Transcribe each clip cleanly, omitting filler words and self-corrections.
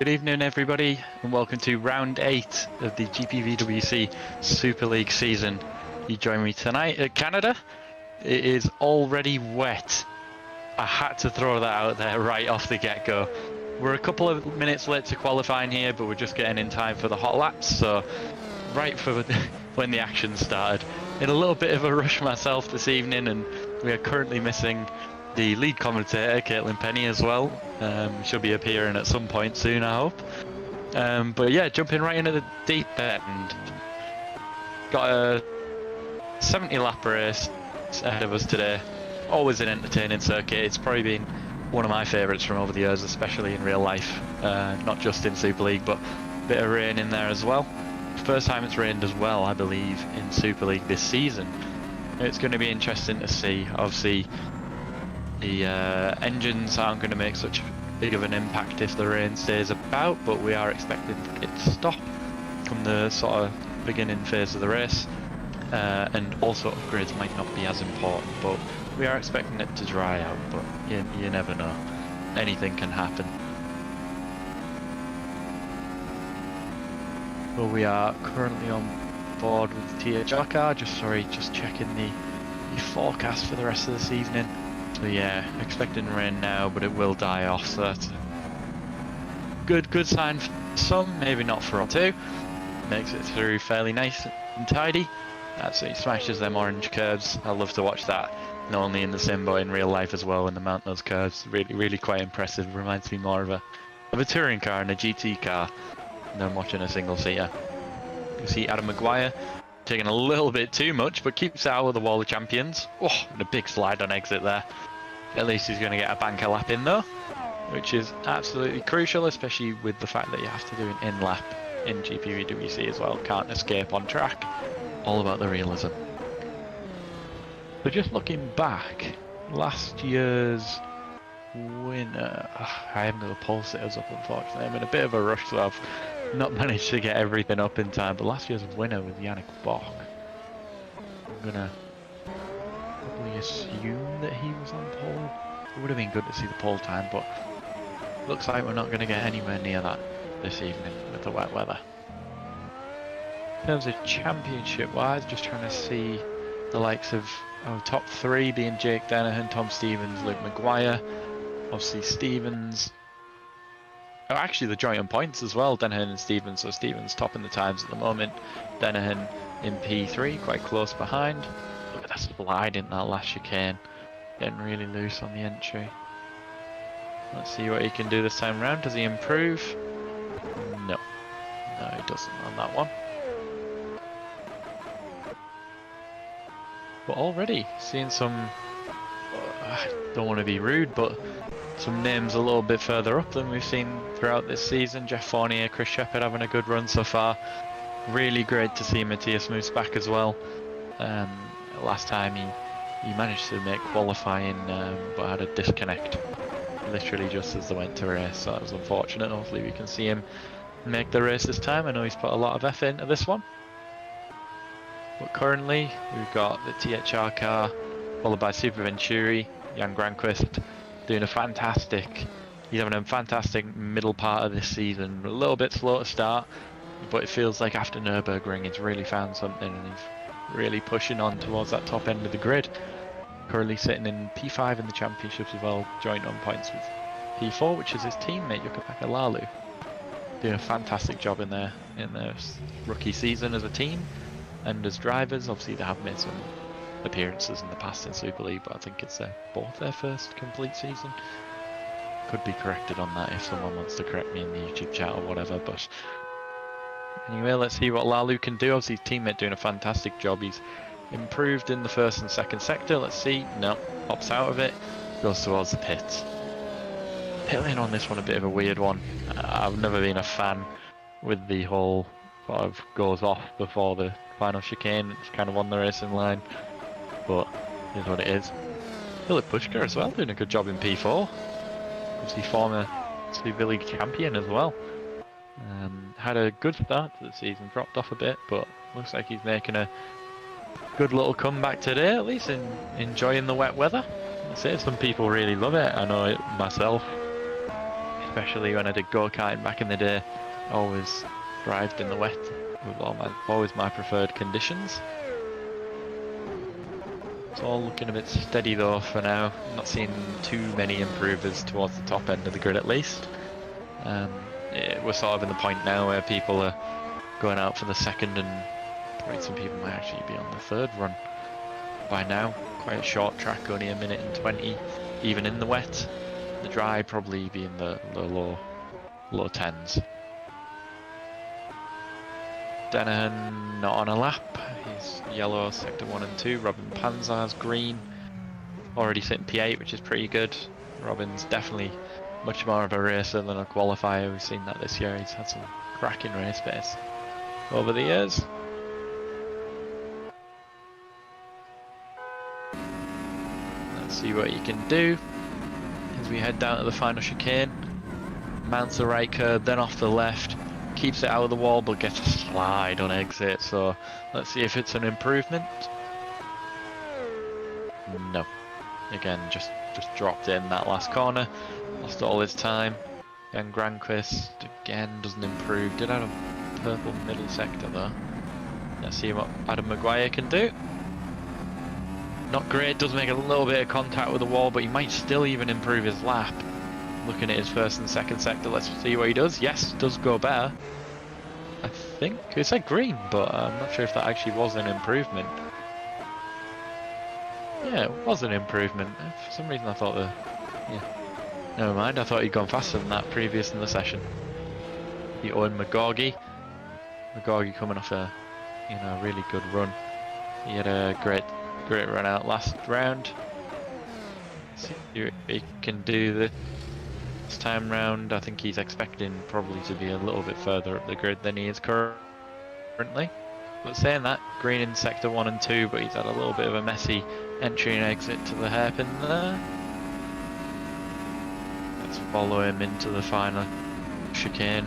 Good evening, everybody, and welcome to round 8 of the GPVWC Super League season. You join me tonight at Canada. It is already wet. I had to throw that out there right off the get-go. We're a couple of minutes late to qualifying here, but we're just getting in time for the hot laps, so right for when the action started. In a little bit of a rush myself this evening, and we are currently missing the lead commentator, Caitlin Penny, as well. She'll be appearing at some point soon, I hope. But yeah, jumping right into the deep end. Got a 70 lap race ahead of us today. Always an entertaining circuit. It's probably been one of my favourites from over the years, especially in real life. Not just in Super League, but a bit of rain in there as well. First time it's rained as well, I believe, in Super League this season. It's going to be interesting to see. Obviously, the engines aren't going to make such big of an impact if the rain stays about, but we are expecting it to stop from the sort of beginning phase of the race. And also upgrades might not be as important, but we are expecting it to dry out, but you never know. Anything can happen. Well, we are currently on board with the THR car, just checking the forecast for the rest of this evening. So yeah, expecting rain now, but it will die off, so that's a good sign for some, maybe not for all two. Makes it through fairly nice and tidy. Absolutely smashes them orange curves. I love to watch that, not only in the sim but in real life as well, when they mount those curves. Really quite impressive. Reminds me more of a touring car and a GT car than I'm watching a single seater. You see Adam Maguire taking a little bit too much, but keeps out of the wall of champions. Oh, and a big slide on exit there. At least he's going to get a banker lap in though, which is absolutely crucial, especially with the fact that you have to do an in lap in GPVWC as well. Can't escape on track. All about the realism. So just looking back, last year's winner, I haven't got the pole sitters up unfortunately. I'm in a bit of a rush, so I've not managed to get everything up in time, but last year's winner was Yannick Bock. I'm gonna probably assume that he was on pole. It would have been good to see the pole time, but looks like we're not gonna get anywhere near that this evening with the wet weather. In terms of championship wise, just trying to see the likes of top three being Jake Dennehan, Tom Stevens, Luke Maguire. Obviously Stevens, actually the joint on points as well, Dennehan and Stevens. So Stevens topping the times at the moment, Dennehan in P3, quite close behind. Look at that slide in that last chicane, getting really loose on the entry. Let's see what he can do this time round. Does he improve? No, he doesn't on that one. But already seeing some, I don't want to be rude, but some names a little bit further up than we've seen throughout this season. Jeff Fournier, Chris Shepherd having a good run so far. Really great to see Matthias Moose back as well. Last time he managed to make qualifying, but had a disconnect literally just as they went to race, so that was unfortunate. Hopefully we can see him make the race this time. I know he's put a lot of effort into this one. But currently, we've got the THR car, followed by Super Venturi, Jan Granqvist, doing he's having a fantastic middle part of this season. A little bit slow to start, but it feels like after Nürburgring he's really found something and he's really pushing on towards that top end of the grid. Currently sitting in P5 in the championships as well, joint on points with P4, which is his teammate, Jukka Lalu. Doing a fantastic job in their rookie season as a team. And as drivers, obviously they have made some appearances in the past in Super League, but I think it's both their first complete season. Could be corrected on that if someone wants to correct me in the YouTube chat or whatever, but anyway, let's see what Lalu can do. Obviously his teammate doing a fantastic job. He's improved in the first and second sector. Let's see. No, pops out of it, goes towards the pits. Pit lane on this one, a bit of a weird one. I've never been a fan with the whole sort of goes off before the final chicane. It's kind of on the racing line, but it is what it is. Philip Pushka as well, doing a good job in P4. Obviously former Superleague champion as well. Had a good start to the season, dropped off a bit, but looks like he's making a good little comeback today, at least enjoying the wet weather. I say some people really love it. I know it myself. especially when I did go-karting back in the day. Always thrived in the wet with always my preferred conditions. It's all looking a bit steady though for now. I'm not seeing too many improvers towards the top end of the grid at least. We're sort of in the point now where people are going out for the second, and probably some people might actually be on the third run by now. Quite a short track, only 1 minute and 20, even in the wet. The dry probably be in the low tens. Denahan not on a lap. He's yellow sector 1 and 2. Robin Panzar's green. Already sitting P8, which is pretty good. Robin's definitely much more of a racer than a qualifier. We've seen that this year. He's had some cracking race pace over the years. Let's see what he can do as we head down to the final chicane. Mounts the right curb, then off the left. Keeps it out of the wall, but gets a slide on exit. So let's see if it's an improvement. No. Again, just dropped in that last corner. Lost all his time. And Granquist again doesn't improve. Did have a purple middle sector though. Let's see what Adam Maguire can do. Not great, does make a little bit of contact with the wall, but he might still even improve his lap. Looking at his first and second sector, let's see what he does. Yes, does go better. I think it said green, but I'm not sure if that actually was an improvement. Yeah, it was an improvement. For some reason I thought never mind, I thought he'd gone faster than that previous in the session. The Owen McGorgy coming off a really good run. He had a great run out last round. Let's see what he can do this time round. I think he's expecting probably to be a little bit further up the grid than he is currently. But saying that, green in sector 1 and 2, but he's had a little bit of a messy entry and exit to the hairpin there. Let's follow him into the final chicane.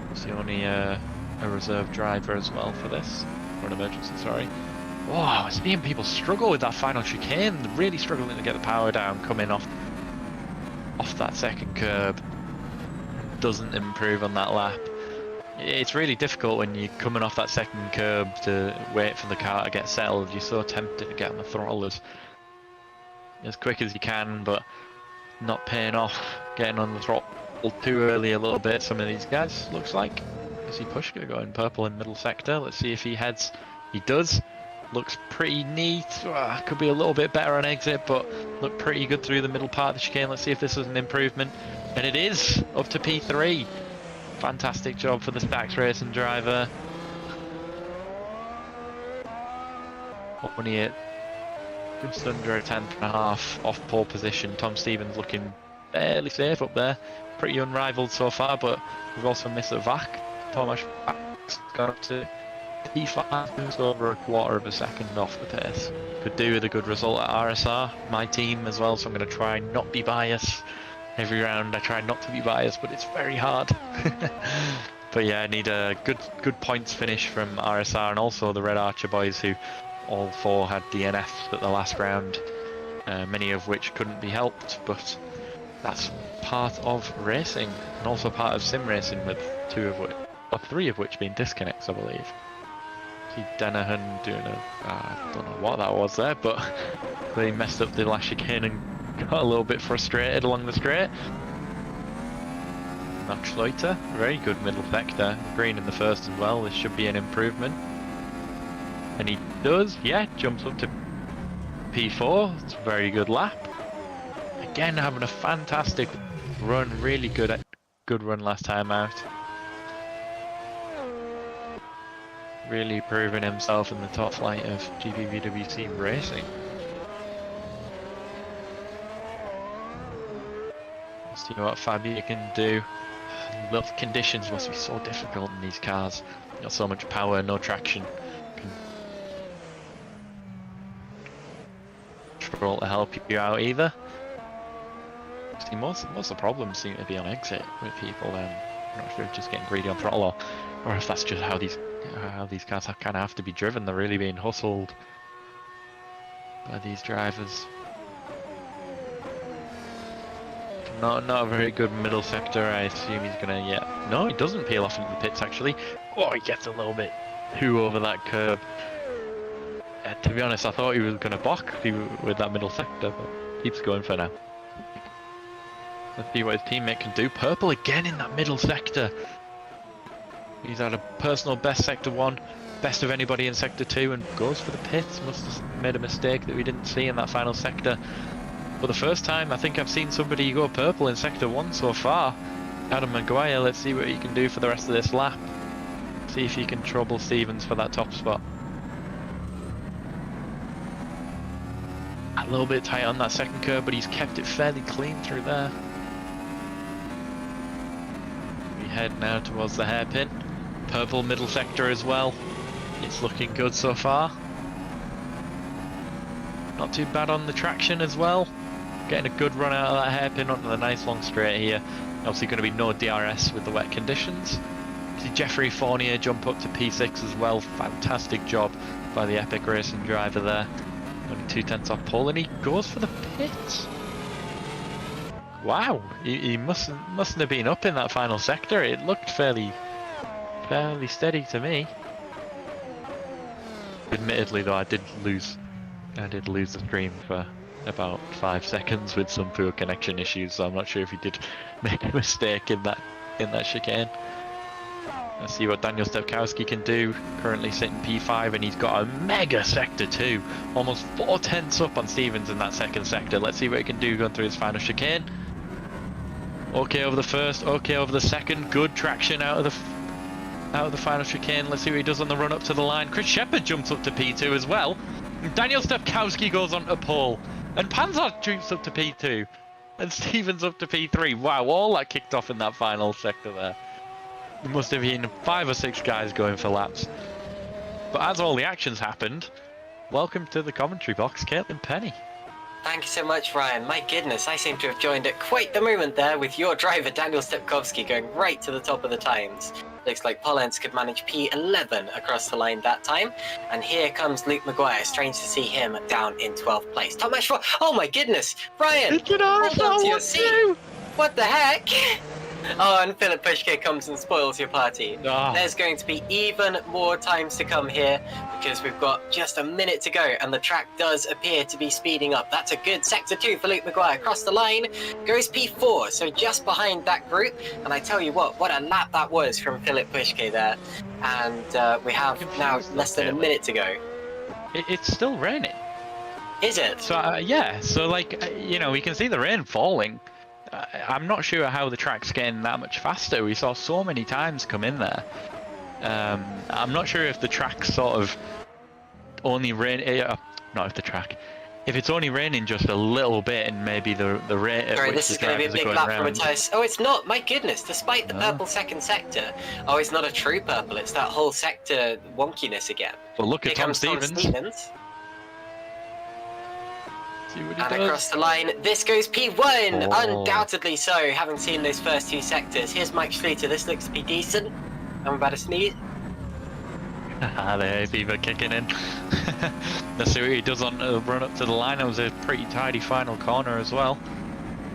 He's only a reserve driver as well for this, for an emergency, sorry. Wow, it's seeing people struggle with that final chicane. They're really struggling to get the power down, coming off that second curb. Doesn't improve on that lap. It's really difficult when you're coming off that second curb to wait for the car to get settled. You're so tempted to get on the throttle as quick as you can, but not paying off, getting on the throttle too early a little bit. Some of these guys, looks like. I see Pushka going purple in middle sector. Let's see if he heads. He does. Looks pretty neat. Could be a little bit better on exit, but looked pretty good through the middle part of the chicane. Let's see if this is an improvement. And it is, up to P3. Fantastic job for the Stax Racing driver. Only at just under a 10th and a half off pole position. Tom Stevens looking fairly safe up there. Pretty unrivaled so far, but we've also missed a VAC. Thomas VAC's got up to P5, moves over a quarter of a second off the pace. Could do with a good result at RSR, my team as well, so I'm going to try not be biased. Every round I try not to be biased, but it's very hard. But yeah, I need a good points finish from RSR and also the Red Archer boys, who all 4 had DNFs at the last round, many of which couldn't be helped, but that's part of racing, and also part of sim racing, with 3 of which being disconnects, I believe. See Denahan doing I don't know what that was there, but they messed up the last chicane and got a little bit frustrated along the straight. Max Schleuter, very good middle sector, green in the first as well. This should be an improvement. And he does, yeah, jumps up to P4. It's a very good lap. Again, having a fantastic run, really good run last time out. Really proving himself in the top flight of GPVWC racing. Let's see what Fabio can do. The conditions must be so difficult in these cars. Got so much power, no traction. Control to help you out either. See, most of the problems seem to be on exit with people. I'm not sure if just getting greedy on throttle, or if that's just how these cars kind of have to be driven. They're really being hustled by these drivers. Not a very good middle sector. I assume he's gonna, yeah. No, he doesn't peel off into the pits actually. Oh, he gets a little bit too over that curb. To be honest, I thought he was gonna balk with that middle sector, but keeps going for now. Let's see what his teammate can do. Purple again in that middle sector. He's had a personal best sector 1, best of anybody in sector 2, and goes for the pits. Must have made a mistake that we didn't see in that final sector. For the first time, I think I've seen somebody go purple in sector 1 so far. Adam Maguire, let's see what he can do for the rest of this lap. See if he can trouble Stevens for that top spot. A little bit tight on that second curve, but he's kept it fairly clean through there. We head now towards the hairpin. Purple middle sector as well. It's looking good so far. Not too bad on the traction as well. Getting a good run out of that hairpin onto the nice long straight here. Obviously going to be no DRS with the wet conditions. See Jeffrey Fournier jump up to P6 as well. Fantastic job by the Epic Racing driver there. Only 2/10 off pole, and he goes for the pit. Wow, he mustn't have been up in that final sector. It looked fairly steady to me. Admittedly though, I did lose the stream for about 5 seconds with some poor connection issues, so I'm not sure if he did make a mistake in that chicane. Let's see what Daniel Stepkowski can do. Currently sitting P5, and he's got a mega sector 2. Almost 4/10 up on Stevens in that second sector. Let's see what he can do going through his final chicane. Okay over the first, okay over the second. Good traction out of the final chicane. Let's see what he does on the run up to the line. Chris Shepherd jumps up to P2 as well. Daniel Stepkowski goes on to pole. And Panzer jumps up to P2. And Stevens up to P3. Wow, all that kicked off in that final sector there. There must have been 5 or 6 guys going for laps. But as all the actions happened, welcome to the commentary box, Caitlin Penny. Thank you so much, Ryan. My goodness, I seem to have joined at quite the moment there with your driver, Daniel Stepkowski, going right to the top of the times. Looks like Pollens could manage P11 across the line that time. And here comes Luke Maguire. Strange to see him down in 12th place. Top match 4. Oh my goodness, Ryan! Hold on to your seat. What the heck? Oh, and Philip Pushke comes and spoils your party. Oh. There's going to be even more times to come here because we've got just a minute to go and the track does appear to be speeding up. That's a good sector 2 for Luke Maguire. Across the line goes P4, so just behind that group. And I tell you what a lap that was from Philip Pushke there. And we have now less than a minute to go. It's still raining. Is it? So yeah, so like, you know, we can see the rain falling. I'm not sure how the track's getting that much faster. We saw so many times come in there. I'm not sure if the track's sort of only not if the track. If it's only raining just a little bit and maybe the rate at Sorry, which this is going to be a big lap from Matthias. Oh, it's not. My goodness. Despite the purple second sector. Oh, it's not a true purple. It's that whole sector wonkiness again. Well, look at Tom Stevens. And across the line, this goes P1, undoubtedly so, having seen those first 2 sectors. Here's Mike Schluter, this looks to be decent. I'm about to sneeze. The hay fever kicking in. Let's see what he does on the run up to the line. It was a pretty tidy final corner as well.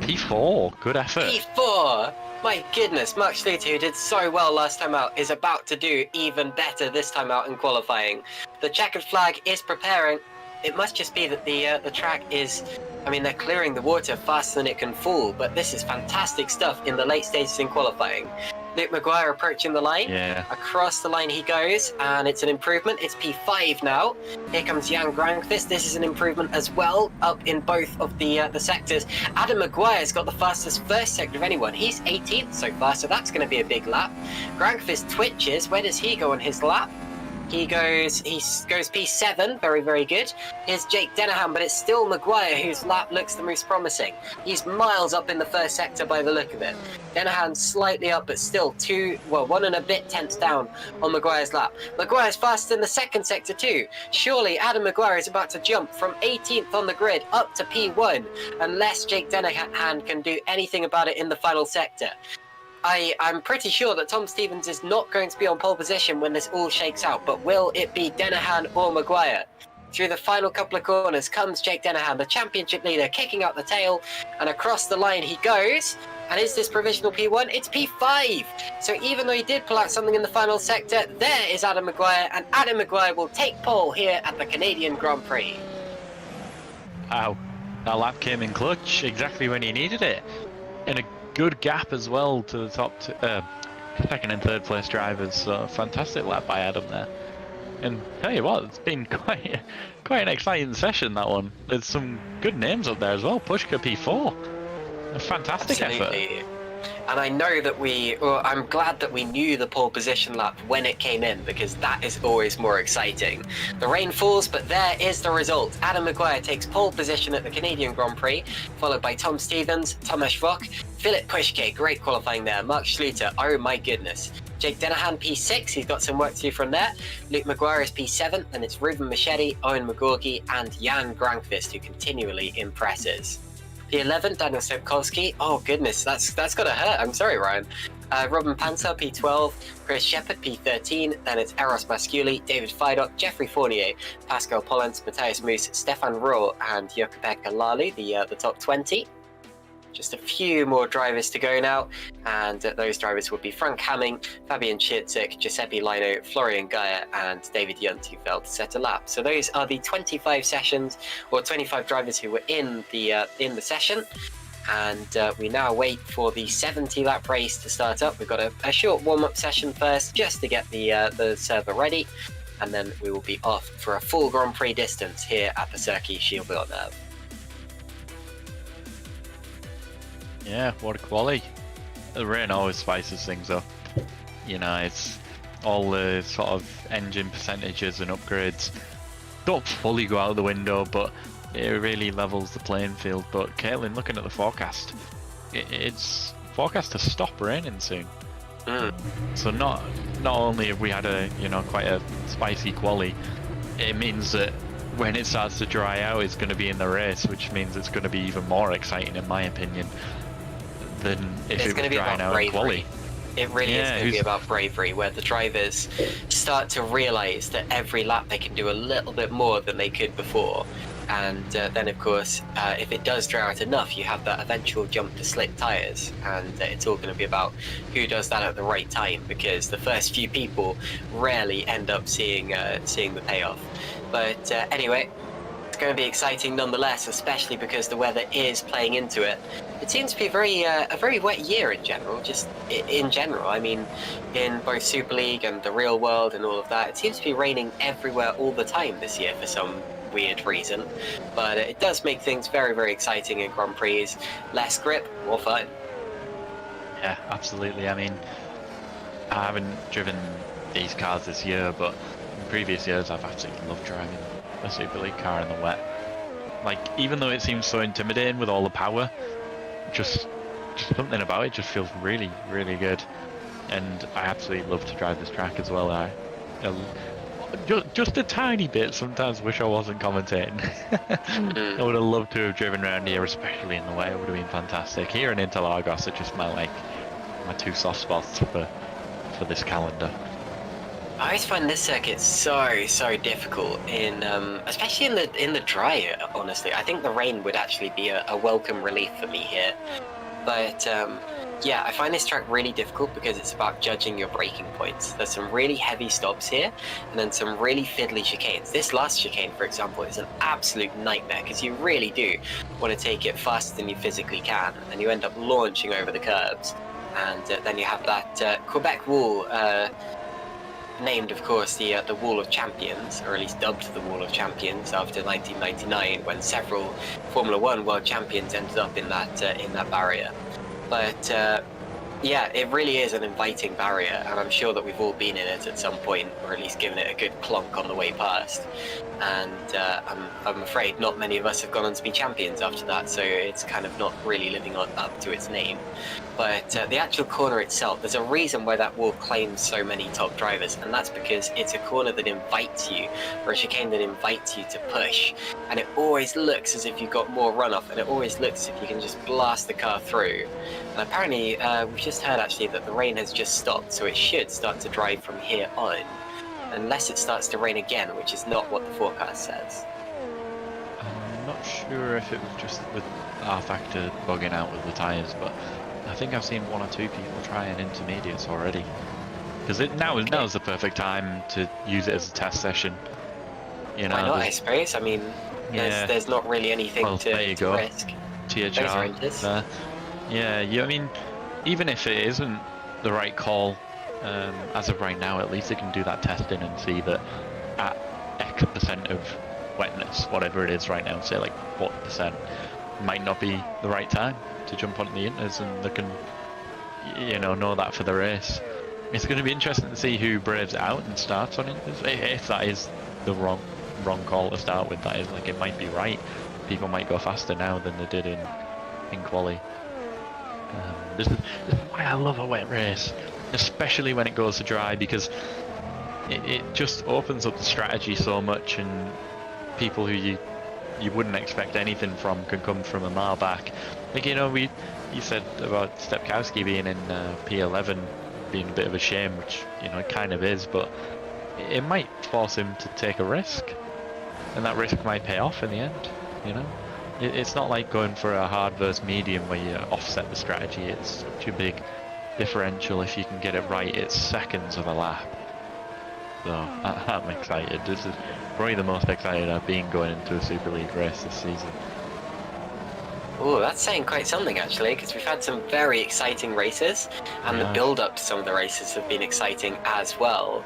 P4, good effort. P4! My goodness, Mark Schluter, who did so well last time out, is about to do even better this time out in qualifying. The checkered flag is preparing. It must just be that the track is, I mean, they're clearing the water faster than it can fall, but this is fantastic stuff in the late stages in qualifying. Luke Maguire approaching the line. Yeah. Across the line he goes, and it's an improvement. It's P5 now. Here comes Jan Grankvist. This is an improvement as well, up in both of the sectors. Adam Maguire's got the fastest first sector of anyone. He's 18th so far, so that's going to be a big lap. Grankvist twitches. Where does he go on his lap? He goes P7, very, very good. Here's Jake Dennehan, but it's still Maguire whose lap looks the most promising. He's miles up in the first sector by the look of it. Dennehan slightly up, but still 1 and a bit tenths down on Maguire's lap. Maguire's faster in the second sector too. Surely Adam Maguire is about to jump from 18th on the grid up to P1, unless Jake Dennehan can do anything about it in the final sector. I'm pretty sure that Tom Stevens is not going to be on pole position when this all shakes out, but will it be Dennehan or Maguire? Through the final couple of corners comes Jake Dennehan, the championship leader, kicking out the tail, and across the line he goes. And is this provisional P1? It's P5! So even though he did pull out something in the final sector, there is Adam Maguire, and Adam Maguire will take pole here at the Canadian Grand Prix. Wow, that lap came in clutch, exactly when he needed it. And a good gap as well to the top second and third place drivers, so fantastic lap by Adam there. And tell you what, it's been quite an exciting session, that one. There's some good names up there as well. Pushka P4. A fantastic Absolutely. effort. And I know that I'm glad that we knew the pole position lap when it came in, because that is always more exciting. The rain falls, but there is the result. Adam Maguire takes pole position at the Canadian Grand Prix, followed by Tom Stevens, Tomasz Vok, Filip Puszke, great qualifying there, Mark Schluter, oh my goodness. Jake Dennehan P6, he's got some work to do from there. Luke Maguire is P7, and it's Ruben Machete, Owen McGorgy, and Jan Grankvist, who continually impresses. P11, Daniel Sepkowski. Oh goodness, that's gotta hurt. I'm sorry, Ryan. Robin Panzer, P12, Chris Shepard, P13, then it's Eros Masculi, David Fidok, Jeffrey Fournier, Pascal Pollens, Matthias Moos, Stefan Rohr, and Jukka-Pekka Lalu, the top 20. Just a few more drivers to go now, and those drivers would be Frank Hamming, Fabian Schiertzig, Giuseppe Lino, Florian Gaia, and David Yunt, who failed to set a lap. So those are the 25 sessions, or 25 drivers who were in the session, and we now wait for the 70-lap race to start up. We've got a short warm-up session first, just to get the server ready, and then we will be off for a full Grand Prix distance here at the Circuit Gilles Villeneuve. Yeah, what a quality. The rain always spices things up. You know, it's all the sort of engine percentages and upgrades don't fully go out the window, but it really levels the playing field. But Caitlin, looking at the forecast, it's forecast to stop raining soon. So not only have we had quite a spicy quali, it means that when it starts to dry out, it's going to be in the race, which means it's going to be even more exciting, in my opinion, than if it was drying out in quali. It really is going to be about bravery, where the drivers start to realise that every lap they can do a little bit more than they could before. And then, of course, if it does dry out enough, you have that eventual jump to slick tyres. And it's all going to be about who does that at the right time, because the first few people rarely end up seeing the payoff. But anyway, it's going to be exciting nonetheless, especially because the weather is playing into it. It seems to be a very wet year in general, I mean, in both Super League and the real world and all of that. It seems to be raining everywhere all the time this year for some weird reason. But it does make things very, very exciting in Grand Prix. Less grip, more fun. Yeah, absolutely. I mean, I haven't driven these cars this year, but in previous years I've absolutely loved driving a Super League car in the wet. Like, even though it seems so intimidating with all the power, just something about it just feels really, really good. And I absolutely love to drive this track as well. Just a tiny bit sometimes wish I wasn't commentating. I would have loved to have driven around here, especially in the wet. It would have been fantastic. Here in Interlagos are just my two soft spots for this calendar. I always find this circuit so difficult especially in the dry. Honestly, I think the rain would actually be a welcome relief for me here. But yeah, I find this track really difficult because it's about judging your braking points. There's some really heavy stops here, and then some really fiddly chicanes. This last chicane, for example, is an absolute nightmare because you really do want to take it faster than you physically can, and you end up launching over the curbs. And then you have that Quebec wall. Named, of course, the Wall of Champions, or at least dubbed the Wall of Champions after 1999, when several Formula One world champions ended up in that barrier. But yeah, it really is an inviting barrier, and I'm sure that we've all been in it at some point, or at least given it a good clonk on the way past. And I'm afraid not many of us have gone on to be champions after that, so it's kind of not really living up to its name. But the actual corner itself, there's a reason why that wall claims so many top drivers, and that's because it's a corner that invites you, or a chicane that invites you to push. And it always looks as if you've got more runoff, and it always looks as if you can just blast the car through. And apparently, we've just heard actually that the rain has just stopped, so it should start to dry from here on. unless it starts to rain again, which is not what the forecast says. I'm not sure if it was just with our factor bugging out with the tyres, but I think I've seen 1 or 2 people trying intermediates already. Because now's the perfect time to use it as a test session. You know, why not, I suppose? I mean, there's not really anything to risk. THR. Yeah, I mean, even if it isn't the right call, as of right now, at least they can do that testing and see that at X% of wetness, whatever it is right now, say like 40%, might not be the right time to jump on the inters, and they can, you know that for the race. It's going to be interesting to see who braves out and starts on inters. If that is the wrong call to start with, that is, like, it might be right. People might go faster now than they did in quali. This is why I love a wet race, especially when it goes to dry, because it just opens up the strategy so much, and people who you wouldn't expect anything from can come from a mile back. Like, you said about Stepkowski being in P11 being a bit of a shame, which, it kind of is, but it might force him to take a risk, and that risk might pay off in the end. It's not like going for a hard versus medium where you offset the strategy. It's such a big differential. If you can get it right, it's seconds of a lap. So I'm excited. This is probably the most excited I've been going into a Super League race this season. Oh, that's saying quite something, actually, because we've had some very exciting races, and the build-up to some of the races have been exciting as well.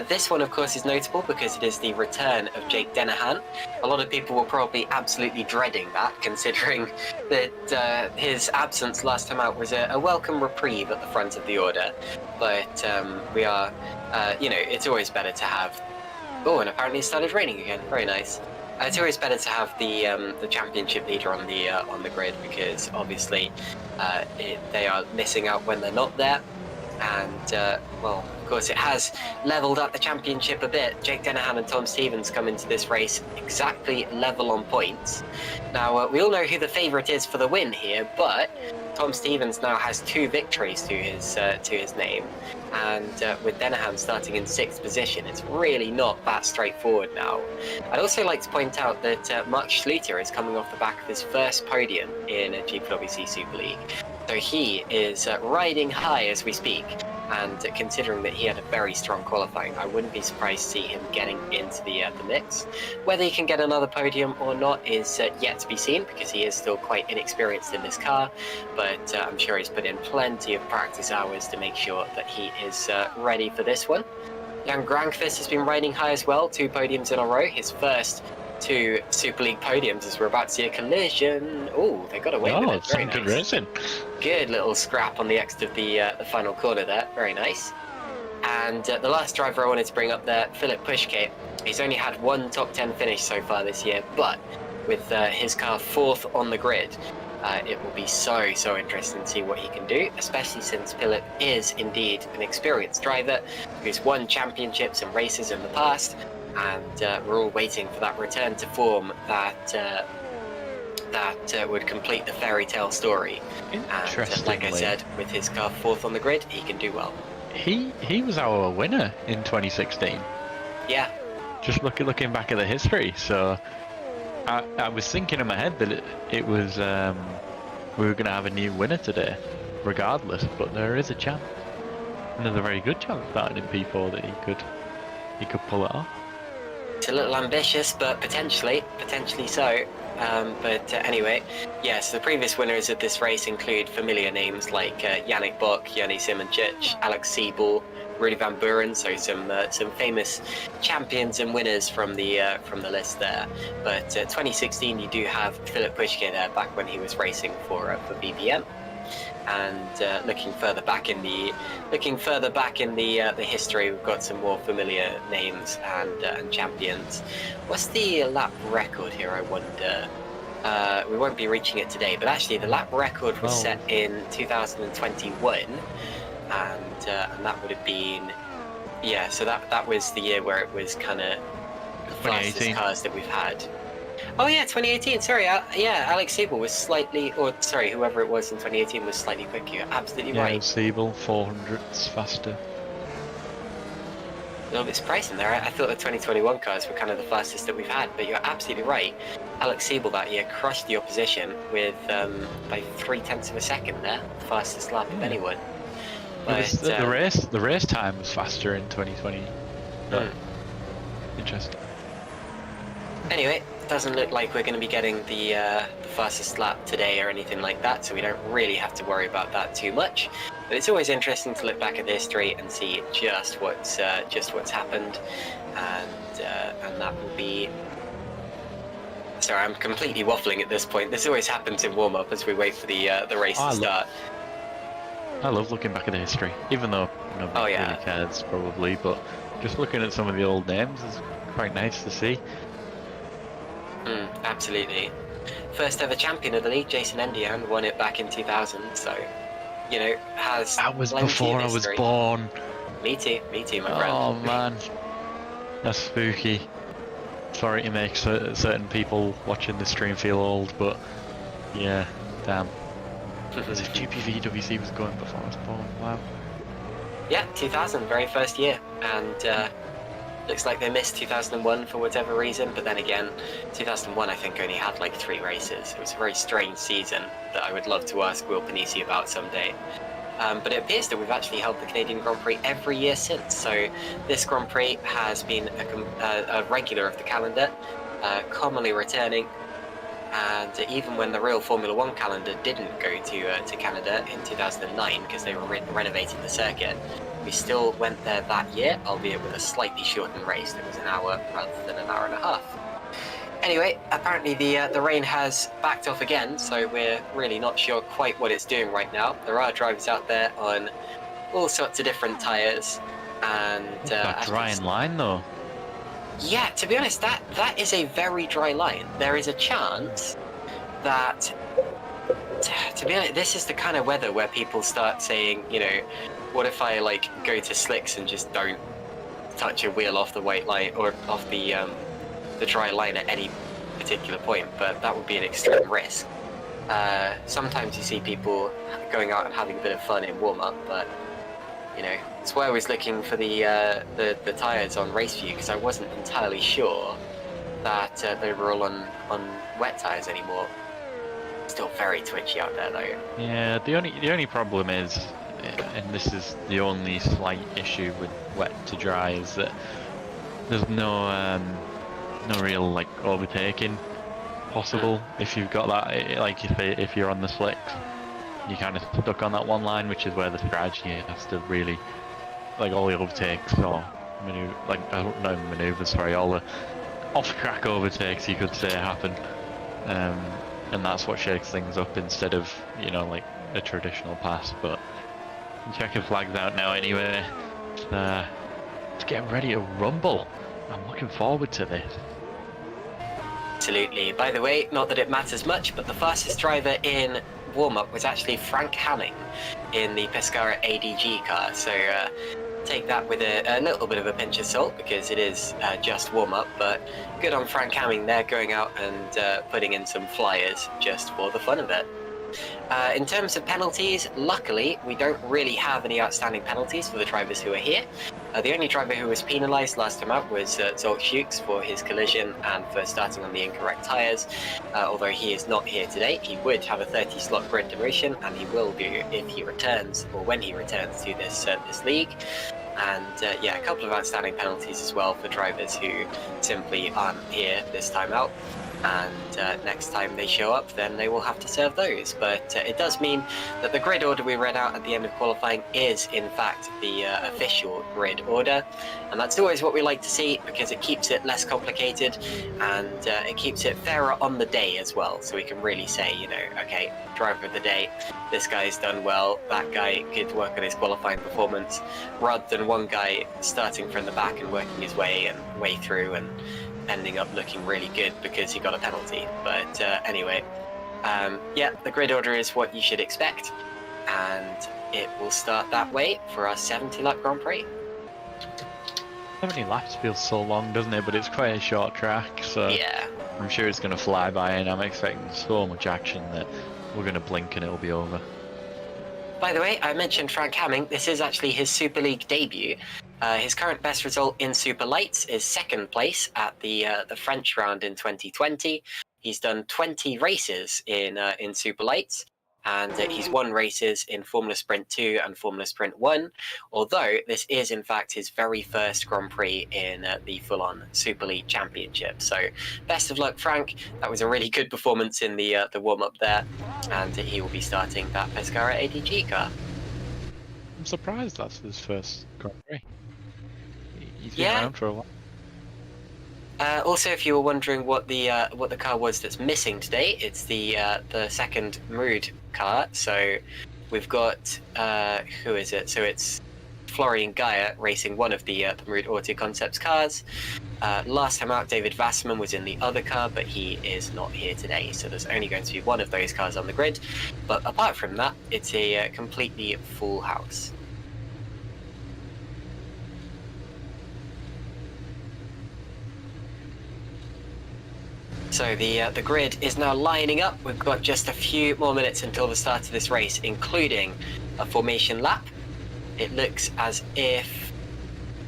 This one, of course, is notable because it is the return of Jake Dennehan. A lot of people were probably absolutely dreading that, considering that his absence last time out was a welcome reprieve at the front of the order. But we are, it's always better to have... Oh, and apparently it started raining again. Very nice. It's always better to have the championship leader on the grid, because obviously they are missing out when they're not there, and well, of course, it has leveled up the championship a bit. Jake Dennehan and Tom Stevens come into this race exactly level on points. Now we all know who the favourite is for the win here, but Tom Stevens now has 2 victories to his name, and with Dennehan starting in 6th position, it's really not that straightforward now. I'd also like to point out that Mark Schluter is coming off the back of his first podium in a GPVWC Super League, so he is riding high as we speak. And considering that he had a very strong qualifying, I wouldn't be surprised to see him getting into the mix. Whether he can get another podium or not is yet to be seen, because he is still quite inexperienced in this car, but I'm sure he's put in plenty of practice hours to make sure that he is ready for this one. Jan Grankvist has been riding high as well, 2 podiums in a row, his first 2 Super League podiums, as we're about to see a collision. Oh, they got away with it. Very nice. Good racing. Good little scrap on the exit of the final corner there. Very nice. And the last driver I wanted to bring up there, Filip Puškaj. He's only had 1 top 10 finish so far this year, but with his car 4th on the grid, it will be so interesting to see what he can do, especially since Filip is indeed an experienced driver who's won championships and races in the past. And we're all waiting for that return to form that would complete the fairy tale story. And like I said, with his car 4th on the grid, he can do well. He was our winner in 2016. Yeah. Just looking back at the history, so I was thinking in my head that it was we were going to have a new winner today, regardless. But there is a chance, and there's a very good chance starting in P4 that he could pull it off. It's a little ambitious, but potentially so. But anyway, yes, the previous winners of this race include familiar names like Yannick Bock, Yanni Simončić, Alex Siebel, Rudy Van Buren, so some famous champions and winners from the list there. But 2016, you do have Filip Puškaj there, back when he was racing for BBM. And looking further back in the history, we've got some more familiar names and champions. What's the lap record here, I wonder? We won't be reaching it today, but actually the lap record was set in 2021, and that would have been, yeah, so that was the year where it was kind of the fastest cars that we've had. Oh yeah, 2018, sorry, yeah, Alex Siebel was slightly, or sorry, whoever it was in 2018 was slightly quicker, you're absolutely right. Yeah, Siebel, 400s faster. little bit surprising there. I thought the 2021 cars were kind of the fastest that we've had, but you're absolutely right. Alex Siebel that year crushed the opposition with by 0.3 of a second there, the fastest lap of anyone. But The race time was faster in 2020. Interesting. Anyway, doesn't look like we're going to be getting the fastest lap today or anything like that, so we don't really have to worry about that too much. But it's always interesting to look back at the history and see just what's happened, and that will be. Sorry, I'm completely waffling at this point. This always happens in warm-up as we wait for the race to start. I love looking back at the history, even though nobody really cares probably, but just looking at some of the old names is quite nice to see. Absolutely. First ever champion of the league, Jason Endian, won it back in 2000, so, has That was plenty before of I was history. born. Me too, my friend. Oh man, that's spooky. Sorry to make certain people watching the stream feel old, but yeah, damn. As if GPVWC was going before I was born, wow. Yeah, 2000, very first year, and looks like they missed 2001 for whatever reason, but then again, 2001 I think only had like 3 races. It was a very strange season that I would love to ask Will Panisi about someday. But it appears that we've actually held the Canadian Grand Prix every year since, so this Grand Prix has been a regular of the calendar, commonly returning, and even when the real Formula 1 calendar didn't go to Canada in 2009 because they were renovating the circuit, we still went there that year, albeit with a slightly shortened race that was an hour rather than an hour and a half. Anyway, apparently the rain has backed off again, so we're really not sure quite what it's doing right now. There are drivers out there on all sorts of different tyres, and that drying line though. Yeah, to be honest, that is a very dry line. There is a chance that, to be honest, this is the kind of weather where people start saying, what if I go to slicks and just don't touch a wheel off the white line or off the dry line at any particular point? But that would be an extreme risk. Sometimes you see people going out and having a bit of fun in warm up, but it's why I was looking for the tires on RaceView, because I wasn't entirely sure that they were all on wet tires anymore. Still very twitchy out there though. Yeah, the only problem is, and this is the only slight issue with wet to dry, is that there's no real overtaking possible if you've got that. If you're on the slicks, you're kind of stuck on that one line, which is where the strategy has to really, all the overtakes or maneuvers, all the off-track overtakes you could say happen, and that's what shakes things up instead of a traditional pass. But checking flags out now anyway. It's getting ready to rumble. I'm looking forward to this. Absolutely. By the way, not that it matters much, but the fastest driver in warm-up was actually Frank Hamming in the Pescara ADG car. So take that with a little bit of a pinch of salt, because it is just warm-up, but good on Frank Hamming there, going out and putting in some flyers just for the fun of it. In terms of penalties, luckily we don't really have any outstanding penalties for the drivers who are here. The only driver who was penalised last time out was Zolt Fuchs for his collision and for starting on the incorrect tyres. Although he is not here today, he would have a 30-slot grid demotion, and he will do if he returns, or when he returns to this league. And yeah, a couple of outstanding penalties as well for drivers who simply aren't here this time out. And next time they show up, then they will have to serve those. But it does mean that the grid order we read out at the end of qualifying is in fact the official grid order, and that's always what we like to see, because it keeps it less complicated, and it keeps it fairer on the day as well, so we can really say, okay, driver of the day, this guy's done well, that guy could work on his qualifying performance, rather than one guy starting from the back and working his way through and ending up looking really good because he got a penalty. But anyway, yeah, the grid order is what you should expect, and it will start that way for our 70-lap Grand Prix. 70 laps feels so long, doesn't it? But it's quite a short track, so yeah, I'm sure it's going to fly by, and I'm expecting so much action that we're going to blink and it'll be over. By the way, I mentioned Frank Hamming. This is actually his Super League debut. His current best result in Super Lights is second place at the French round in 2020. He's done 20 races in Super Lights, and he's won races in Formula Sprint 2 and Formula Sprint 1, although this is in fact his very first Grand Prix in the full-on Superleague Championship. So best of luck, Frank. That was a really good performance in the warm-up there, and he will be starting that Pescara ADG car. I'm surprised that's his first Grand Prix. He's been Yeah. around for a while. Also, if you were wondering what the car was that's missing today, it's the second Mood car. So we've got who is it? So it's Florian Gaia racing one of the Mood Auto Concepts cars. Last time out, David Wasserman was in the other car, but he is not here today. So there's only going to be one of those cars on the grid. But apart from that, it's a completely full house. So the grid is now lining up. We've got just a few more minutes until the start of this race, including a formation lap. It looks as if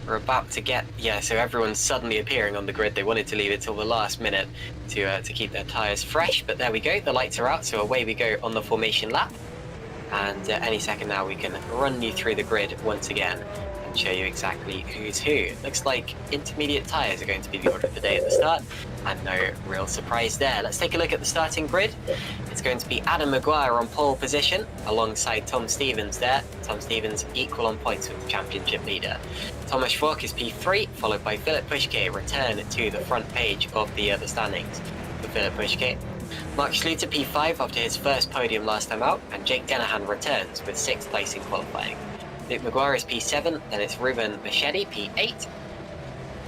we're about to get... Yeah, so everyone's suddenly appearing on the grid. They wanted to leave it till the last minute to keep their tyres fresh, but there we go. The lights are out, so away we go on the formation lap. And any second now we can run you through the grid once again and show you exactly who's who. Looks like intermediate tyres are going to be the order of the day at the start, and no real surprise there. Let's take a look at the starting grid. It's going to be Adam Maguire on pole position alongside Tom Stevens there. Tom Stevens equal on points with the championship leader. Thomas Schwark is P3, followed by Philip Pushke, return to the front page of the standings for Philip Pushke. Mark Schluter P5 after his first podium last time out, and Jake Denahan returns with 6th place in qualifying. Luke Maguire is P7, then it's Ruben Machedi P8.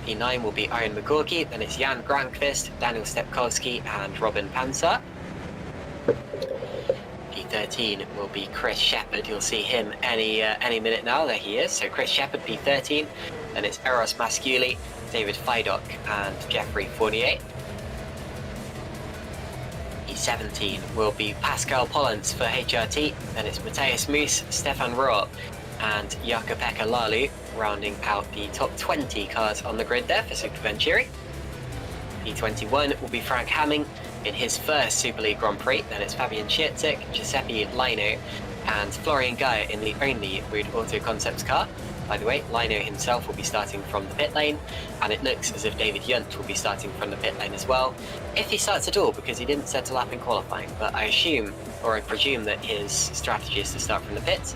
P9 will be Aaron McCorkey, then it's Jan Grankvist, Daniel Stepkowski and Robin Panzer. P13 will be Chris Shepherd. You'll see him any minute now. There he is. So Chris Shepherd P13, then it's Eros Masculi, David Fidok and Jeffrey Fournier. P17 will be Pascal Pollens for HRT, then it's Matthias Moos, Stefan Rohr and Jakob-Pekka Lalu, rounding out the top 20 cars on the grid there for Super Venturi. P21 will be Frank Hamming in his first Super League Grand Prix, then it's Fabian Schiertzig, Giuseppe Lino and Florian Gaia in the only Mood Auto Concepts car. By the way, Lino himself will be starting from the pit lane, and it looks as if David Yunt will be starting from the pit lane as well, if he starts at all, because he didn't set a lap in qualifying, but I presume that his strategy is to start from the pits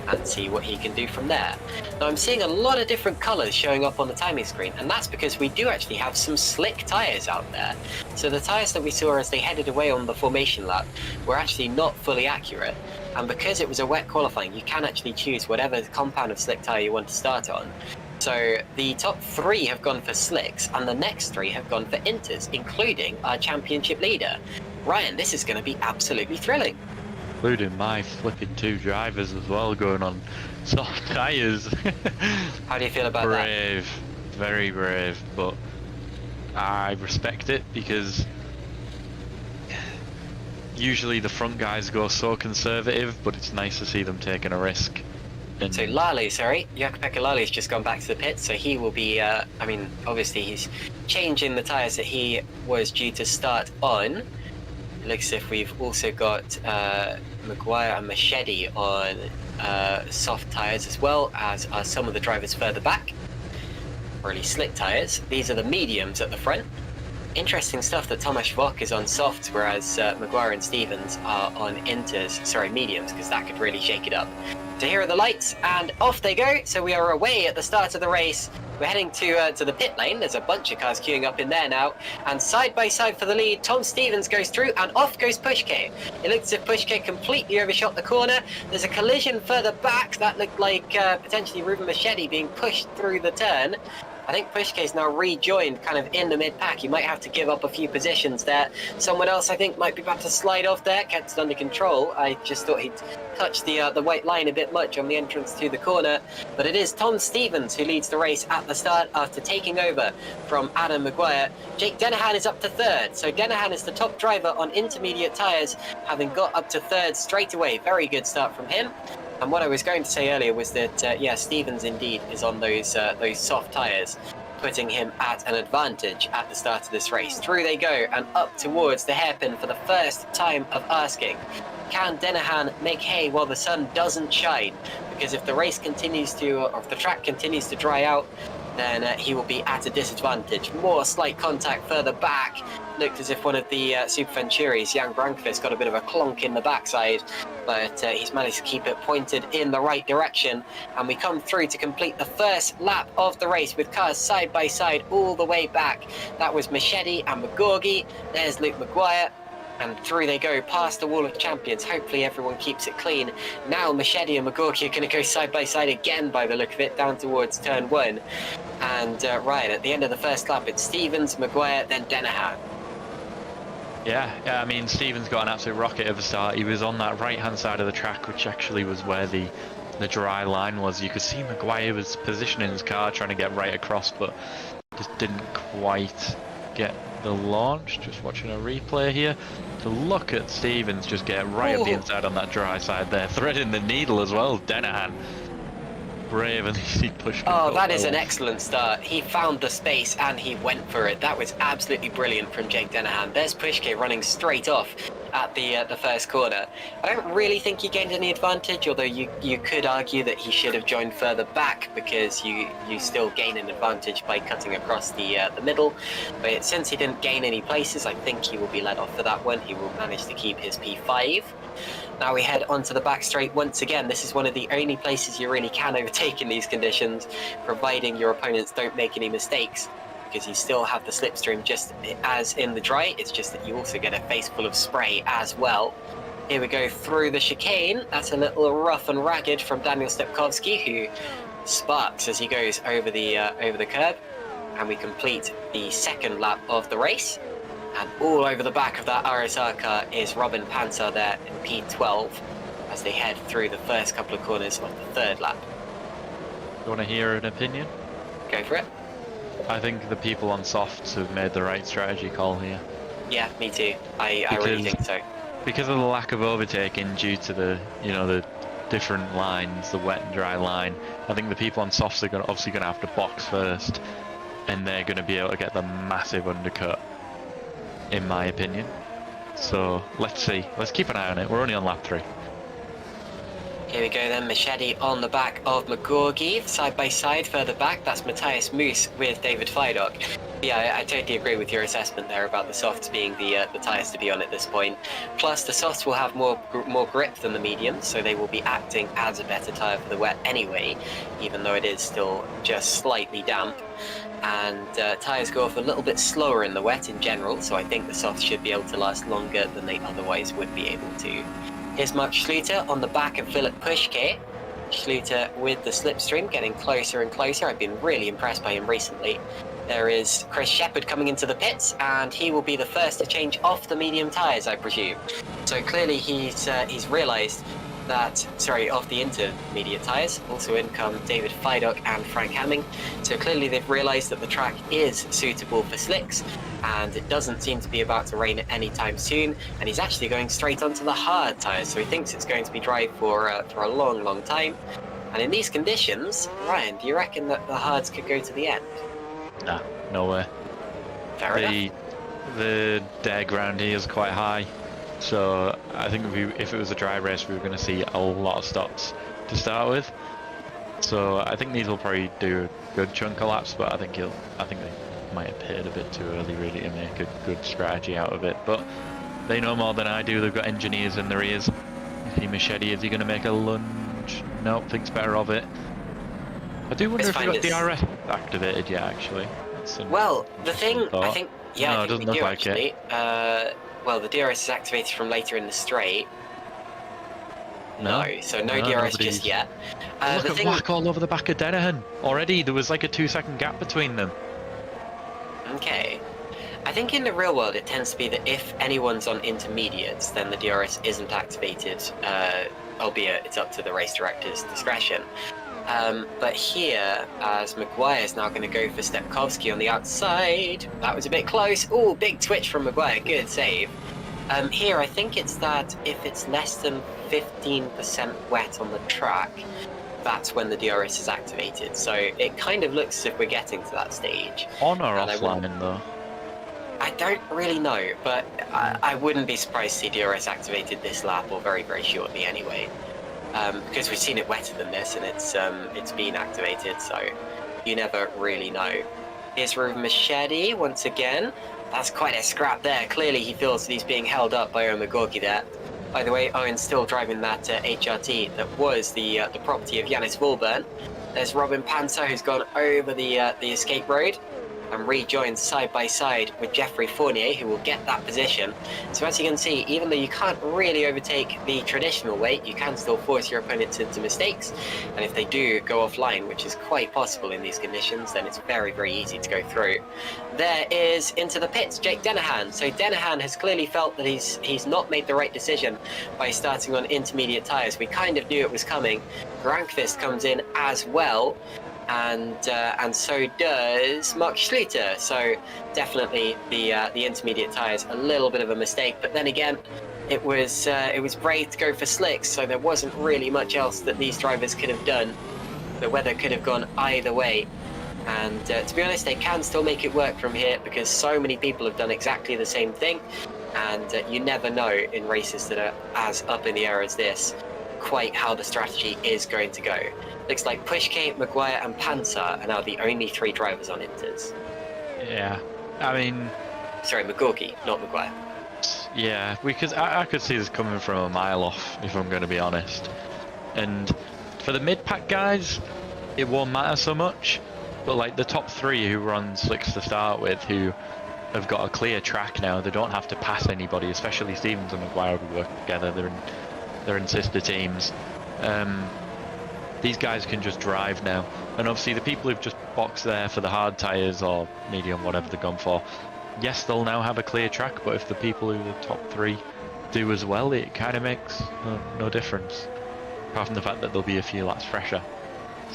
and see what he can do from there. Now I'm seeing a lot of different colours showing up on the timing screen, and that's because we do actually have some slick tyres out there. So the tyres that we saw as they headed away on the formation lap were actually not fully accurate, and because it was a wet qualifying, you can actually choose whatever compound of slick tyre you want to start on. So the top 3 have gone for slicks, and the next 3 have gone for inters, including our championship leader. Ryan, this is going to be absolutely thrilling. Including my flipping 2 drivers as well, going on soft tyres. How do you feel about that? Brave, very brave, but I respect it because usually the front guys go so conservative, but it's nice to see them taking a risk. And So Lalu, Jakob-Pekka Lalu's just gone back to the pit, so he will be, obviously he's changing the tyres that he was due to start on. It looks as if we've also got Maguire and Machedi on soft tyres, as well as are some of the drivers further back. Really slick tyres. These are the mediums at the front. Interesting stuff that Thomas Schwark is on softs, whereas Maguire and Stevens are on mediums, because that could really shake it up. So here are the lights, and off they go. So we are away at the start of the race. We're heading to the pit lane. There's a bunch of cars queuing up in there now. And side by side for the lead, Tom Stevens goes through, and off goes Pushke. It looks as if Pushke completely overshot the corner. There's a collision further back. That looked like potentially Ruben Machedi being pushed through the turn. I think Pushke's now rejoined kind of in the mid-pack. He might have to give up a few positions there. Someone else, I think, might be about to slide off there. Kept it under control. I just thought he'd touched the white line a bit much on the entrance to the corner. But it is Tom Stevens who leads the race at the start after taking over from Adam Maguire. Jake Denahan is up to 3rd. So Denahan is the top driver on intermediate tyres, having got up to 3rd straight away. Very good start from him. And what I was going to say earlier was that, yeah, Stevens indeed is on those soft tyres, putting him at an advantage at the start of this race. Through they go and up towards the hairpin for the first time of asking. Can Denahan make hay while the sun doesn't shine? Because if the race continues to, or if the track continues to dry out, then he will be at a disadvantage. More slight contact further back. Looked as if one of the Super Venturis, Jan Grankvist, got a bit of a clonk in the backside, but he's managed to keep it pointed in the right direction. And we come through to complete the first lap of the race with cars side by side all the way back. That was Machete and McGorgy. There's Luke Maguire. And through they go past the wall of champions. Hopefully everyone keeps it clean. Now Machete and McGorky are going to go side by side again by the look of it, down towards turn 1. And right at the end of the first lap, it's Stevens, Maguire, then Denahan. Yeah, I mean, Stevens got an absolute rocket at the start. He was on that right-hand side of the track, which actually was where the dry line was. You could see Maguire was positioning his car, trying to get right across, but just didn't quite get the launch. Just watching a replay here. To look at Stevens just get right up the inside on that dry side there, threading the needle as well. Denahan, brave, and he pushed. Oh, that is an excellent start. He found the space and he went for it. That was absolutely brilliant from Jake Denahan. There's Pushke running straight off at the first corner. I don't really think he gained any advantage, although you could argue that he should have joined further back, because you still gain an advantage by cutting across the middle. But since he didn't gain any places, I think he will be let off for that one. He will manage to keep his P5. Now we head onto the back straight once again. This is one of the only places you really can overtake in these conditions, providing your opponents don't make any mistakes, because you still have the slipstream just as in the dry. It's just that you also get a face full of spray as well. Here we go through the chicane. That's a little rough and ragged from Daniel Stepkowski, who sparks as he goes over the curb. And we complete the second lap of the race. And all over the back of that RSR car is Robin Panzer there in P12 as they head through the first couple of corners of the third lap. You want to hear an opinion? Go for it. I think the people on softs have made the right strategy call here. Yeah, me too. I really think so. Because of the lack of overtaking due to the the different lines, the wet and dry line, I think the people on softs are obviously going to have to box first, and they're going to be able to get the massive undercut, in my opinion. So let's see. Let's keep an eye on it. We're only on lap 3. Here we go then, Machete on the back of McGorgy, side by side further back. That's Matthias Moose with David Fidok. Yeah, I totally agree with your assessment there about the softs being the tyres to be on at this point. Plus, the softs will have more grip than the mediums, so they will be acting as a better tyre for the wet anyway, even though it is still just slightly damp. And tyres go off a little bit slower in the wet in general, so I think the softs should be able to last longer than they otherwise would be able to. Here's Mark Schluter on the back of Philip Pushke. Schluter with the slipstream getting closer and closer. I've been really impressed by him recently. There is Chris Shepherd coming into the pits, and he will be the first to change off the medium tyres, I presume. So clearly he's realised that, off the intermediate tyres. Also in come David Fidok and Frank Hamming. So clearly they've realised that the track is suitable for slicks, and it doesn't seem to be about to rain anytime soon. And he's actually going straight onto the hard tyres, so he thinks it's going to be dry for a long, long time. And in these conditions, Ryan, do you reckon that the hards could go to the end? Nah, no way. Fair enough. The dare ground here is quite high, so I think if it was a dry race, we were going to see a lot of stops to start with. So I think these will probably do a good chunk of laps, but I think they might have pitted a bit too early really to make a good strategy out of it. But they know more than I do. They've got engineers in their ears. You see Machete, is he going to make a lunge? Nope, thinks better of it. I do wonder if we got DRS activated yet, actually. Well, the thing, thought. I think, yeah, No, I it think doesn't we look do like actually. it. Well, the DRS is activated from later in the straight. No, so no DRS nobody's- just yet. Look at whack all over the back of Denahan. Already, there was like a 2-second gap between them. Okay. I think in the real world it tends to be that if anyone's on intermediates, then the DRS isn't activated, albeit it's up to the race director's discretion. But here, as Maguire is now going to go for Stepkowski on the outside. That was a bit close. Oh, big twitch from Maguire. Good save. Here, I think it's that if it's less than 15% wet on the track, that's when the DRS is activated. So it kind of looks as if we're getting to that stage. On or And offline though? I don't really know, but I wouldn't be surprised to see DRS activated this lap or very, very shortly anyway. Because we've seen it wetter than this and it's been activated, so you never really know. Here's Ruben Machete once again. That's quite a scrap there. Clearly he feels that he's being held up by Owen McGorky there. By the way, Owen's still driving that HRT that was the property of Yannis Volburn. There's Robin Panzer, who's gone over the escape road and rejoined side by side with Jeffrey Fournier, who will get that position. So as you can see, even though you can't really overtake the traditional way, you can still force your opponents into mistakes. And if they do go offline, which is quite possible in these conditions, then it's very, very easy to go through. There is into the pits, Jake Dennehan. So Dennehan has clearly felt that he's not made the right decision by starting on intermediate tyres. We kind of knew it was coming. Grankvist comes in as well. And so does Mark Schluter. So definitely the intermediate tyres, a little bit of a mistake. But then again, it was brave to go for slicks, so there wasn't really much else that these drivers could have done. The weather could have gone either way. And to be honest, they can still make it work from here because so many people have done exactly the same thing. And you never know in races that are as up in the air as this quite how the strategy is going to go. Looks like Pushkate, Maguire and Panzer are now the only 3 drivers on Inters. Yeah, I mean... Sorry, McGorky, not Maguire. Yeah, because I could see this coming from a mile off, if I'm going to be honest. And for the mid-pack guys, it won't matter so much. But like the top 3 who were on slicks to start with, who have got a clear track now, they don't have to pass anybody, especially Stevens and Maguire who work together. They're in sister teams. These guys can just drive now, and obviously the people who've just boxed there for the hard tyres or medium, whatever they're gone for, yes, they'll now have a clear track, but if the people who are the top 3 do as well, it kind of makes no difference, apart from the fact that there'll be a few laps fresher.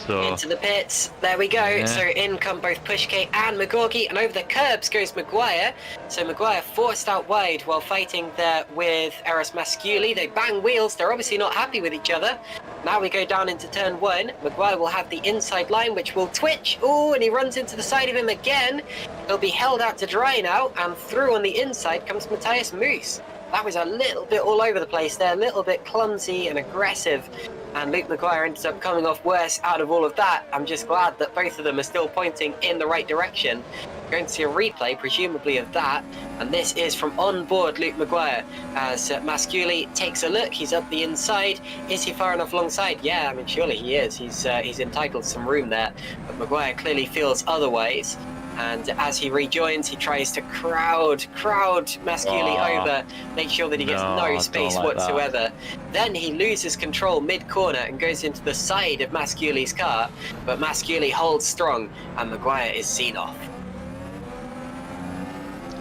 So into the pits, there we go. Yeah. So in come both Pushkate and McGorky, and over the curbs goes Maguire. So Maguire forced out wide while fighting there with Eros Masculi. They bang wheels, they're obviously not happy with each other. Now we go down into turn 1. Maguire will have the inside line, which will twitch. Oh, and he runs into the side of him again. He'll be held out to dry now, and through on the inside comes Matthias Moose. That was a little bit all over the place there, a little bit clumsy and aggressive. And Luke Maguire ends up coming off worse out of all of that. I'm just glad that both of them are still pointing in the right direction. Going to see a replay, presumably, of that. And this is from on board Luke Maguire as Masculi takes a look. He's up the inside. Is he far enough alongside? Yeah, I mean, surely he is. He's entitled to some room there. But Maguire clearly feels otherwise. And as he rejoins, he tries to crowd Masculi over, make sure that he gets no space whatsoever. Then he loses control mid-corner and goes into the side of Masculi's car, but Masculi holds strong and Maguire is seen off.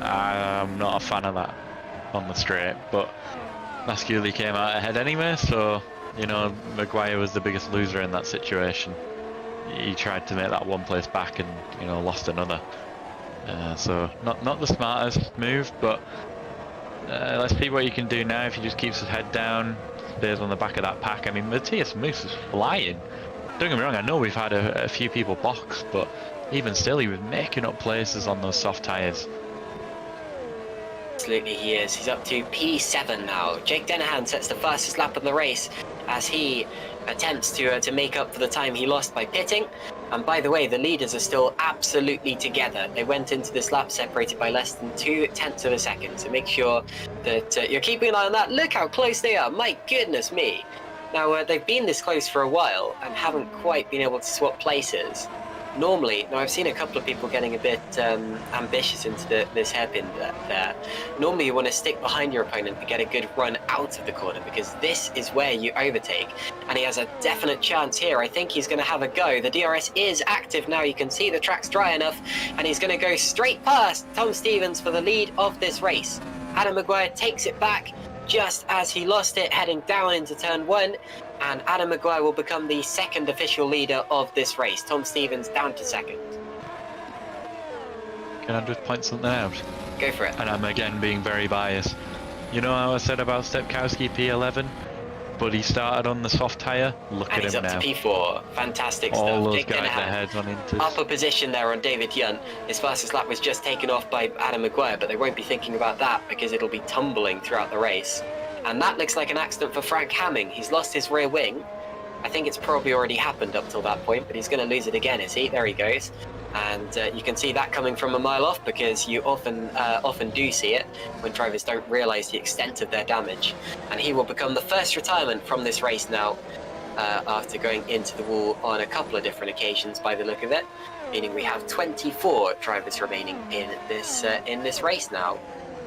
I'm not a fan of that on the straight, but Masculi came out ahead anyway, so, you know, Maguire was the biggest loser in that situation. He tried to make that one place back and, you know, lost another. So not the smartest move, but let's see what you can do now if he just keeps his head down, stays on the back of that pack. I mean, Matthias Moose is flying. Don't get me wrong, I know we've had a few people box, but even still he was making up places on those soft tyres. Absolutely he is. He's up to P7 now. Jake Dennehan sets the fastest lap of the race as he attempts to make up for the time he lost by pitting. And by the way, the leaders are still absolutely together. They went into this lap separated by less than 0.2 of a second, so make sure that you're keeping an eye on that. Look how close they are, my goodness me. Now, they've been this close for a while and haven't quite been able to swap places. Normally, now I've seen a couple of people getting a bit ambitious into this hairpin there. Normally you want to stick behind your opponent and get a good run out of the corner, because this is where you overtake. And he has a definite chance here. I think he's going to have a go. The DRS is active now. You can see the track's dry enough, and he's going to go straight past Tom Stevens for the lead of this race. Adam Maguire takes it back just as he lost it, heading down into turn 1. And Adam Maguire will become the second official leader of this race. Tom Stevens down to second. Can I just point something out? Go for it. And I'm again being very biased. You know how I said about Stepkowski P11? but he started on the soft tyre. Look And at he's him up now. to P4. Fantastic All stuff. those Jake guys Dennehan, ahead on Inters. upper position there on David Yunt. His fastest lap was just taken off by Adam Maguire, but they won't be thinking about that because it'll be tumbling throughout the race. And that looks like an accident for Frank Hamming. He's lost his rear wing. I think it's probably already happened up till that point, but he's going to lose it again, is he? There he goes. And you can see that coming from a mile off because you often do see it when drivers don't realise the extent of their damage. And he will become the first retirement from this race now after going into the wall on a couple of different occasions by the look of it, meaning we have 24 drivers remaining in this race now.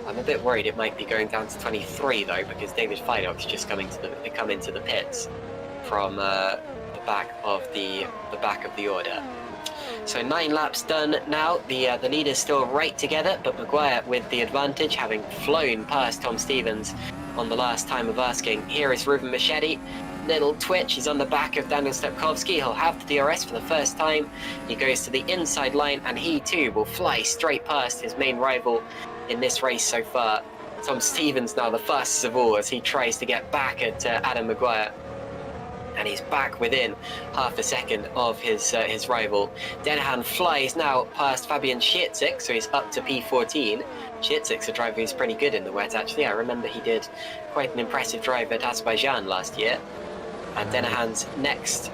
I'm a bit worried it might be going down to 23 though, because David Fidok's just come into the pits from the back of the order. So 9 laps done now. The leaders still right together, but Maguire with the advantage, having flown past Tom Stevens on the last time of asking. Here is Ruben Machete. Little twitch. He's on the back of Daniel Stepkowski. He'll have the DRS for the first time. He goes to the inside line, and he too will fly straight past his main rival in this race so far. Tom Stevens now the fastest of all as he tries to get back at Adam Maguire. And he's back within half a second of his rival. Dennehan flies now past Fabian Schiertzik, so he's up to P14. Schiertzik's a driver who's pretty good in the wet, actually. I remember he did quite an impressive drive at Azerbaijan last year. And Dennehan's next.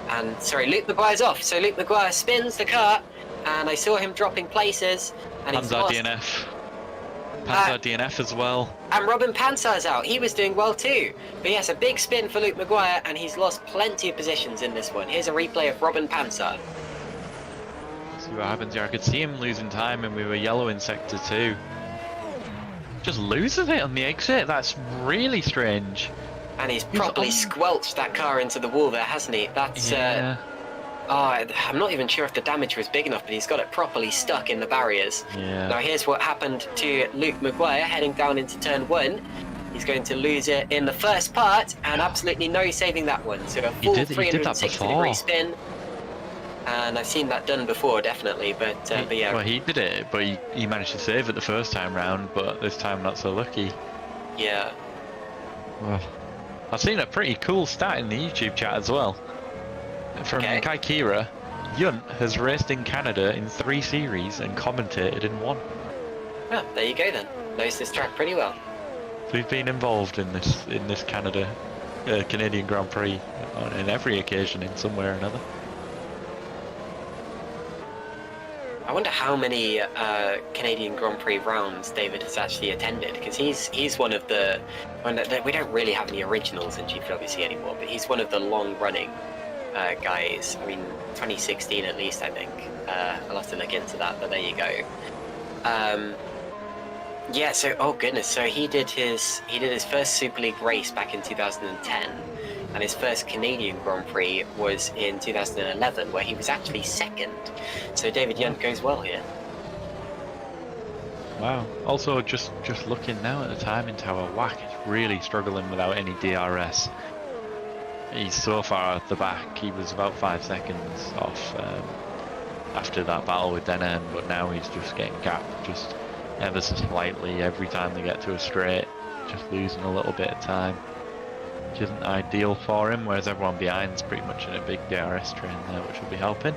And, sorry, Luke Maguire's off. So Luke Maguire spins the car, and I saw him dropping places. And he's lost. DNF. Panzer DNF as well. And Robin Pansar's out. He was doing well too. But yes, a big spin for Luke Maguire, and he's lost plenty of positions in this one. Here's a replay of Robin Pansar. See what happens here. I could see him losing time, and we were yellow in sector 2. Just loses it on the exit. That's really strange. And he's properly squelched that car into the wall there, hasn't he? That's yeah. I'm not even sure if the damage was big enough, but he's got it properly stuck in the barriers. Yeah. Now here's what happened to Luke Maguire heading down into turn 1. He's going to lose it in the first part, and absolutely no saving that one. So a full 360-degree spin. And I've seen that done before, definitely, but yeah. Well, he did it, but he managed to save it the first time round, but this time not so lucky. Yeah. Well, I've seen a pretty cool stat in the YouTube chat as well. From Kai Kira, Yunt has raced in Canada in 3 series and commentated in 1. Oh, there you go then. Knows this track pretty well. So he's been involved in this Canadian Grand Prix on every occasion in some way or another. I wonder how many Canadian Grand Prix rounds David has actually attended, because he's one of the we don't really have any originals in GPVWC anymore, but he's one of the long-running guys. I mean, 2016 at least, I think. I'll have to look into that, but there you go. Yeah, so oh goodness, so he did his first Super League race back in 2010, and his first Canadian Grand Prix was in 2011, where he was actually second. So David Yunt goes well here. Wow. Also, just looking now at the time in Tower, Whack is really struggling without any DRS. He's so far at the back. He was about 5 seconds off after that battle with Dennehan, but now he's just getting gapped just ever so slightly every time they get to a straight, just losing a little bit of time, which isn't ideal for him, whereas everyone behind's pretty much in a big DRS train there, which will be helping.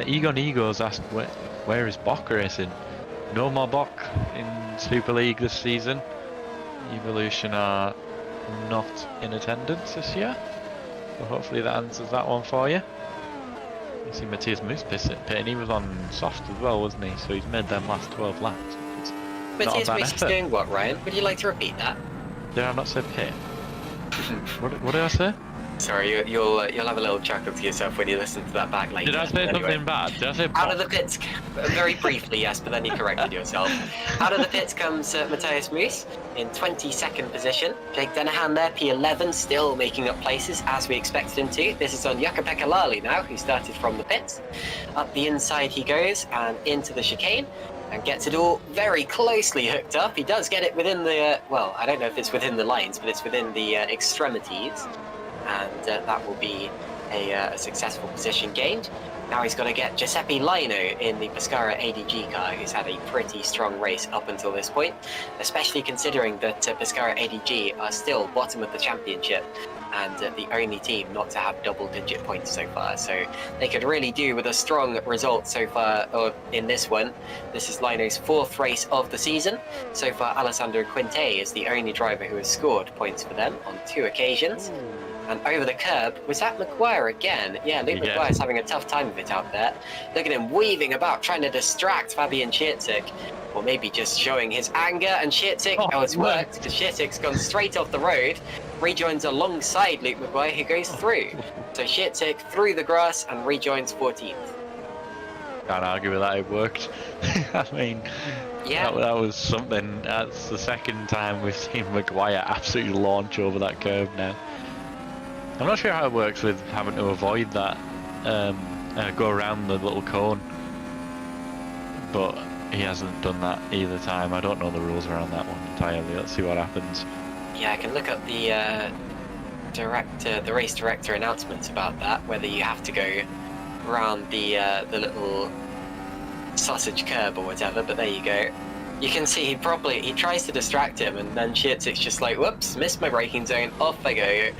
Egon Egos asked where is Bok racing? No more Bok in Super League this season. Evolution are not in attendance this year, so hopefully that answers that one for you. You see Matthias Moose pitting, he was on soft as well, wasn't he? So he's made them last 12 laps. Matthias Moose is doing what, Ryan? Would you like to repeat that? Did I not say pit? What did I say? Sorry, you'll have a little chuckle to yourself when you listen to that back later. Did I say something bad? Did I say out of the pits, very briefly, yes, but then you corrected yourself. Out of the pits comes Matthias Moose in 22nd position. Jake Dennehan there, P11, still making up places as we expected him to. This is on Jukka-Pekka Lali now, who started from the pits. Up the inside he goes and into the chicane, and gets it all very closely hooked up. He does get it within the, well, I don't know if it's within the lines, but it's within the extremities. And that will be a successful position gained. Now he's got to get Giuseppe Lino in the Pescara ADG car, who's had a pretty strong race up until this point, especially considering that Pescara ADG are still bottom of the championship and the only team not to have double-digit points so far. So they could really do with a strong result so far in this one. This is Lino's 4th race of the season. So far, Alessandro Quinte is the only driver who has scored points for them on 2 occasions. And over the curb, was that Maguire again? Yeah, Luke Maguire's having a tough time of it out there. Look at him weaving about, trying to distract Fabian Schiertzig. Or maybe just showing his anger, and Schiertzig, it's worked, because Schiertzig's gone straight off the road, rejoins alongside Luke Maguire, who goes through. So Schiertzig through the grass and rejoins 14th. Can't argue with that, it worked. I mean, yeah, that was something. That's the second time we've seen Maguire absolutely launch over that curve now. I'm not sure how it works with having to avoid that, go around the little cone, but he hasn't done that either time. I don't know the rules around that one entirely. Let's see what happens. Yeah, I can look up the race director announcements about that, whether you have to go around the little sausage curb or whatever, but there you go. You can see he tries to distract him, and then Schiertzig's just like, whoops, missed my braking zone, off I go.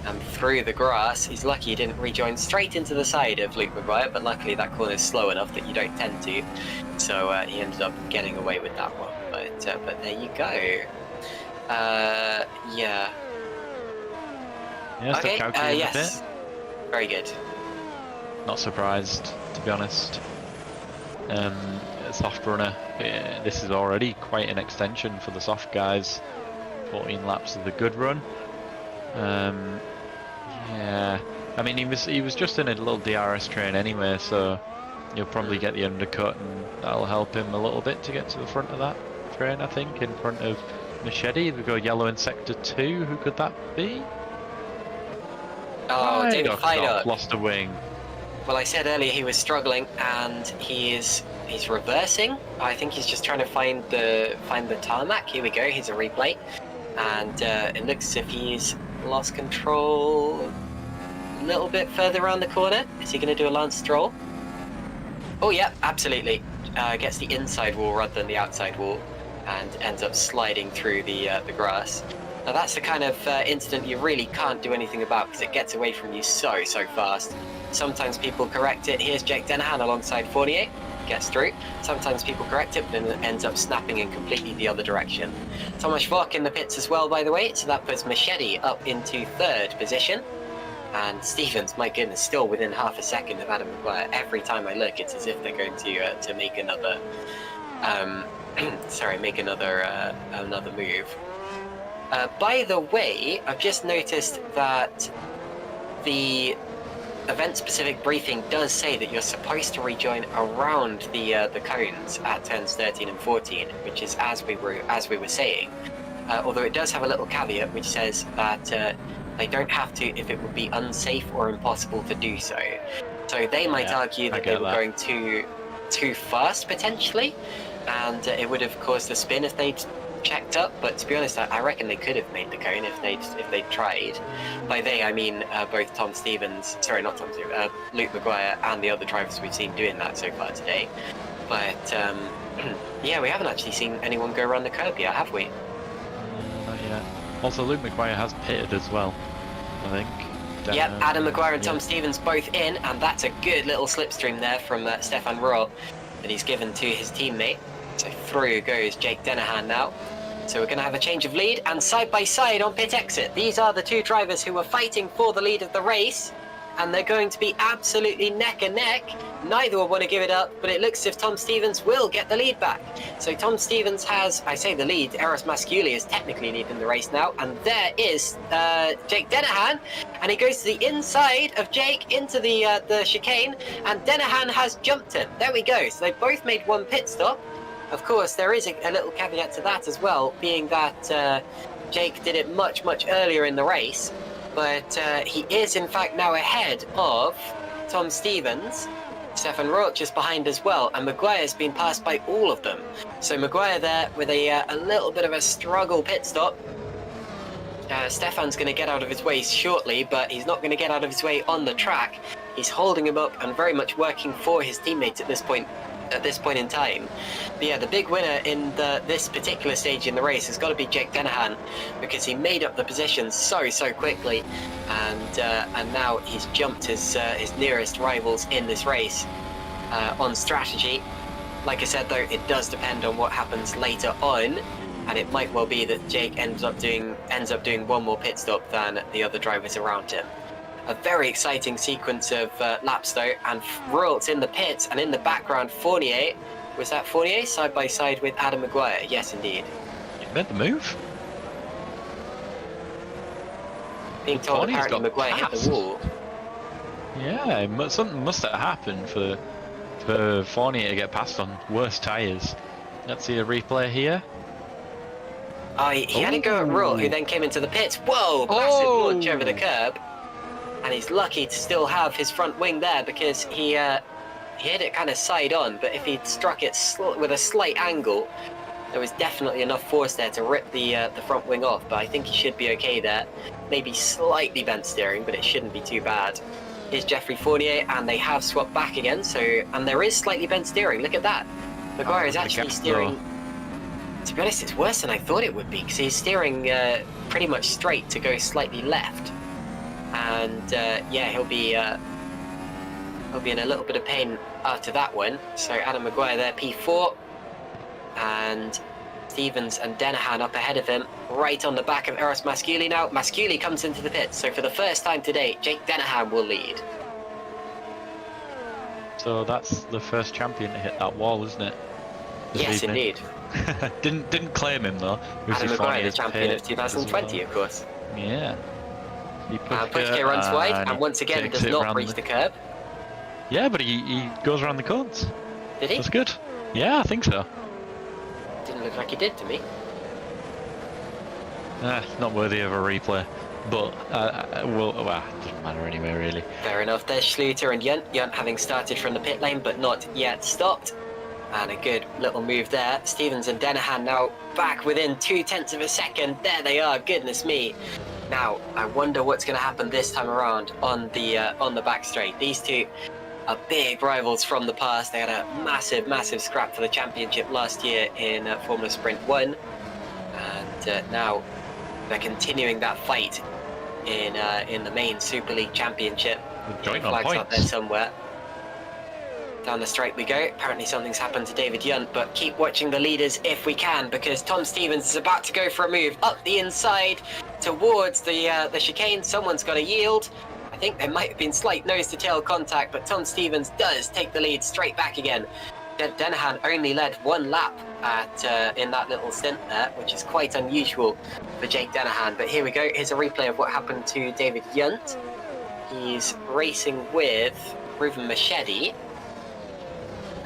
And through the grass, he's lucky he didn't rejoin straight into the side of Luke Maguire, but luckily that corner is slow enough that you don't tend to. So he ended up getting away with that one. But there you go. Yeah. Yeah, okay, yes. Very good. Not surprised, to be honest. Soft runner, this is already quite an extension for the soft guys. 14 laps of the good run. Yeah, I mean he was just in a little DRS train anyway, so you'll probably get the undercut, and that'll help him a little bit to get to the front of that train. I think in front of Machete. We go yellow in sector 2. Who could that be? Oh, David Feidock lost a wing. Well, I said earlier he was struggling, and he's reversing. I think he's just trying to find the tarmac. Here we go. Here's a replay, and it looks as if he's lost control a little bit further around the corner. Is he going to do a Lance Stroll? Oh yeah, absolutely. Gets the inside wall rather than the outside wall, and ends up sliding through the grass. Now that's the kind of incident you really can't do anything about, because it gets away from you so fast. Sometimes people correct it. Here's Jake Dennehan alongside Fournier, gets through. Sometimes people correct it, but then it ends up snapping in completely the other direction. Tomasz Vok in the pits as well, by the way, so that puts Machete up into 3rd position. And Stevens, my goodness, still within half a second of Adam Maguire. Every time I look, it's as if they're going to make another, another move. By the way, I've just noticed that the event-specific briefing does say that you're supposed to rejoin around the cones at turns 13 and 14, which is as we were saying. Although it does have a little caveat which says that they don't have to if it would be unsafe or impossible to do so. So they might argue that they were going too fast potentially, and it would have caused a spin if they'd checked up. But to be honest, I reckon they could have made the cone if they'd tried. By they, I mean both Luke Maguire and the other drivers we've seen doing that so far today. But yeah, we haven't actually seen anyone go around the curb yet, have we? Not yet. Also, Luke Maguire has pitted as well, I think. Yep, Adam Maguire and Tom Stevens both in, and that's a good little slipstream there from Stefan Rohr that he's given to his teammate. So through goes Jake Dennehan now. So we're going to have a change of lead, and side by side on pit exit, these are the two drivers who were fighting for the lead of the race, and they're going to be absolutely neck and neck. Neither will want to give it up, but it looks as if Tom Stevens will get the lead back. So Tom Stevens has, I say the lead, Eros Masculi is technically leading the race now, and there is Jake Dennehan, and he goes to the inside of Jake into the chicane, and Dennehan has jumped him. There we go. So they both made one pit stop. Of course, there is a little caveat to that as well, being that Jake did it much earlier in the race, but he is in fact now ahead of Tom Stevens. Stefan Rohr just behind as well, and Maguire's been passed by all of them. So Maguire there with a little bit of a struggle pit stop. Stefan's going to get out of his way shortly, but he's not going to get out of his way on the track. He's holding him up and very much working for his teammates at this point in time. But yeah, the big winner in this particular stage in the race has got to be Jake Dennehan, because he made up the position so quickly, and now he's jumped his nearest rivals in this race on strategy. Like I said, though, it does depend on what happens later on, and it might well be that Jake ends up doing one more pit stop than the other drivers around him. A very exciting sequence of laps, though, and Royalt's in the pits, and in the background, Fournier. Was that Fournier side by side with Adam Maguire? Yes, indeed. You made the move. Being told Fournier's apparently got Maguire hit passed. the wall. Yeah, something must have happened for Fournier to get past on worse tyres. Let's see a replay here. Oh, he had a go at Royalt, who then came into the pits. Whoa, massive launch over the curb. And he's lucky to still have his front wing there, because he hit it kind of side on, but if he'd struck it with a slight angle, there was definitely enough force there to rip the front wing off. But I think he should be okay there. Maybe slightly bent steering, but it shouldn't be too bad. Here's Geoffrey Fournier, and they have swapped back again, and there is slightly bent steering. Look at that. Maguire is actually steering. To be honest, it's worse than I thought it would be, because he's steering pretty much straight to go slightly left. And yeah, he'll be in a little bit of pain after that one. So Adam Maguire there, P4, and Stevens and Dennehan up ahead of him, right on the back of Eros Masciuli now. Masciuli comes into the pits, so for the first time today, Jake Dennehan will lead. So that's the first champion to hit that wall, isn't it? Yes, indeed. didn't claim him though. Adam Maguire, the champion of 2020, of course. Yeah. Pushke runs wide, and once again does not reach the curb. Yeah, but he goes around the cones. Did he? That's good. Yeah, I think so. Didn't look like he did to me. Not worthy of a replay, but well, it doesn't matter anyway, really. Fair enough. There's Schluter and Junt. Junt having started from the pit lane, but not yet stopped. And a good little move there. Stevens and Dennehan now back within 0.2 of a second. There they are. Goodness me. Now, I wonder what's going to happen this time around on the back straight. These two are big rivals from the past. They had a massive scrap for the championship last year in Formula Sprint 1. And now they're continuing that fight in the main Superleague Championship. Joint on Flags points. up there somewhere. Down the straight we go. Apparently something's happened to David Junt, but keep watching the leaders if we can, because Tom Stevens is about to go for a move up the inside towards the chicane. Someone's got to yield. I think there might have been slight nose-to-tail contact, but Tom Stevens does take the lead straight back again. Dennehan only led one lap in that little stint there, which is quite unusual for Jake Dennehan. But here we go. Here's a replay of what happened to David Junt. He's racing with Ruben Machedi.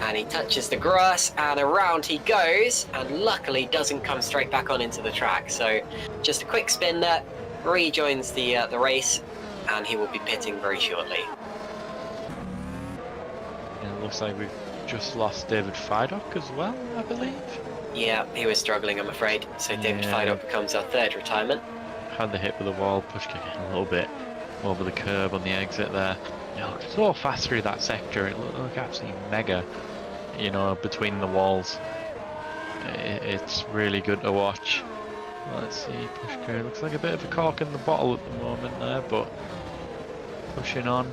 And he touches the grass, and around he goes, and luckily doesn't come straight back on into the track. So just a quick spin there, rejoins the race, and he will be pitting very shortly. And it looks like we've just lost David Feidock as well, I believe. Yeah, he was struggling, I'm afraid. So David Feidock becomes our third retirement. Had the hit with the wall, pushed again a little bit over the curb on the exit there. You know, so fast through that sector, it looked absolutely mega, you know, between the walls. It's really good to watch. Let's see, Pushka looks like a bit of a cork in the bottle at the moment there, but pushing on.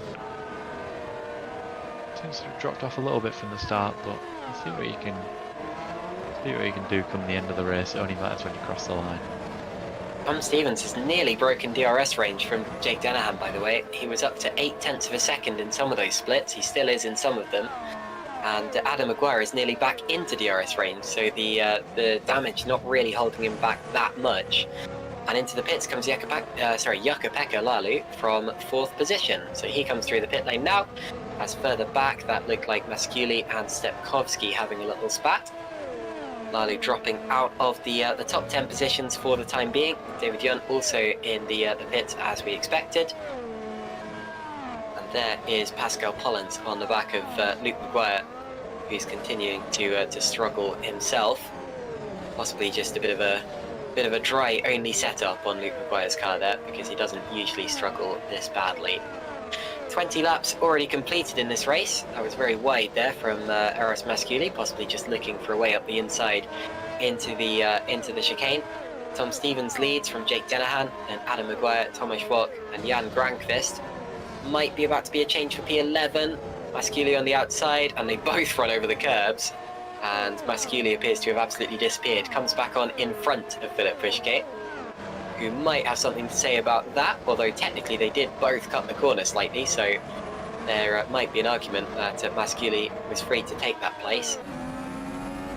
Seems to have dropped off a little bit from the start, but let's see what you can do come the end of the race. It only matters when you cross the line. Tom Stevens has nearly broken DRS range from Jake Dennehan, by the way. He was up to 0.8 of a second in some of those splits. He still is in some of them. And Adam Maguire is nearly back into DRS range, so the damage not really holding him back that much. And into the pits comes Jukka-Pekka Lalu from 4th position. So he comes through the pit lane now. As further back, that looked like Masciuli and Stepkovski having a little spat. Lalu dropping out of the top 10 positions for the time being. David Junt also in the pits as we expected. And there is Pascal Pollens on the back of Luke Maguire, who's continuing to struggle himself. Possibly just a bit of a bit of a dry only setup on Luke Maguire's car there, because he doesn't usually struggle this badly. 20 laps already completed in this race. That was very wide there from Eros Masculi, possibly just looking for a way up the inside into the chicane. Tom Stevens leads from Jake Dennehan, and Adam Maguire, Thomas Schwach, and Jan Grankvist. Might be about to be a change for P11. Masculi on the outside, and they both run over the curbs. And Masculi appears to have absolutely disappeared. Comes back on in front of Philip Pushgate, who might have something to say about that, although technically they did both cut the corner slightly, so there might be an argument that Masculi was free to take that place.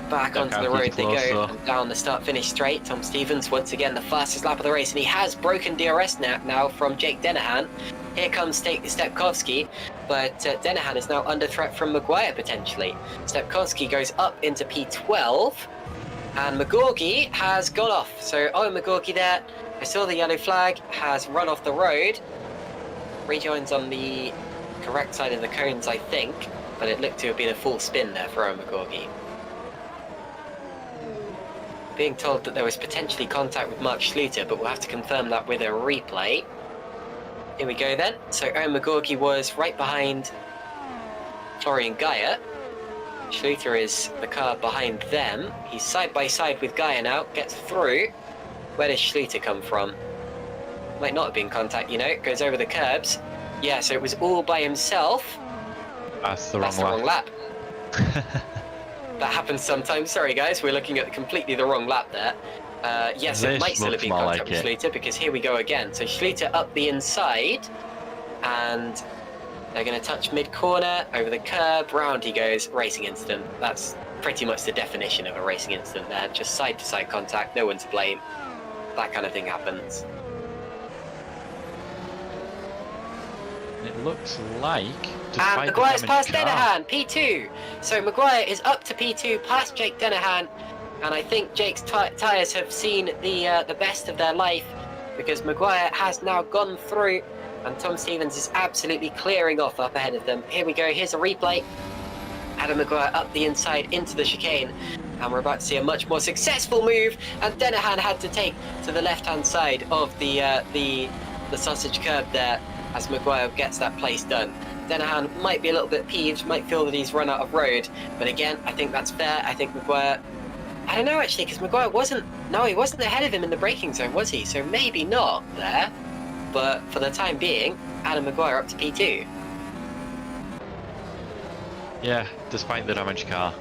Back onto the road they go, and down the start-finish straight. Tom Stevens, once again, the fastest lap of the race, and he has broken DRS now from Jake Dennehan. Here comes Stepkowski, but Dennehan is now under threat from Maguire, potentially. Stepkowski goes up into P12, and McGorgy has gone off. So, McGorgy there, I saw the yellow flag, has run off the road. Rejoins on the correct side of the cones, I think, but it looked to have been a full spin there for McGorgy. Being told that there was potentially contact with Mark Schluter, but we'll have to confirm that with a replay. Here we go then. So Owen McGorgy was right behind Florian Gaia. Schluter is the car behind them. He's side by side with Gaia now, gets through. Where does Schluter come from? Might not have been contact, you know, goes over the curbs. Yeah, so it was all by himself. That's the wrong lap. That happens sometimes. Sorry guys, we're looking at completely the wrong lap there. Yes, it might still have been contact with Schluter, because here we go again. So Schluter up the inside, and they're going to touch mid-corner, over the curb, round he goes, racing incident. That's pretty much the definition of a racing incident there. Just side-to-side contact, no one to blame. That kind of thing happens. It looks like... And Maguire's past Dennehan, P2. So Maguire is up to P2, past Jake Dennehan. And I think Jake's tyres have seen the best of their life, because Maguire has now gone through, and Tom Stevens is absolutely clearing off up ahead of them. Here we go, here's a replay. Adam Maguire up the inside into the chicane, and we're about to see a much more successful move, and Dennehan had to take to the left-hand side of the sausage curb there as Maguire gets that place done. Dennehan might be a little bit peeved, might feel that he's run out of road, but again, I think that's fair. I think Maguire... I don't know actually, because Maguire wasn't ahead of him in the braking zone, was he? So maybe not there. But for the time being, Adam Maguire up to P2. Yeah, despite the damaged car.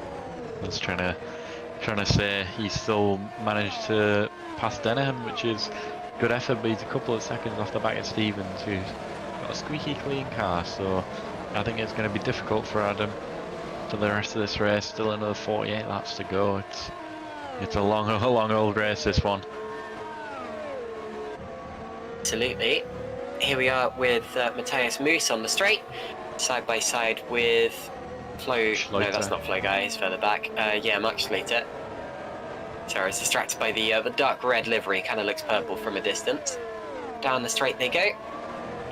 I was trying to say he still managed to pass Dennehan, which is good effort, but he's a couple of seconds off the back of Stevens, who's got a squeaky clean car, so I think it's going to be difficult for Adam for the rest of this race. Still another 48 laps to go. It's a long old race, this one. Absolutely. Here we are with Matthias Moos on the straight, side by side with Flo. No, that's not Flo Guy, he's further back. Yeah, Mark Schluter. Sorry, I was distracted by the dark red livery, kind of looks purple from a distance. Down the straight they go,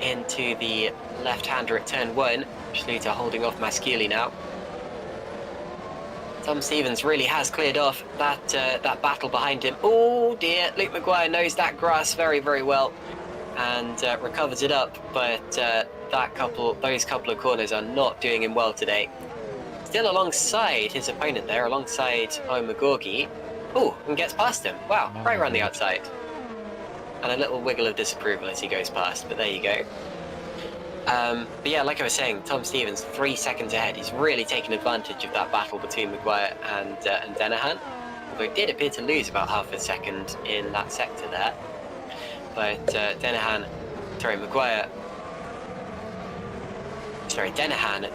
into the left-hander at turn 1. Schluter holding off Masculi now. Tom Stevens really has cleared off that battle behind him. Oh dear, Luke Maguire knows that grass very, very well, and recovers it up, but those couple of corners are not doing him well today. Still alongside his opponent there, alongside Omagorgi. Oh, and gets past him. Wow, right around the outside. And a little wiggle of disapproval as he goes past, but there you go. But yeah, like I was saying, Tom Stevens 3 seconds ahead. He's really taken advantage of that battle between Maguire and Dennehan. Although he did appear to lose about half a second in that sector there. But Dennehan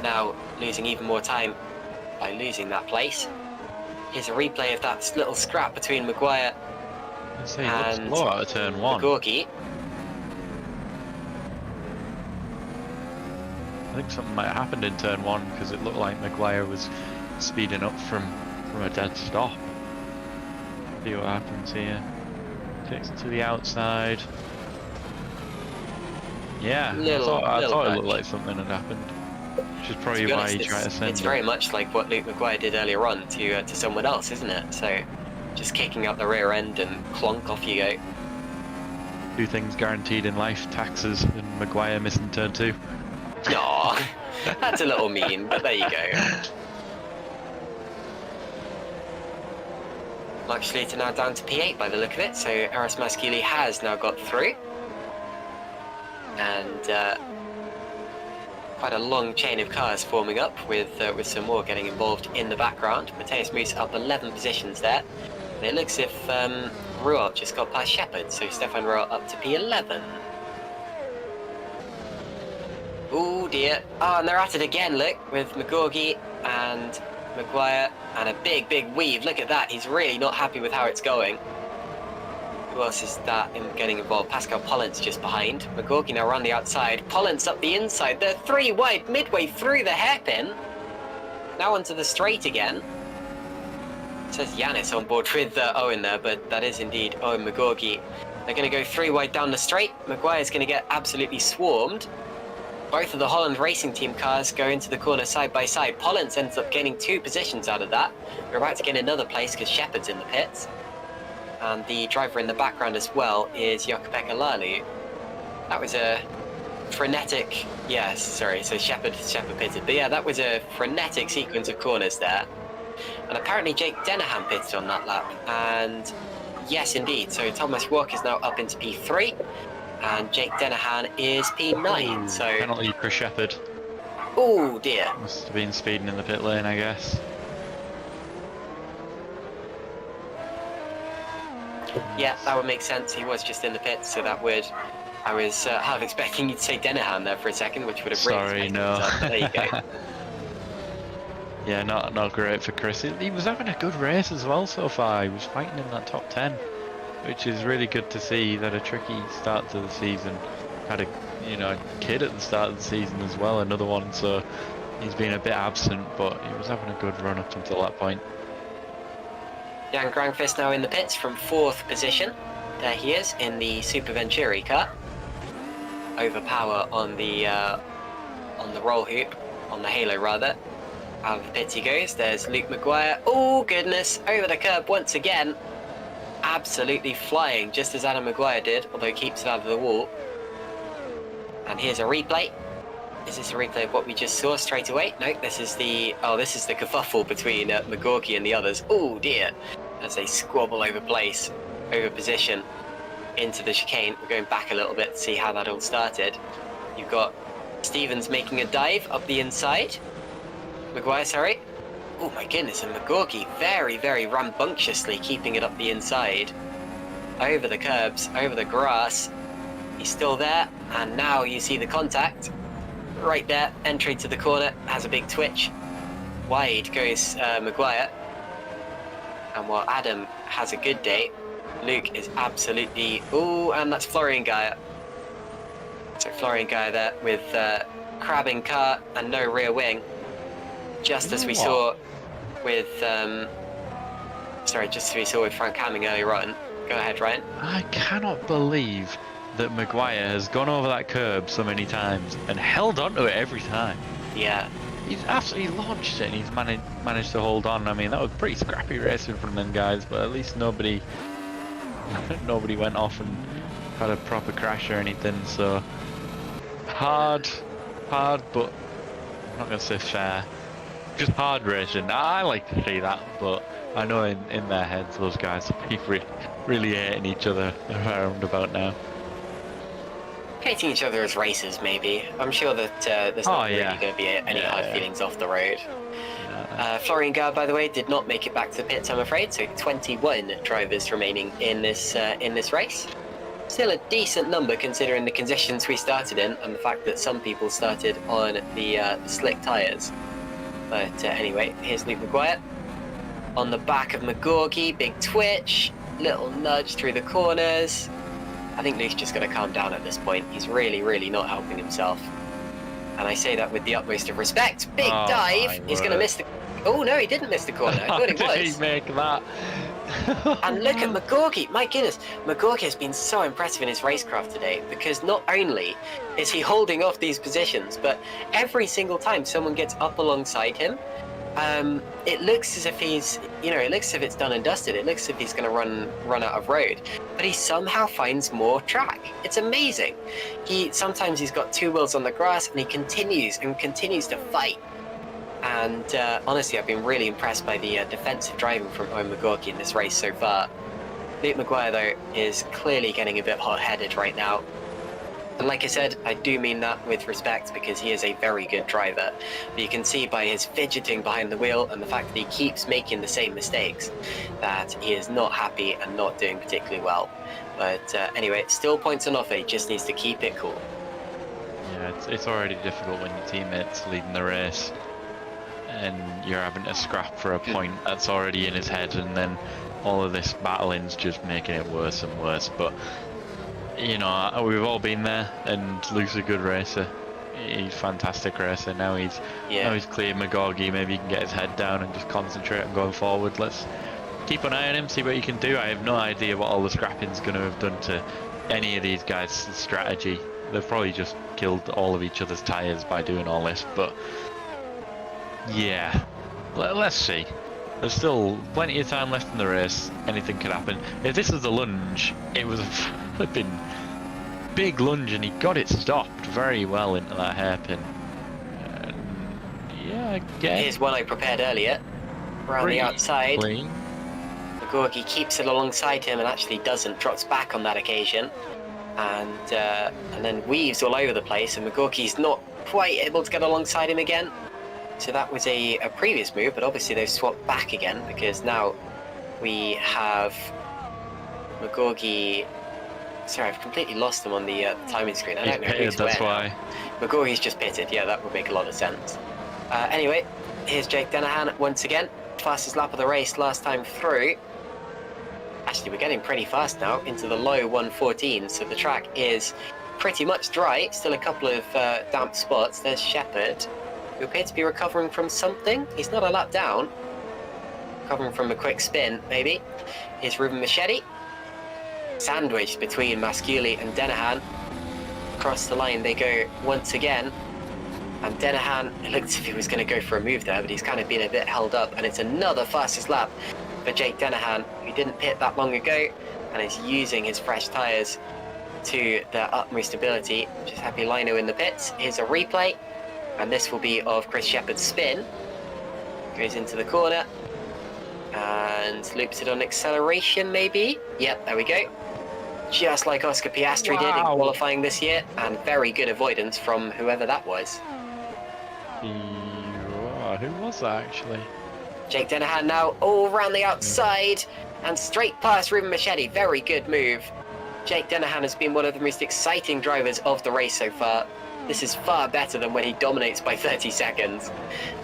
now losing even more time by losing that place. Here's a replay of that little scrap between Maguire and slow out of turn 1. Gorgie. I think something might have happened in turn 1, because it looked like Maguire was speeding up from a dead stop. See what happens here. Takes it to the outside. Yeah, I thought it looked like something had happened. Which is probably why he tried to send it. It's very much like what Luke Maguire did earlier on to someone else, isn't it? So just kicking out the rear end and clonk, off you go. 2 things guaranteed in life: taxes and Maguire missing turn 2. Aw, that's a little mean, but there you go. Max Schluter now down to P8 by the look of it, so Aras Maskili has now got through. And quite a long chain of cars forming up with some more getting involved in the background. Mateus Moose up 11 positions there. And it looks as if Rualt just got past Shepherd, so Stefan Rualt up to P11. Oh dear. Oh, and they're at it again, look, with McGorgy and Maguire, and a big weave. Look at that, he's really not happy with how it's going. Who else is that getting involved? Pascal Pollent's just behind. McGorgy now around the outside. Pollent's up the inside. They're 3 wide midway through the hairpin. Now onto the straight again. It says Yanis on board with Owen there, but that is indeed Owen McGorgy. They're going to go 3 wide down the straight. Maguire's going to get absolutely swarmed. Both of the Holland Racing Team cars go into the corner side by side. Pollent's ends up gaining 2 positions out of that. We're about to gain another place because Shepherd's in the pits. And the driver in the background as well is Jakub Lalu. That was a frenetic, yes, sorry, so Shepherd pitted. But yeah, that was a frenetic sequence of corners there. And apparently Jake Dennehan pitted on that lap. And yes, indeed. So Thomas Walk is now up into P3. And Jake Dennehan is P9, so... Penalty for Shepherd. Oh dear. Must have been speeding in the pit lane, I guess. Yeah, that would make sense. He was just in the pits, so that would... I was half expecting you to say Dennehan there for a second, which would have really... Sorry, no. There you go. Yeah, not great for Chris. He was having a good race as well so far. He was fighting in that top 10. Which is really good to see. That a tricky start to the season. Had a kid at the start of the season as well, another one, so he's been a bit absent, but he was having a good run up until that point. Jan Grangfist now in the pits from 4th position. There he is in the Super Venturi car. Overpower on the roll hoop, on the halo rather. Out of the pits he goes. There's Luke Maguire. Oh goodness, over the curb once again. Absolutely flying, just as Adam Maguire did, although he keeps it out of the wall. And here's a replay. Is this a replay of what we just saw straight away? No, this is the kerfuffle between McGorky and the others. Oh dear, as they squabble over position into the chicane. We're going back a little bit to see how that all started. You've got Stevens making a dive up the inside. Maguire, sorry. Oh my goodness, and McGorky very rambunctiously keeping it up the inside. Over the curbs, over the grass. He's still there, and now you see the contact. Right there, entry to the corner, has a big twitch. Wide goes Maguire. And while Adam has a good day, Luke is absolutely... Ooh, and that's Florian Geyer. So Florian Geyer there with crabbing car and no rear wing. Just as we saw with Frank Hamming earlier on. Go ahead, Ryan. I cannot believe that Maguire has gone over that curb so many times and held onto it every time. Yeah. He's absolutely launched it and he's managed to hold on. I mean, that was pretty scrappy racing from them guys, but at least nobody went off and had a proper crash or anything. So hard, but I'm not gonna say fair. Just hard racing. I like to see that, but I know in their heads those guys are really hating each other around about now. Hating each other as racers, maybe. I'm sure that there's not really going to be any hard feelings off the road. Florian Gard, by the way, did not make it back to the pits, I'm afraid. So 21 drivers remaining in this race. Still a decent number considering the conditions we started in and the fact that some people started on the slick tyres. But anyway, here's Luke Maguire. On the back of McGorgy, big twitch, little nudge through the corners. I think Luke's just got to calm down at this point. He's really not helping himself. And I say that with the utmost of respect. Big dive. He's going to miss the... Oh, no, he didn't miss the corner. I thought it was. How did he make that? And look at McGorgy. My goodness. McGorgy has been so impressive in his racecraft today because not only is he holding off these positions, but every single time someone gets up alongside him, it looks as if he's, it looks as if it's done and dusted. It looks as if he's going to run out of road, but he somehow finds more track. It's amazing. Sometimes he's got two wheels on the grass, and he continues to fight. And honestly, I've been really impressed by the defensive driving from Owen McGorky in this race so far. Luke Maguire, though, is clearly getting a bit hot-headed right now. And like I said, I do mean that with respect, because he is a very good driver. But you can see by his fidgeting behind the wheel and the fact that he keeps making the same mistakes that he is not happy and not doing particularly well. But anyway, still points on offer. He just needs to keep it cool. Yeah, it's already difficult when your teammate's leading the race and you're having to scrap for a point that's already in his head, and then all of this battling's just making it worse and worse. But we've all been there, and Luke's a good racer. He's a fantastic racer. Now he's cleared McGorgy. Maybe he can get his head down and just concentrate on going forward. Let's keep an eye on him, see what he can do. I have no idea what all the scrapping's going to have done to any of these guys' strategy. They've probably just killed all of each other's tyres by doing all this, but yeah, let's see. There's still plenty of time left in the race. Anything could happen. If this is a lunge, it was a flipping big lunge, and he got it stopped very well into that hairpin. Yeah, again. Here's one I prepared earlier. Around the outside. McGorgy keeps it alongside him and actually doesn't. Drops back on that occasion. And then weaves all over the place, and McGorky's not quite able to get alongside him again. So that was a previous move, but obviously they've swapped back again, because now we have McGorgy. Sorry, I've completely lost him on the timing screen. I don't know who's that's where. why. McGorgy's just pitted. Yeah, that would make a lot of sense. Anyway, here's Jake Dennehan once again. Fastest lap of the race last time through. Actually, we're getting pretty fast now, into the low 114, so the track is pretty much dry. Still a couple of damp spots. There's Shepherd, who appears to be recovering from something. He's not a lap down. Recovering from a quick spin, maybe. Here's Ruben Machete. Sandwiched between Masculi and Dennehan. Across the line they go once again. And Dennehan, it looked as if he was going to go for a move there, but he's kind of been a bit held up. And it's another fastest lap for Jake Dennehan, who didn't pit that long ago and is using his fresh tyres to their utmost ability. Just happy Lino in the pits. Here's a replay. And this will be of Chris Shepherd's spin. Goes into the corner. And loops it on acceleration, maybe. Yep, there we go. Just like Oscar Piastri did in qualifying this year. And very good avoidance from whoever that was. Who was that, actually? Jake Dennehan now all around the outside. And straight past Ruben Machete. Very good move. Jake Dennehan has been one of the most exciting drivers of the race so far. This is far better than when he dominates by 30 seconds.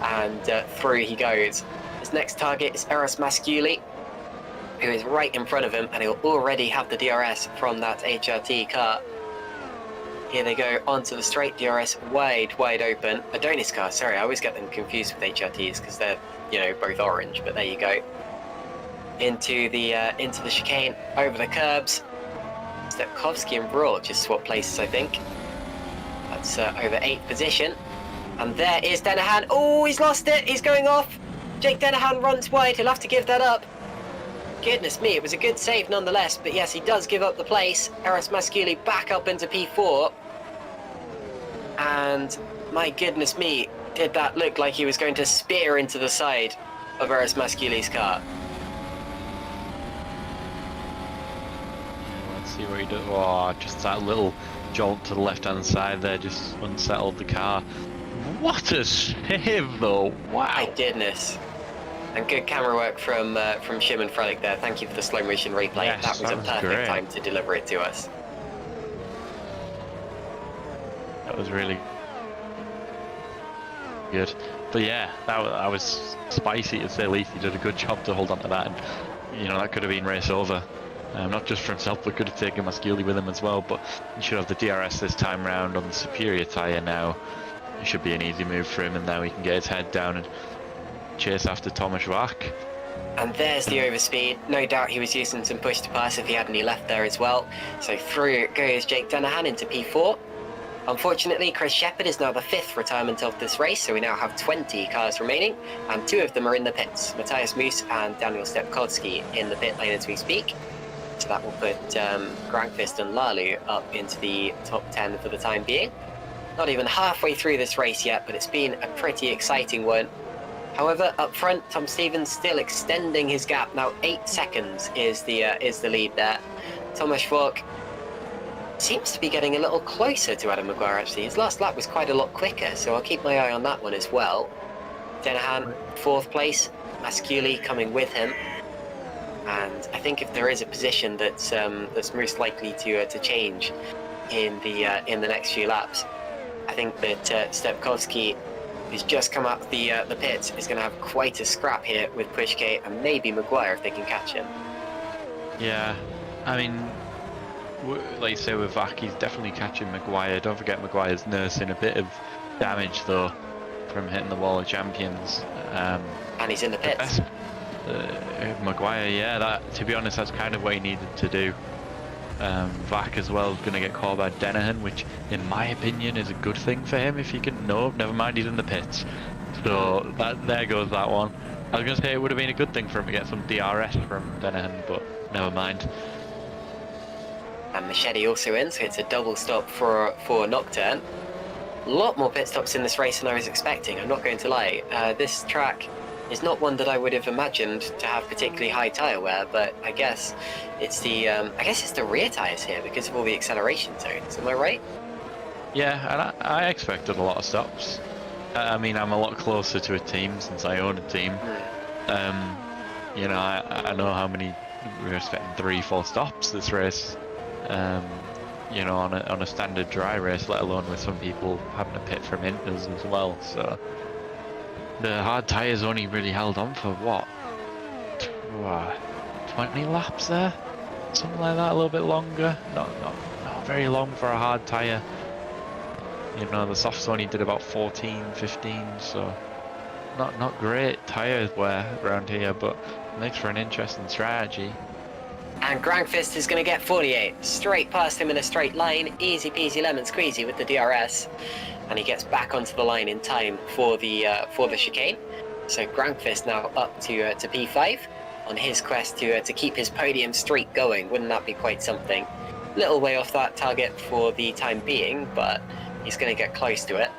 And through he goes. His next target is Eros Masculi, who is right in front of him, and he'll already have the DRS from that HRT car. Here they go onto the straight, DRS wide open. Adonis car, sorry, I always get them confused with HRTs because they're, both orange, but there you go. Into the chicane, over the curbs. Stepkowski and Brawl just swap places, I think. That's over 8th position. And there is Dennehan. Oh, he's lost it. He's going off. Jake Dennehan runs wide. He'll have to give that up. Goodness me, it was a good save nonetheless. But yes, he does give up the place. Eros Masculi back up into P4. And my goodness me, did that look like he was going to spear into the side of Eros Masculi's car. Let's see what he does. Oh, just that little jolt to the left-hand side there just unsettled the car. What a save, though! Wow. My goodness. And good camera work from Szymon Frelik there. Thank you for the slow motion replay. Yes, that was a perfect great time to deliver it to us. That was really good. But yeah, that was spicy to say the least. He did a good job to hold on to that, and that could have been race over. Not just for himself, but could have taken Masculi with him as well. But he should have the DRS this time round on the superior tyre now. It should be an easy move for him, and now he can get his head down and chase after Thomas Wack. And there's the overspeed. No doubt he was using some push to pass if he had any left there as well. So through goes Jake Dennehan into P4. Unfortunately, Chris Shepherd is now the 5th retirement of this race, so we now have 20 cars remaining, and 2 of them are in the pits. Matthias Moos and Daniel Stepkowski in the pit lane as we speak. So that will put Grankvist and Lalu up into the top 10 for the time being. Not even halfway through this race yet, but it's been a pretty exciting one. However, up front, Tom Stevens still extending his gap. Now 8 seconds is the lead there. Thomas Schwark seems to be getting a little closer to Adam Maguire actually. His last lap was quite a lot quicker, so I'll keep my eye on that one as well. Denahan, 4th place, Masculi coming with him. And I think if there is a position that's most likely to change in the next few laps, I think that Stepkowski, who's just come out the pits, is going to have quite a scrap here with Pushke and maybe Maguire if they can catch him. Yeah, I mean, like you say with Vak, he's definitely catching Maguire. Don't forget Maguire's nursing a bit of damage though from hitting the wall of champions. And he's in the pits. Maguire, yeah, that, to be honest, that's kind of what he needed to do. Vak as well is going to get caught by Denahan, which in my opinion is a good thing for him if he can. No, never mind, he's in the pits. So there goes that one. I was going to say it would have been a good thing for him to get some DRS from Denahan, but never mind. And Machete also in, so it's a double stop for Nocturne. A lot more pit stops in this race than I was expecting, I'm not going to lie. This track is not one that I would have imagined to have particularly high tyre wear, but I guess it's the rear tyres here because of all the acceleration zones. Am I right? Yeah, and I expected a lot of stops. I mean, I'm a lot closer to a team since I own a team. You know, I know how many we're expecting 3-4 stops this race. You know, on a standard dry race, let alone with some people having to pit from inters as well. So the hard tyres only really held on for what, 20 laps there, something like that, a little bit longer. Not very long for a hard tyre. You know, the softs only did about 14, 15, so not great tyre wear around here, but makes for an interesting strategy. And Grankvist is going to get 48, straight past him in a straight line, easy peasy lemon squeezy with the DRS, and he gets back onto the line in time for the chicane. So Grankvist now up to P5 on his quest to keep his podium streak going. Wouldn't that be quite something? Little way off that target for the time being, but he's going to get close to it.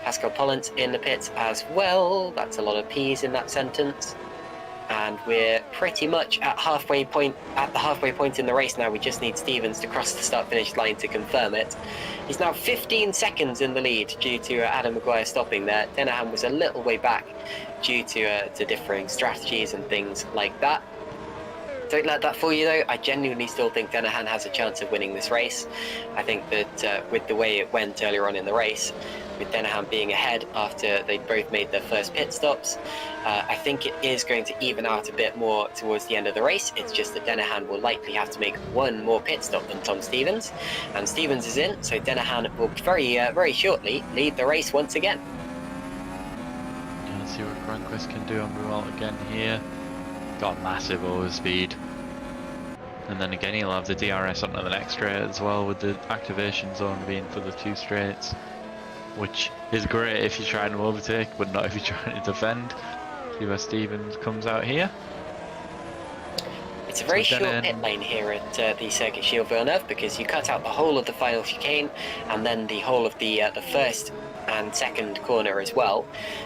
Pascal Pollant in the pits as well. That's a lot of P's in that sentence. And we're pretty much at the halfway point in the race now. We just need Stevens to cross the start-finish line to confirm it. He's now 15 seconds in the lead due to Adam Maguire stopping there. Denahan was a little way back due to differing strategies and things like that. Don't let that fool you though. I genuinely still think Denahan has a chance of winning this race. I think that with the way it went earlier on in the race, with Denahan being ahead after they both made their first pit stops, I think it is going to even out a bit more towards the end of the race. It's just that Denahan will likely have to make one more pit stop than Tom Stevens, and Stevens is in, so Denahan will very shortly lead the race once again. Let's see what Grankvist can do on Ruel again here. Got massive overspeed. And then again he'll have the DRS onto the next straight as well, with the activation zone being for the 2 straights, which is great if you're trying to overtake, but not if you're trying to defend. See where Stevens comes out here. It's a very short pit lane here at the Circuit Shield Villeneuve, because you cut out the whole of the final chicane and then the whole of the first and second corner as well.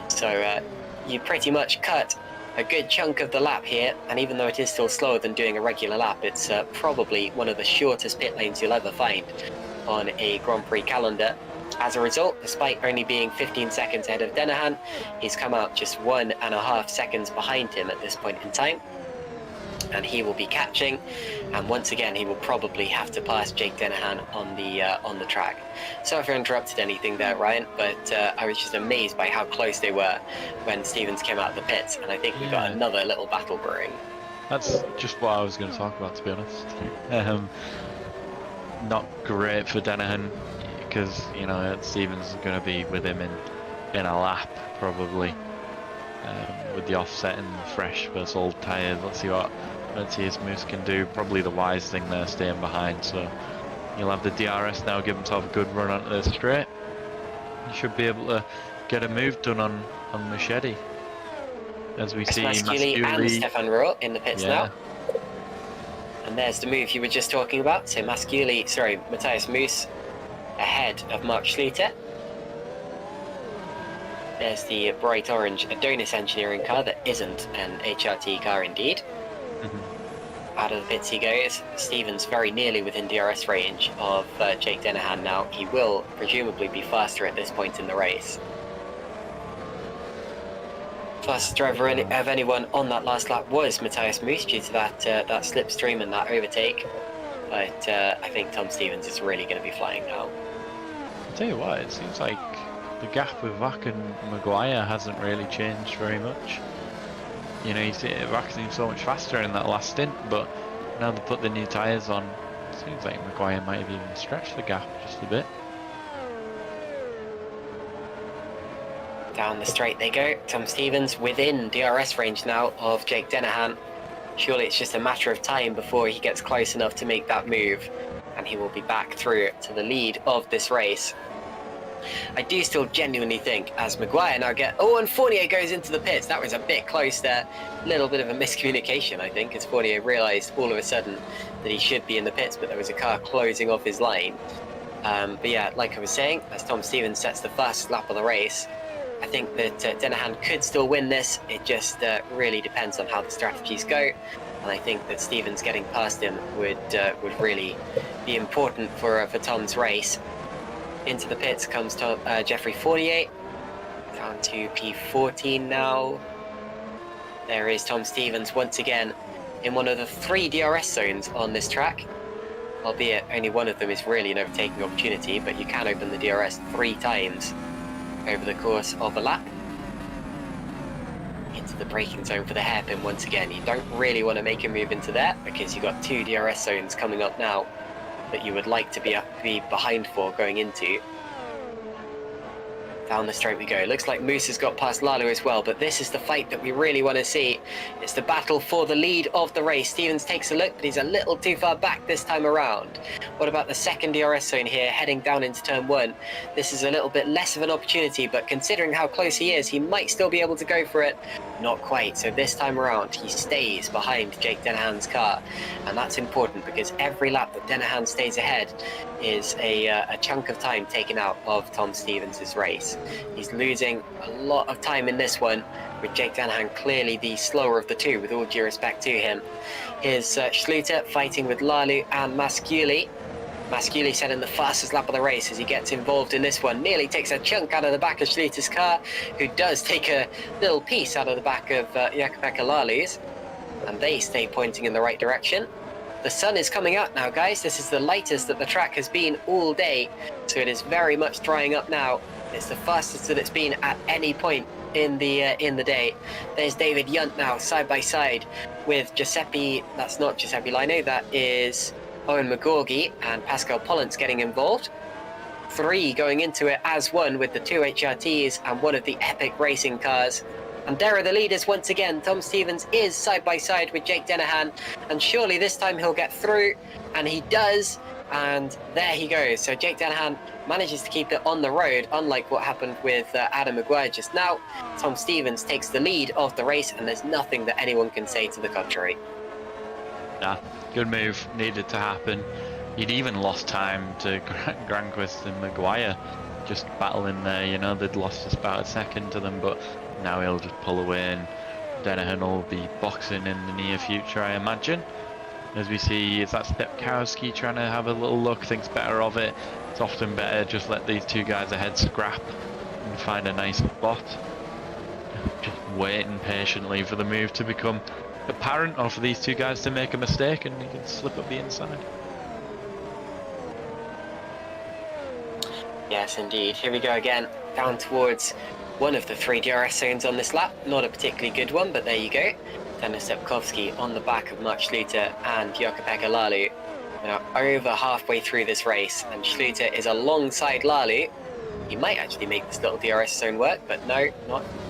So you pretty much cut a good chunk of the lap here, and even though it is still slower than doing a regular lap, it's probably one of the shortest pit lanes you'll ever find on a Grand Prix calendar. As a result, despite only being 15 seconds ahead of Denahan, he's come out just 1.5 seconds behind him at this point in time. And he will be catching, and once again he will probably have to pass Jake Denahan on the track. Sorry if I interrupted anything there, Ryan, but I was just amazed by how close they were when Stevens came out of the pits, and I think we got another little battle brewing. That's just what I was going to talk about, to be honest. Not great for Denahan, because you know Stevens is going to be with him in a lap probably, with the offset and fresh versus old tyres. Let's see what Matthias Moos can do. Probably the wise thing there, staying behind. So he'll have the DRS now, give himself a good run onto the straight. should be able to get a move done on Machete. As we see Masculi and Stefan Rohr in the pits now. And there's the move you were just talking about. So Matthias Moos ahead of Mark Schluter. There's the bright orange Adonis engineering car that isn't an HRT car indeed. Out of the pits he goes. Stevens very nearly within DRS range of Jake Dennehan now. He will presumably be faster at this point in the race. Fastest driver of anyone on that last lap was Matthias Moos due to that slipstream and that overtake. But I think Tom Stevens is really going to be flying now. I'll tell you what, it seems like the gap with Vac and Maguire hasn't really changed very much. You know, Vac seems so much faster in that last stint, but now they put the new tyres on, it seems like Maguire might have even stretched the gap just a bit. Down the straight they go. Tom Stevens within DRS range now of Jake Dennehan. Surely it's just a matter of time before he gets close enough to make that move, and he will be back through to the lead of this race. I do still genuinely think, as Maguire now and Fournier goes into the pits. That was a bit close there. Little bit of a miscommunication, I think, as Fournier realised all of a sudden that he should be in the pits, but there was a car closing off his line. But yeah, like I was saying, as Tom Stevens sets the first lap of the race, I think that Dennehan could still win this. It just really depends on how the strategies go, and I think that Stevens getting past him would really be important for Tom's race. Into the pits comes Jeffrey Fournier, down to P14 now. There is Tom Stevens once again in one of the 3 DRS zones on this track, albeit only one of them is really an overtaking opportunity, but you can open the DRS 3 times over the course of a lap. Into the braking zone for the hairpin once again. You don't really want to make a move into there because you've got 2 DRS zones coming up now that you would like to be behind for going into. Down the straight we go. Looks like Moose has got past Lalo as well, but this is the fight that we really want to see. It's the battle for the lead of the race. Stevens takes a look, but he's a little too far back this time around. What about the second DRS zone here, heading down into turn 1? This is a little bit less of an opportunity, but considering how close he is, he might still be able to go for it. Not quite. So this time around, he stays behind Jake Dennehan's car, and that's important because every lap that Dennehan stays ahead is a chunk of time taken out of Tom Stevens' race. He's losing a lot of time in this one, with Jake Dennehan clearly the slower of the two, with all due respect to him. Here's Schluter fighting with Lalu and Masculi. Masculi set in the fastest lap of the race as he gets involved in this one. Nearly takes a chunk out of the back of Schluter's car, who does take a little piece out of the back of Jakub Lalu's, and they stay pointing in the right direction. The sun is coming out now, guys. This is the lightest that the track has been all day, so it is very much drying up now. It's the fastest that it's been at any point in the day. There's David Yunt now, side by side with Giuseppe. That's not Giuseppe Lino, that is Owen McGorgy, and Pascal Pollance getting involved. 3 going into it as one, with the 2 HRTs and one of the Epic racing cars. And there are the leaders once again. Tom Stevens is side by side with Jake Dennehan, and surely this time he'll get through, and he does. And there he goes. So Jake Dennehan manages to keep it on the road, unlike what happened with Adam Maguire just now. Tom Stevens takes the lead of the race, and there's nothing that anyone can say to the contrary. Nah, good move, needed to happen. He'd even lost time to Granquist and Maguire just battling there, you know, they'd lost just about a second to them, but now he'll just pull away, and Dennehan will be boxing in the near future, I imagine. As we see, is that Stepkowski trying to have a little look, thinks better of it. It's often better just let these 2 guys ahead scrap and find a nice spot. Just waiting patiently for the move to become apparent, or for these 2 guys to make a mistake and he can slip up the inside. Yes, indeed. Here we go again, down towards one of the 3 DRS zones on this lap. Not a particularly good one, but there you go. Denis Stepkowski on the back of Mark Schluter and Jakub Lalu. Now over halfway through this race, and Schluter is alongside Lalu. He might actually make this little DRS zone work, but no,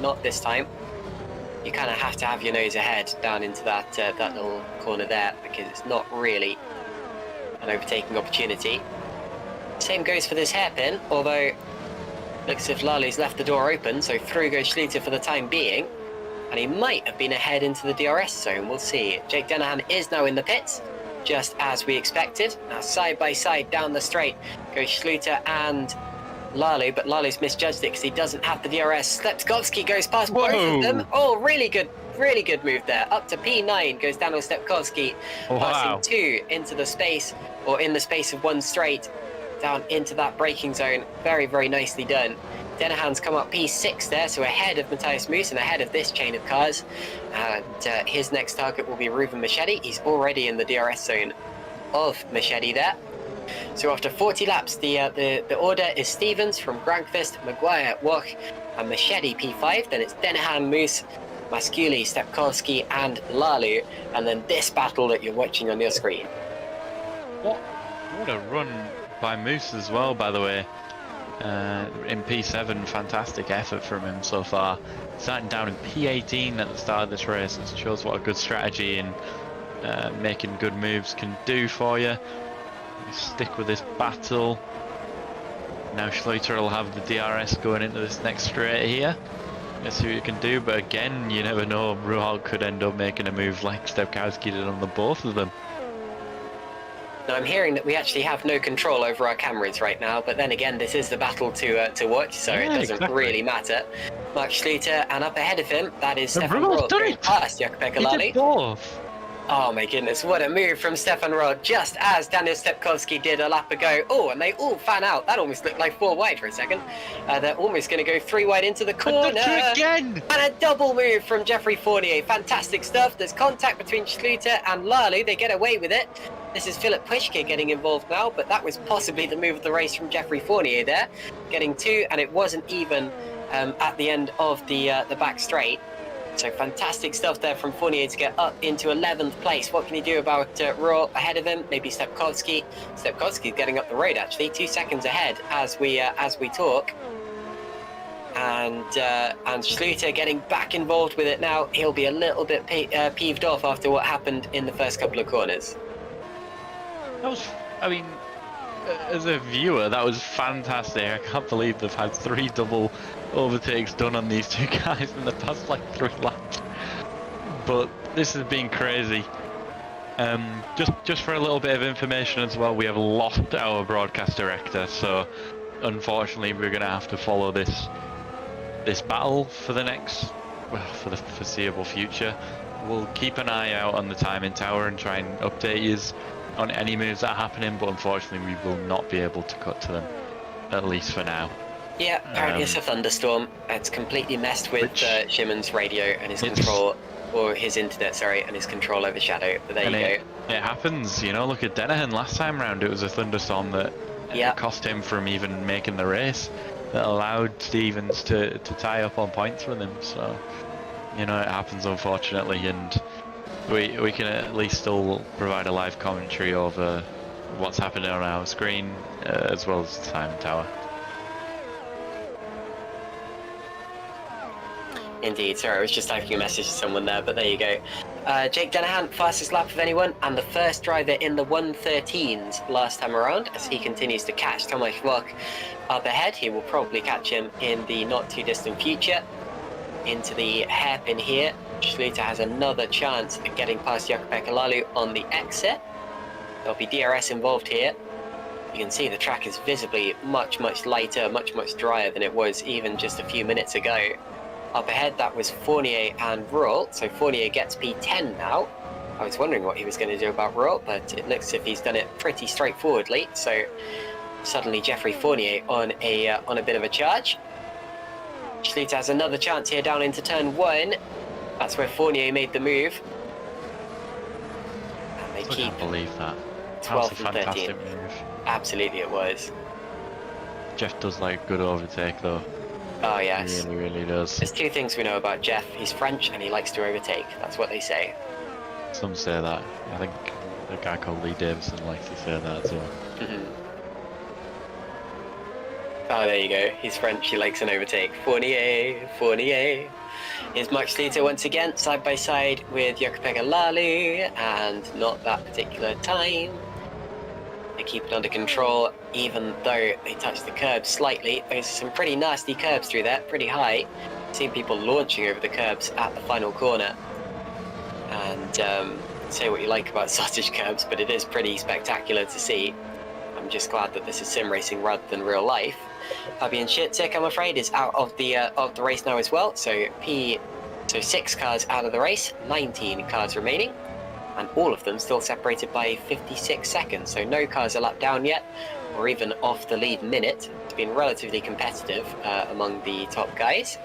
not this time. You kind of have to have your nose ahead down into that little corner there, because it's not really an overtaking opportunity. Same goes for this hairpin, although Looks as if Lale's left the door open, so through goes Schluter for the time being. And he might have been ahead into the DRS zone, we'll see. Jake Dennehan is now in the pits, just as we expected. Now side by side down the straight goes Schluter and Lale, but Lale's misjudged it because he doesn't have the DRS. Stepkowski goes past both of them. Oh, really good move there. Up to P9 goes Daniel Stepkowski, passing 2 into the space, or in the space of 1 straight, down into that braking zone. Very, very nicely done. Dennehan's come up P6 there, so ahead of Matthias Moos and ahead of this chain of cars. And his next target will be Ruben Machedi. He's already in the DRS zone of Machedi there. So after 40 laps, the order is Stevens from Granqvist, Maguire, Wach, and Machedi P5. Then it's Dennehan, Moos, Masculi, Stepkowski, and Lalu. And then this battle that you're watching on your screen. What a run by Moos as well, by the way. In P7, fantastic effort from him so far. Starting down in P18 at the start of this race, it shows what a good strategy and making good moves can do for you. Stick with this battle. Now Schluter will have the DRS going into this next straight here. Let's see what you can do, but again, you never know. Ruhal could end up making a move like Stepkowski did on the both of them. Now I'm hearing that we actually have no control over our cameras right now, but then again, this is the battle to watch, so it doesn't really matter. Mark Schluter, and up ahead of him, that is Stefan Roth going past Jakub Lale. Oh my goodness, what a move from Stefan Roth, just as Daniel Stepkowski did a lap ago. Oh, and they all fan out. That almost looked like 4 wide for a second. They're almost going to go 3 wide into the corner. Again! And a double move from Geoffrey Fournier. Fantastic stuff. There's contact between Schluter and Lale. They get away with it. This is Philip Puschke getting involved now, but that was possibly the move of the race from Geoffrey Fournier there. Getting 2, and it wasn't even at the end of the back straight. So fantastic stuff there from Fournier to get up into 11th place. What can he do about Raw ahead of him? Maybe Stepkowski. Stepkowski's getting up the road actually, 2 seconds ahead as we talk. And Schluter getting back involved with it now. He'll be a little bit peeved off after what happened in the first couple of corners. That was, I mean, as a viewer, that was fantastic. I can't believe they've had 3 double overtakes done on these 2 guys in the past like 3 laps. But this has been crazy. Just for a little bit of information as well, we have lost our broadcast director, so unfortunately we're going to have to follow this battle for the for the foreseeable future. We'll keep an eye out on the timing tower and try and update you on any moves that are happening, but unfortunately we will not be able to cut to them, at least for now. Yeah, apparently it's a thunderstorm. It's completely messed with Szymon's radio and his control, or his internet, sorry, and his control over Shadow. But there you go. It happens, you know. Look at Dennehan last time round. It was a thunderstorm that cost him from even making the race. That allowed Stevens to tie up on points with him. So, you know, it happens unfortunately, and we can at least still provide a live commentary over what's happening on our screen, as well as the time tower. Indeed, sorry, I was just typing a message to someone there, but there you go. Jake Dennehan, fastest lap of anyone, and the first driver in the 1:13s last time around, as he continues to catch Tomasz Wach up ahead. He will probably catch him in the not too distant future. Into the hairpin here, Schluter has another chance at getting past Jakub Lale on the exit. There'll be DRS involved here. You can see the track is visibly much lighter, much drier than it was even just a few minutes ago. Up ahead, that was Fournier and Rolt, so Fournier gets P10 now. I was wondering what he was going to do about Rolt, but it looks as if he's done it pretty straightforwardly. So suddenly Geoffrey Fournier on a bit of a charge. Schluter has another chance here down into turn 1. That's where Fournier made the move. And they keep. I can't believe that. 12th and 13th. Move. Absolutely, it was. Jeff does like good overtake though. Oh yes. He really does. There's 2 things we know about Jeff. He's French and he likes to overtake. That's what they say. Some say that. I think a guy called Lee Davison likes to say that as well. Oh, there you go. He's French. He likes an overtake. Fournier. Here's Max Schluter once again, side by side with Jakub Lale, and not that particular time. They keep it under control, even though they touch the curbs slightly. There's some pretty nasty curbs through there, pretty high. Seeing people launching over the curbs at the final corner. And say what you like about sausage curbs, but it is pretty spectacular to see. I'm just glad that this is sim racing rather than real life. Fabian Schitzik, I'm afraid, is out of the race now as well. So 6 cars out of the race, 19 cars remaining. And all of them still separated by 56 seconds, so no cars are lapped down yet, or even off the lead minute. It's been relatively competitive among the top guys.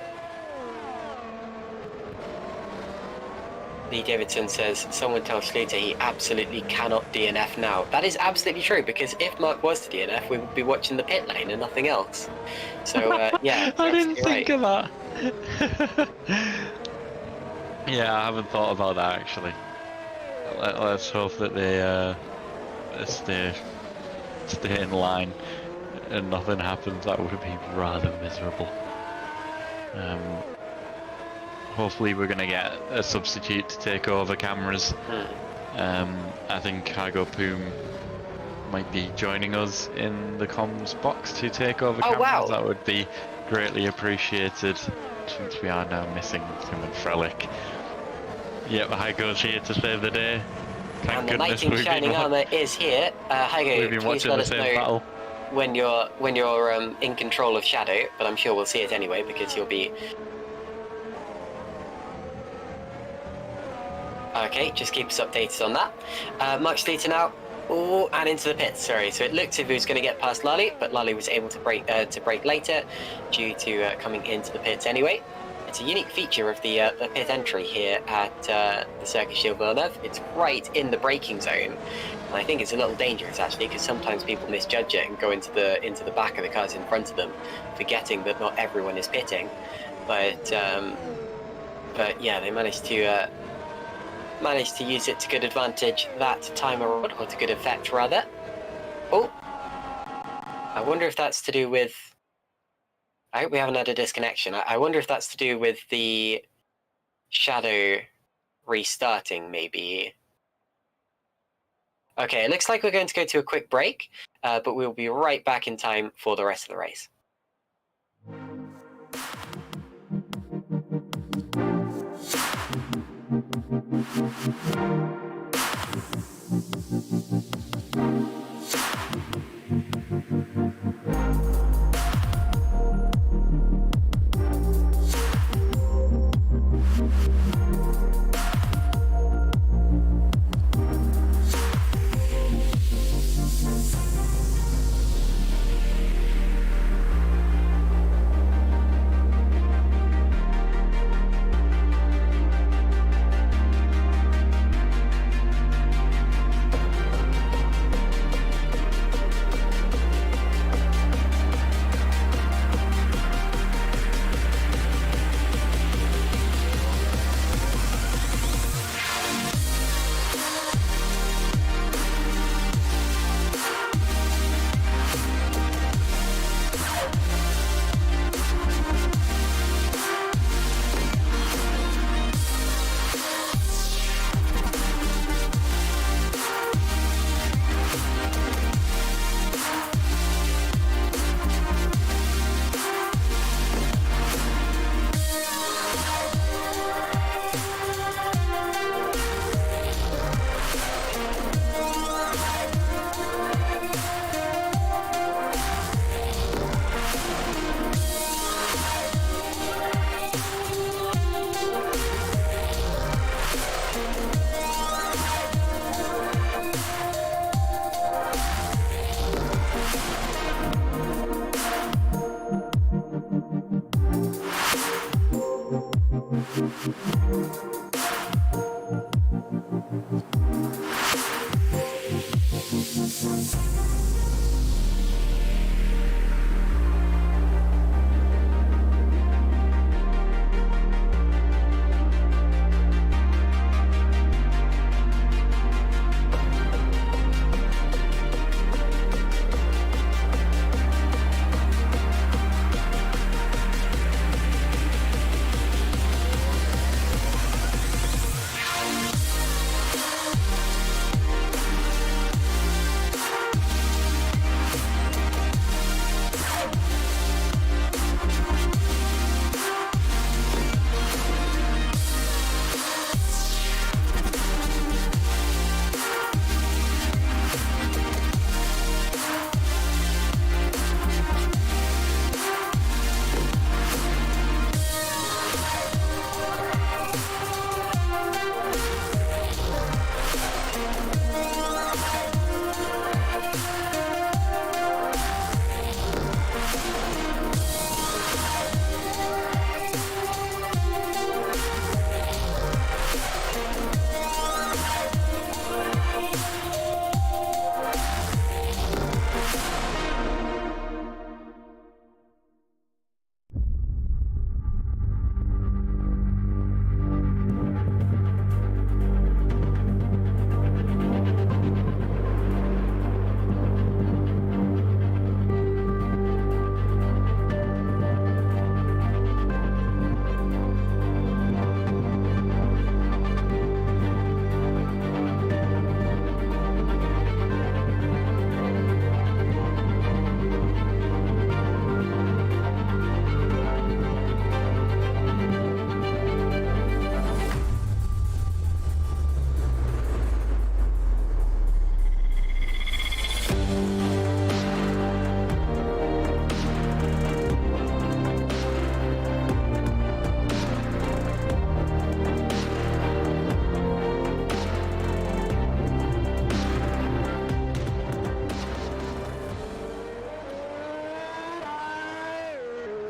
Lee Davidson says, someone tell Schluter he absolutely cannot DNF now. That is absolutely true, because if Mark was to DNF, we would be watching the pit lane and nothing else. So, yeah. I didn't think right. of that. Yeah, I haven't thought about that actually. Let's hope that they stay in line and nothing happens. That would be rather miserable. Hopefully we're going to get a substitute to take over cameras. I think Hago Poom might be joining us in the comms box to take over cameras. Wow. That would be greatly appreciated, since we are now missing Szymon Frelik. Yep, Hago's here to save the day. Thank And the goodness Knight in Shining Armour is here. Hago, we've been please watching let the us same know battle. when you're in control of Shadow, but I'm sure we'll see it anyway because you'll be. Okay, just keep us updated on that. Mark Schluter now. Oh, and into the pits. Sorry. So it looked as if he was going to get past Lally, but Lally was able to brake later due to coming into the pits anyway. It's a unique feature of the pit entry here at the Circuit Gilles Villeneuve. It's right in the braking zone, and I think it's a little dangerous actually, because sometimes people misjudge it and go into the back of the cars in front of them, forgetting that not everyone is pitting. But yeah, they managed to use it to good advantage that time around, or to good effect rather. Oh, I wonder if that's to do with. I hope we haven't had a disconnection. I wonder if that's to do with the Shadow restarting, maybe. Okay, it looks like we're going to go to a quick break, but we'll be right back in time for the rest of the race.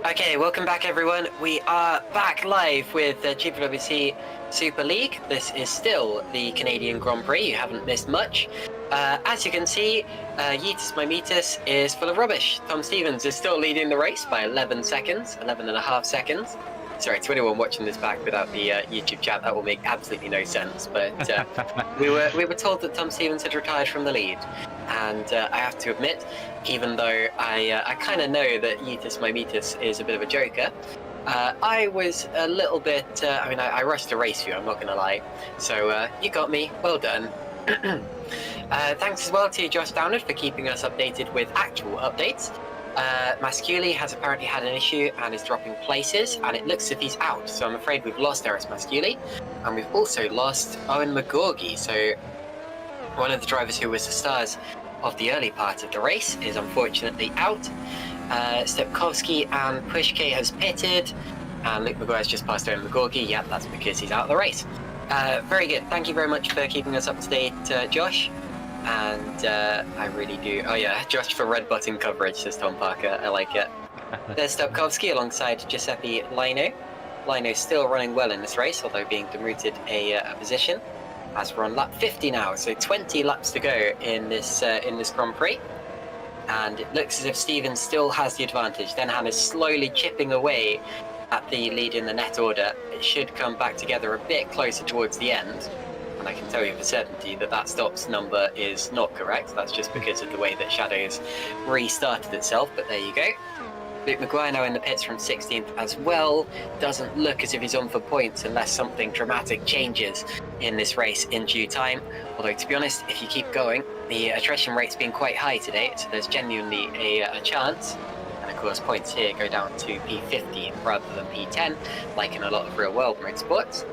Okay, welcome back everyone. We are back live with the GPVWC Super League. This is still the Canadian Grand Prix, you haven't missed much. As you can see, Yeetus My Meetus is full of rubbish. Tom Stevens is still leading the race by 11 seconds, 11 and a half seconds. Sorry, to anyone watching this back without the YouTube chat, that will make absolutely no sense. But we were told that Tom Stevens had retired from the lead. And I have to admit, even though I kind of know that Yeetus My Meetus is a bit of a joker, I was a little bit, I rushed the race for you, I'm not going to lie. So you got me, well done. Thanks as well to Josh Downard for keeping us updated with actual updates. Masculi has apparently had an issue and is dropping places, and it looks as if he's out, so I'm afraid we've lost Eris Masculi, and we've also lost Owen McGorgy, so one of the drivers who was the stars of the early part of the race is unfortunately out. Stepkowski and Pushke has pitted, and Luke Maguire's just passed Owen McGorgy. Yeah, that's because he's out of the race. Very good. Thank you very much for keeping us up to date, Josh. And I really do. Oh yeah, Josh for red button coverage, says Tom Parker. I like it. There's Stepkowski alongside Giuseppe Lino. Lino's still running well in this race, although being demoted a position. As we're on lap 50 now, so 20 laps to go in this Grand Prix. And it looks as if Stevens still has the advantage. Denhan is slowly chipping away at the lead in the net order. It should come back together a bit closer towards the end. And I can tell you for certainty that that stops number is not correct. That's just because of the way that Shadows restarted itself, but there you go. Luke Maguire now in the pits from 16th as well. Doesn't look as if he's on for points unless something dramatic changes in this race in due time. Although, to be honest, if you keep going, the attrition rate's been quite high today, so there's genuinely a chance. And of course, points here go down to P15 rather than P10, like in a lot of real-world motorsports.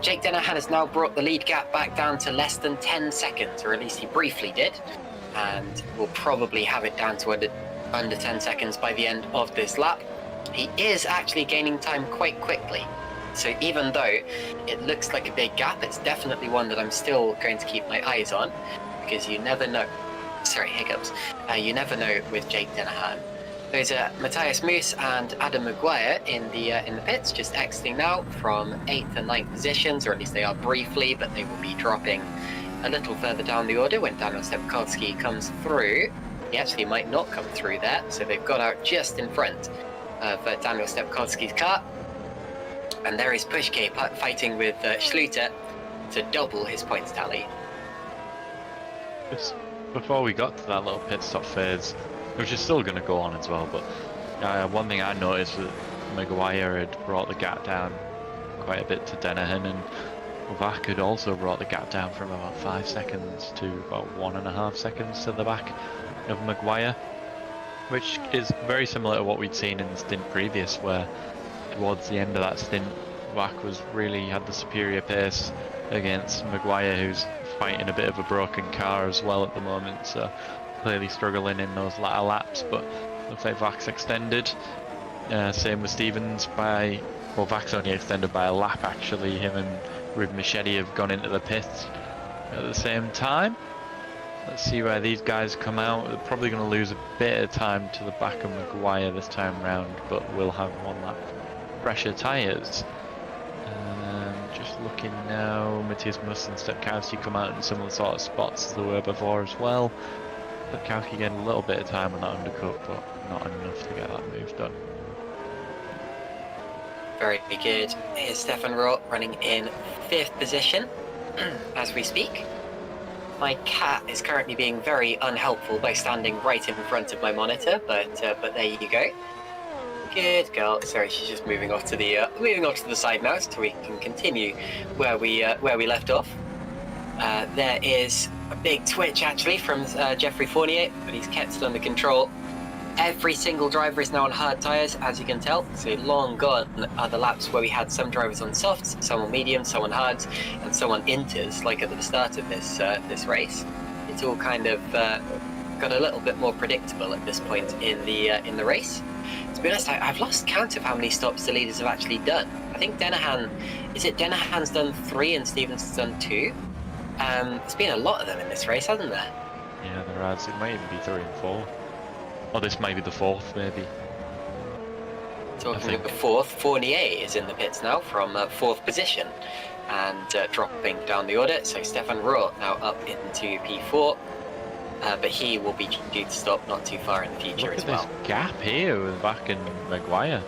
Jake Dennehan has now brought the lead gap back down to less than 10 seconds, or at least he briefly did, and will probably have it down to under 10 seconds by the end of this lap. He is actually gaining time quite quickly, so even though it looks like a big gap, it's definitely one that I'm still going to keep my eyes on, because you never know. Sorry, hiccups. You never know with Jake Dennehan. Those are Matthias Moose and Adam Maguire in the pits, just exiting now from 8th and 9th positions, or at least they are briefly, but they will be dropping a little further down the order when Daniel Stepkowski comes through. He actually might not come through there, so they've got out just in front of Daniel Stepkowski's car. And there is Pushke fighting with Schluter to double his points tally. Just before we got to that little pit stop phase, which is still going to go on as well, but one thing I noticed was that Maguire had brought the gap down quite a bit to Dennehan, and Vac had also brought the gap down from about 5 seconds to about 1.5 seconds to the back of Maguire, which is very similar to what we'd seen in the stint previous, where towards the end of that stint, Vac had the superior pace against Maguire, who's fighting a bit of a broken car as well at the moment, so clearly struggling in those latter laps. But looks like Vac's extended. Same with Stevens Vac's only extended by a lap actually. Him and Rib Machete have gone into the pits at the same time. Let's see where these guys come out. They're probably going to lose a bit of time to the back of Maguire this time round, but we'll have one lap fresher tyres. Just looking now, Matthias Muss and Stepkowski come out in similar sort of spots as they were before as well. Stepkowski getting a little bit of time on that undercut, but not enough to get that move done. Very good. Here's Stefan Roth running in 5th position as we speak. My cat is currently being very unhelpful by standing right in front of my monitor, but there you go. Good girl. Sorry, she's just moving off to the side now, so we can continue where we left off. There is a big twitch actually from Jeffrey Fournier, but he's kept it under control. Every single driver is now on hard tyres, as you can tell, so long gone are the laps where we had some drivers on softs, some on mediums, some on hards, and some on inters, like at the start of this race. It's all kind of got a little bit more predictable at this point in the race. To be honest, I've lost count of how many stops the leaders have actually done. I think Dennehan's done 3 and Stevens has done 2? There's been a lot of them in this race, hasn't there? Yeah, there has. It might even be 3 and 4. Or this might be the 4th, maybe. Talking of the fourth, Fournier is in the pits now from fourth position and dropping down the order. So Stefan Rohr now up into P4, but he will be due to stop not too far in the future as well. Look at this gap here with Vac and Maguire.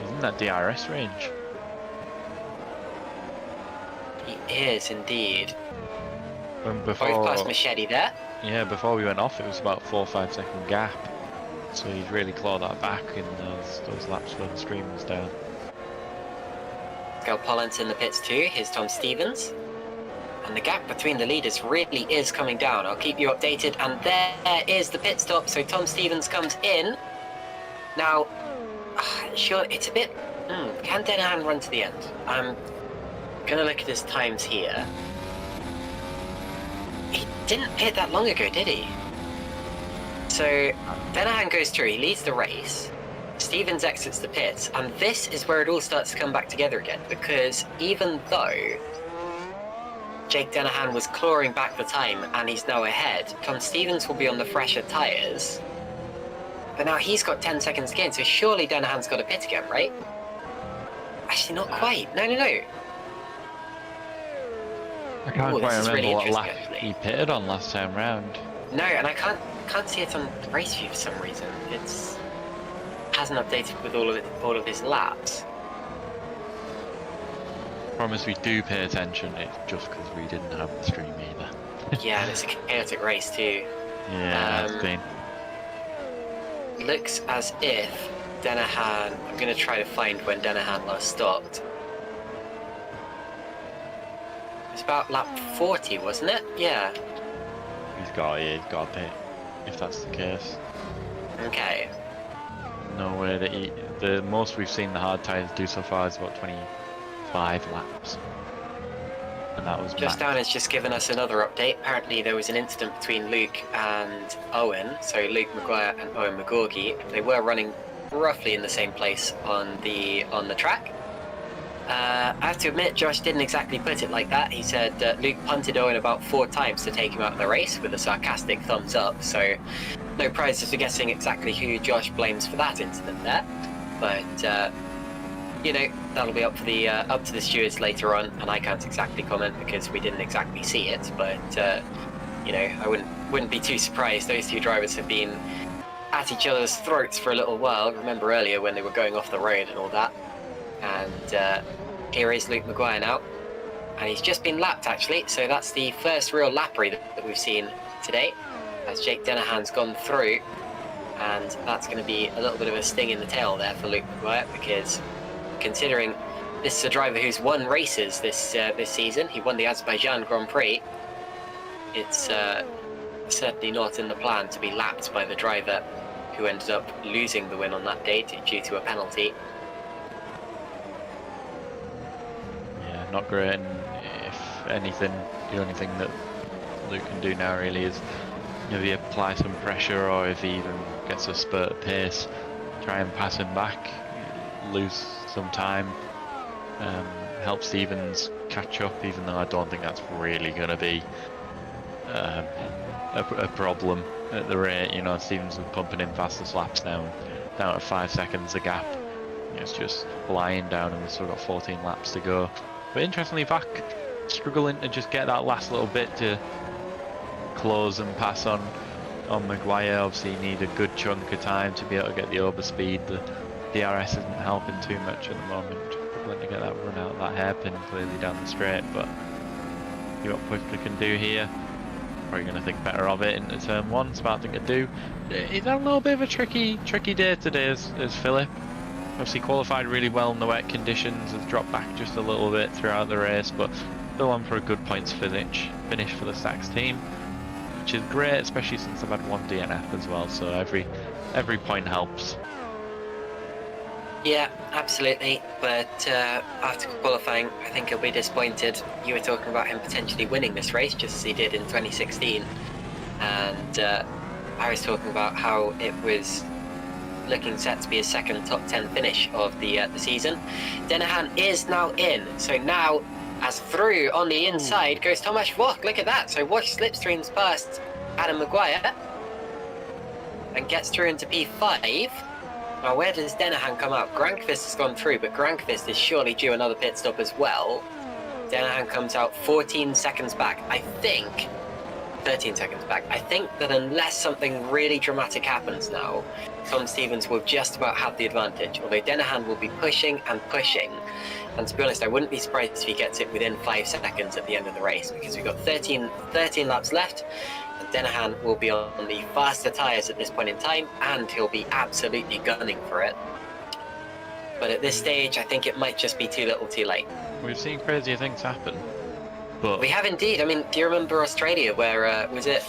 He's in that DRS range. He is indeed. Both past Machete there. Yeah, before we went off, it was about 4 or 5 second gap. So he's really clawed that back in those laps when the stream was down. Gal Pollant's in the pits too. Here's Tom Stevens. And the gap between the leaders really is coming down. I'll keep you updated. And there is the pit stop. So Tom Stevens comes in. Now, sure, it's a bit... can Denahan run to the end? I'm going to look at his times here. He didn't pit that long ago, did he? So Denahan goes through, he leads the race, Stevens exits the pits, and this is where it all starts to come back together again, because even though Jake Denahan was clawing back the time and he's now ahead, Tom Stevens will be on the fresher tyres, but now he's got 10 seconds to gain, so surely Denahan's got to pit again, right? Actually, not quite. No. I can't quite remember really what lap actually. he pitted on last time round. No, and I can't see it on race view for some reason. It's hasn't updated with all of his laps. Promise we do pay attention. It's just because we didn't have the stream either. Yeah, and it's a chaotic race too. Yeah, it's been. Looks as if Denahan. I'm going to try to find when Denahan last stopped. It's about lap 40, wasn't it? Yeah. He's got to pit, if that's the case. Okay. No way that the most we've seen the hard tyres do so far is about 25 laps. And that was Just Down has just given us another update. Apparently there was an incident between Luke and Owen, so Luke Maguire and Owen McGorgy. They were running roughly in the same place on the track. I have to admit, Josh didn't exactly put it like that. He said Luke punted Owen about 4 times to take him out of the race with a sarcastic thumbs up, so no prizes for guessing exactly who Josh blames for that incident there. But, you know, that'll be up to the stewards later on, and I can't exactly comment because we didn't exactly see it, but, you know, I wouldn't be too surprised. Those two drivers have been at each other's throats for a little while. Remember earlier when they were going off the road and all that. And here is Luke Maguire now, and he's just been lapped actually, so that's the first real lappery that we've seen today as Jake Denahan's gone through, and that's going to be a little bit of a sting in the tail there for Luke Maguire, because considering this is a driver who's won races this season, he won the Azerbaijan Grand Prix, it's certainly not in the plan to be lapped by the driver who ended up losing the win on that day due to a penalty. Not great, and if anything, the only thing that Luke can do now really is if he apply some pressure, or if he even gets a spurt of pace, try and pass him back, lose some time, help Stevens catch up, even though I don't think that's really going to be a problem at the rate. You know, Stevens is pumping in fastest laps now, down at 5 seconds a gap. It's just flying down, and we've still got 14 laps to go. But interestingly, Vac struggling to just get that last little bit to close and pass on Maguire. Obviously, you need a good chunk of time to be able to get the overspeed. The DRS isn't helping too much at the moment. Struggling to get that run out, that hairpin clearly down the straight. But see what Pushka can do here. Probably going to think better of it into turn 1. Smart thing to do. He's had a little bit of a tricky day today as Philip. Obviously qualified really well in the wet conditions, has dropped back just a little bit throughout the race, but still on for a good points finish for the Sachs team, which is great, especially since I've had 1 DNF as well, so every point helps. Yeah, absolutely, but after qualifying, I think he'll be disappointed. You were talking about him potentially winning this race, just as he did in 2016, and I was talking about how it was looking set to be his second top 10 finish of the season. Denahan is now in, so now as through on the inside goes Tomasz Włoch. Look at that, so Włoch slipstreams past Adam Maguire and gets through into P5, Now, where does Denahan come out? Grankvist has gone through, but Grankvist is surely due another pit stop as well. Denahan comes out 14 seconds back. I think 13 seconds back. I think that unless something really dramatic happens now, Tom Stevens will just about have the advantage, although Denahan will be pushing and pushing. And to be honest, I wouldn't be surprised if he gets it within 5 seconds at the end of the race, because we've got 13 laps left, and Denahan will be on the faster tyres at this point in time, and he'll be absolutely gunning for it. But at this stage, I think it might just be too little too late. We've seen crazier things happen. But we have indeed. I mean, do you remember Australia where was it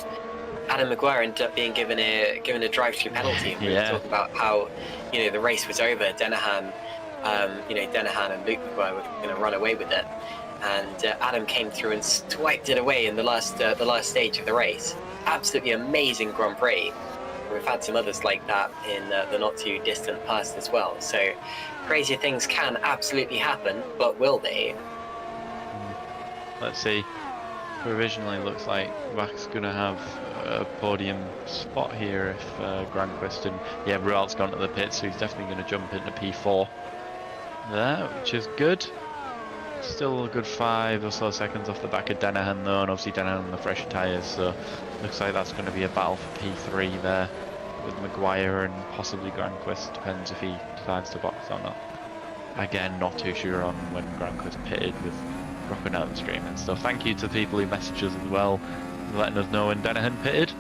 Adam Maguire ended up being given a drive-through penalty? And we were talking about how the race was over. Denahan and Luke Maguire were going to run away with it, and Adam came through and swiped it away in the last stage of the race. Absolutely amazing Grand Prix. We've had some others like that in the not too distant past as well. So crazy things can absolutely happen, but will they? Let's see. Provisionally looks like Vac's going to have a podium spot here if Granquist and Brualt's gone to the pit, so he's definitely going to jump into P4 there, which is good. Still a good 5 or so seconds off the back of Denahan though, and obviously Denahan on the fresher tyres, so looks like that's going to be a battle for P3 there with Maguire and possibly Granquist, depends if he decides to box or not. Again, not too sure on when Granquist pitted with dropping out the stream and stuff. Thank you to people who messaged us as well, letting us know when Denahan pitted.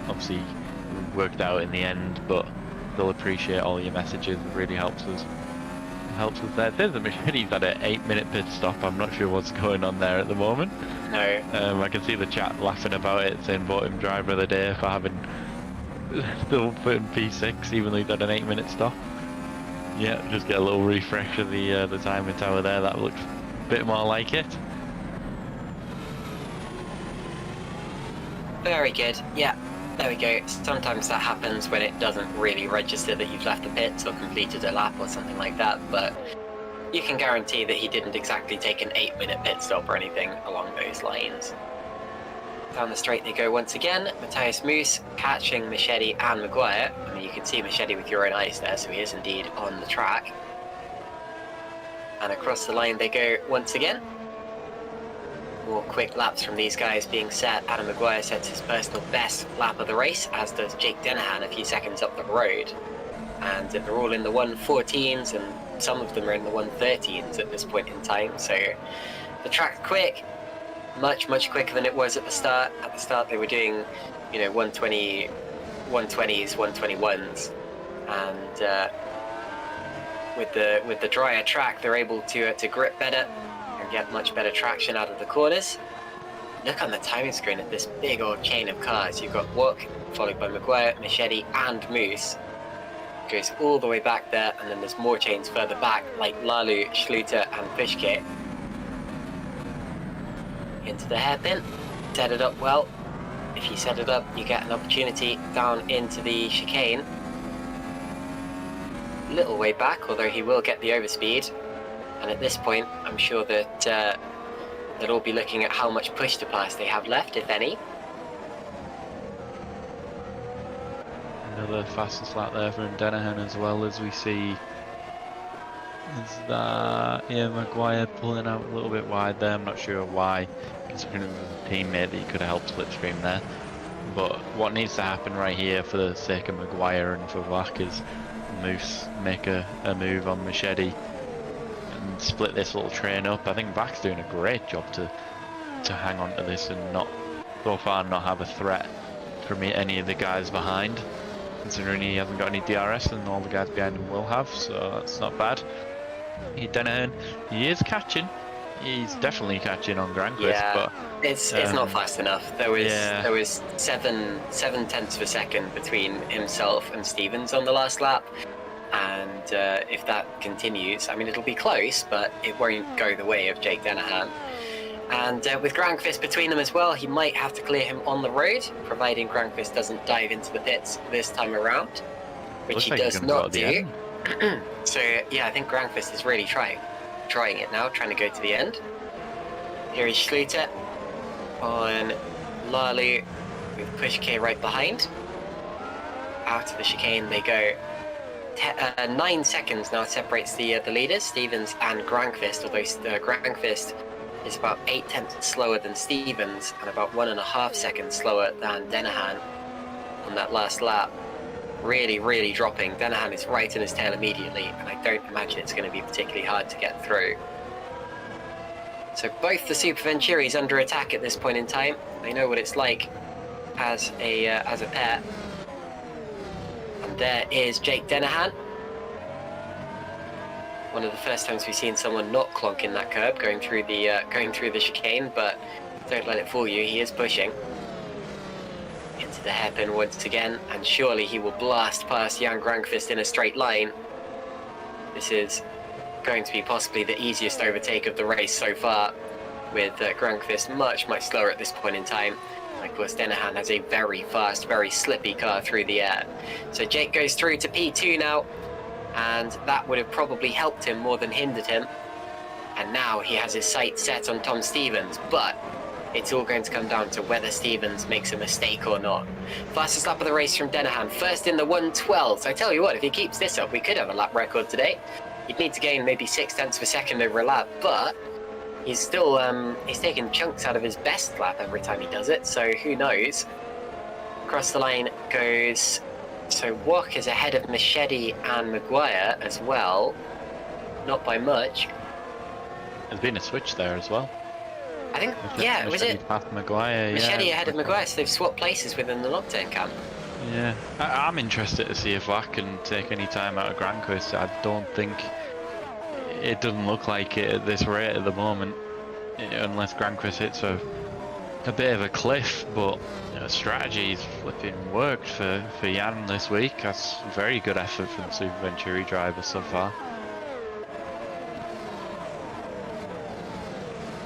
Obviously it worked out in the end, but still appreciate all your messages, it really helps us. Helps us there. There's a Machete's had an 8-minute pit stop. I'm not sure what's going on there at the moment. No. I can see the chat laughing about it, saying vote him driver of the day for having still putting P6 even though he's had an 8-minute stop. Yeah, just get a little refresh of the timing tower there. That looks bit more like it. Very good. Yeah, there we go. Sometimes that happens when it doesn't really register that you've left the pits or completed a lap or something like that, but you can guarantee that he didn't exactly take an 8-minute pit stop or anything along those lines. Down the straight they go once again. Matthias Moose catching Machete and Maguire. I mean, you can see Machete with your own eyes there, so he is indeed on the track. And across the line they go once again. More quick laps from these guys being set. Adam Maguire sets his personal best lap of the race, as does Jake Denahan a few seconds up the road. And they're all in the 1:14s, and some of them are in the 1:13s at this point in time. So the track's quick, much quicker than it was at the start. At the start they were doing, 120, 120s, 121s, and with the drier track, they're able to grip better and get much better traction out of the corners. Look on the timing screen at this big old chain of cars. You've got Walk, followed by Maguire, Machete, and Moose. It goes all the way back there, and then there's more chains further back, like Lalu, Schluter, and Fishke. Into the hairpin, set it up well. If you set it up, you get an opportunity down into the chicane. Little way back, although he will get the overspeed, and at this point I'm sure that they'll all be looking at how much push to pass they have left, if any. Another fastest lap there from Denahan, as well as we see is that Maguire pulling out a little bit wide there. I'm not sure why, considering it was a teammate that he could have helped slipstream there. But what needs to happen right here for the sake of Maguire and for Vac is Moose make a move on Machete and split this little train up. I think Vac's doing a great job to hang on to this and not so far not have a threat from any of the guys behind, considering he hasn't got any DRS and all the guys behind him will have, so that's not bad. Denahan, he is catching. He's definitely catching on Granquist, but it's not fast enough. There was 7/10 of a second between himself and Stevens on the last lap, and if that continues, I mean, it'll be close, but it won't go the way of Jake Denahan. And with Granquist between them as well, he might have to clear him on the road, providing Granquist doesn't dive into the pits this time around, which he does not do. So yeah, I think Granquist is really trying it now, trying to go to the end. Here is Schluter on Lalu with Pushke right behind. Out of the chicane they go 9 seconds now separates the leaders, Stevens and Grankvist, although Grankvist is about 8/10 slower than Stevens and about 1.5 seconds slower than Denahan on that last lap. Really, really dropping. Denahan is right in his tail immediately, and I don't imagine it's going to be particularly hard to get through. So both the Super Venturis under attack at this point in time. They know what it's like as a pair. And there is Jake Denahan. One of the first times we've seen someone not clonk in that curb going through the chicane, but don't let it fool you, he is pushing into the hairpin once again, and surely he will blast past Jan Grankvist in a straight line. This is going to be possibly the easiest overtake of the race so far, with Grankvist much slower at this point in time. Of course, Denahan has a very fast, very slippy car through the air. So Jake goes through to P2 now, and that would have probably helped him more than hindered him. And now he has his sights set on Tom Stevens, but it's all going to come down to whether Stevens makes a mistake or not. Fastest lap of the race from Denahan, first in the 1:12. So I tell you what, if he keeps this up, we could have a lap record today. He'd need to gain maybe 0.6 of a second over a lap, but he's still he's taking chunks out of his best lap every time he does it, so who knows. Across the line goes, so Wok is ahead of Machete and Maguire as well, not by much. There's been a switch there as well. I think, yeah, was it? Past Maguire, Machete ahead of Maguire, so they've swapped places within the Nocturne camp. Yeah, I'm interested to see if Wak can take any time out of Grankvist. I don't think, it doesn't look like it at this rate at the moment, unless Grankvist hits a bit of a cliff, but strategy's flipping worked for Jan this week. That's a very good effort from the Super Venturi driver so far.